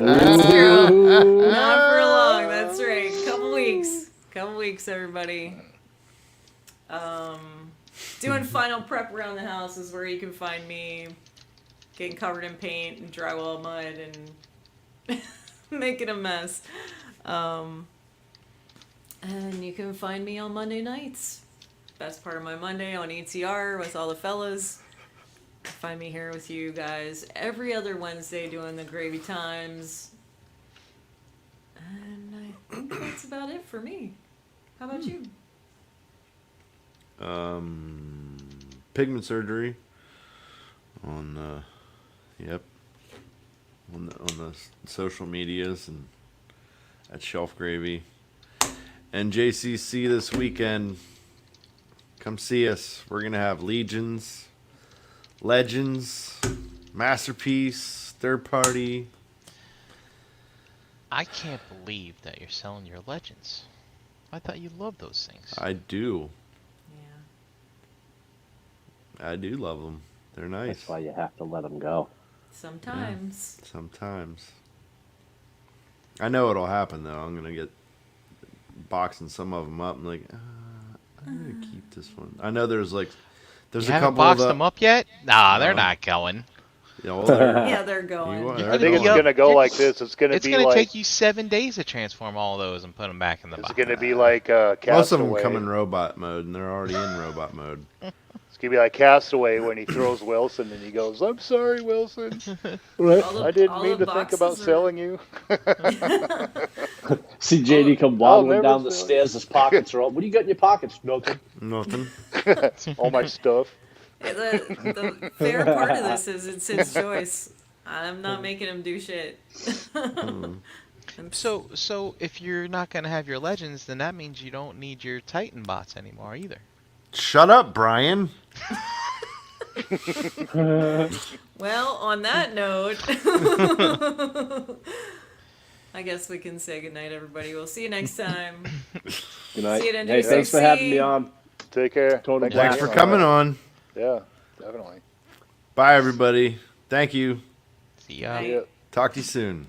true. Not for long. That's right. Couple weeks, everybody. Doing final prep around the house is where you can find me. Getting covered in paint and drywall mud and making a mess. And you can find me on Monday nights. Best part of my Monday on ETR with all the fellas. Find me here with you guys every other Wednesday doing the Gravy Times. And I think that's about it for me. How about you? Pigment surgery on yep, on the social medias and at ShelfGravy and JCC this weekend. Come see us. We're gonna have Legions, Legends, Masterpiece, Third Party, I can't believe that you're selling your legends. I thought you loved those things. I do. Yeah. I do love them. They're nice. That's why you have to let them go. Sometimes. Sometimes. I know what'll happen though. I'm gonna get boxing some of them up and like, I'm gonna keep this one. I know there's You a haven't couple boxed of them up yet? Nah, they're No. not going. Yeah, well, they're, Yeah, they're going. You are- You're I think it's Yup. gonna go like this. It's gonna It's be gonna like take you 7 days to transform all those and put them back in the it's box. gonna be like Castaway. most of them come in robot mode and they're already in robot mode. It's gonna be like Castaway when he throws Wilson and he goes, "I'm sorry, Wilson. Right. All the- I didn't all mean the to think about boxes are- selling you." See JD come I'll waddling never down the sell stairs. His pockets are all. What do you got in your pockets? Nothing. Nothing. All my stuff. The fair part of this is it's his choice. I'm not making him do shit. So if you're not gonna have your legends, then that means you don't need your Titan bots anymore either. Shut up, Brian. Well, on that note, I guess we can say goodnight, everybody. We'll see you next time. Good night. See you at Hey, thanks for having me on. Take care. Total Thanks Thanks blast. for being coming on. Yeah, definitely. Bye, everybody. Thank you. See ya. Night. Yeah. Talk to you soon.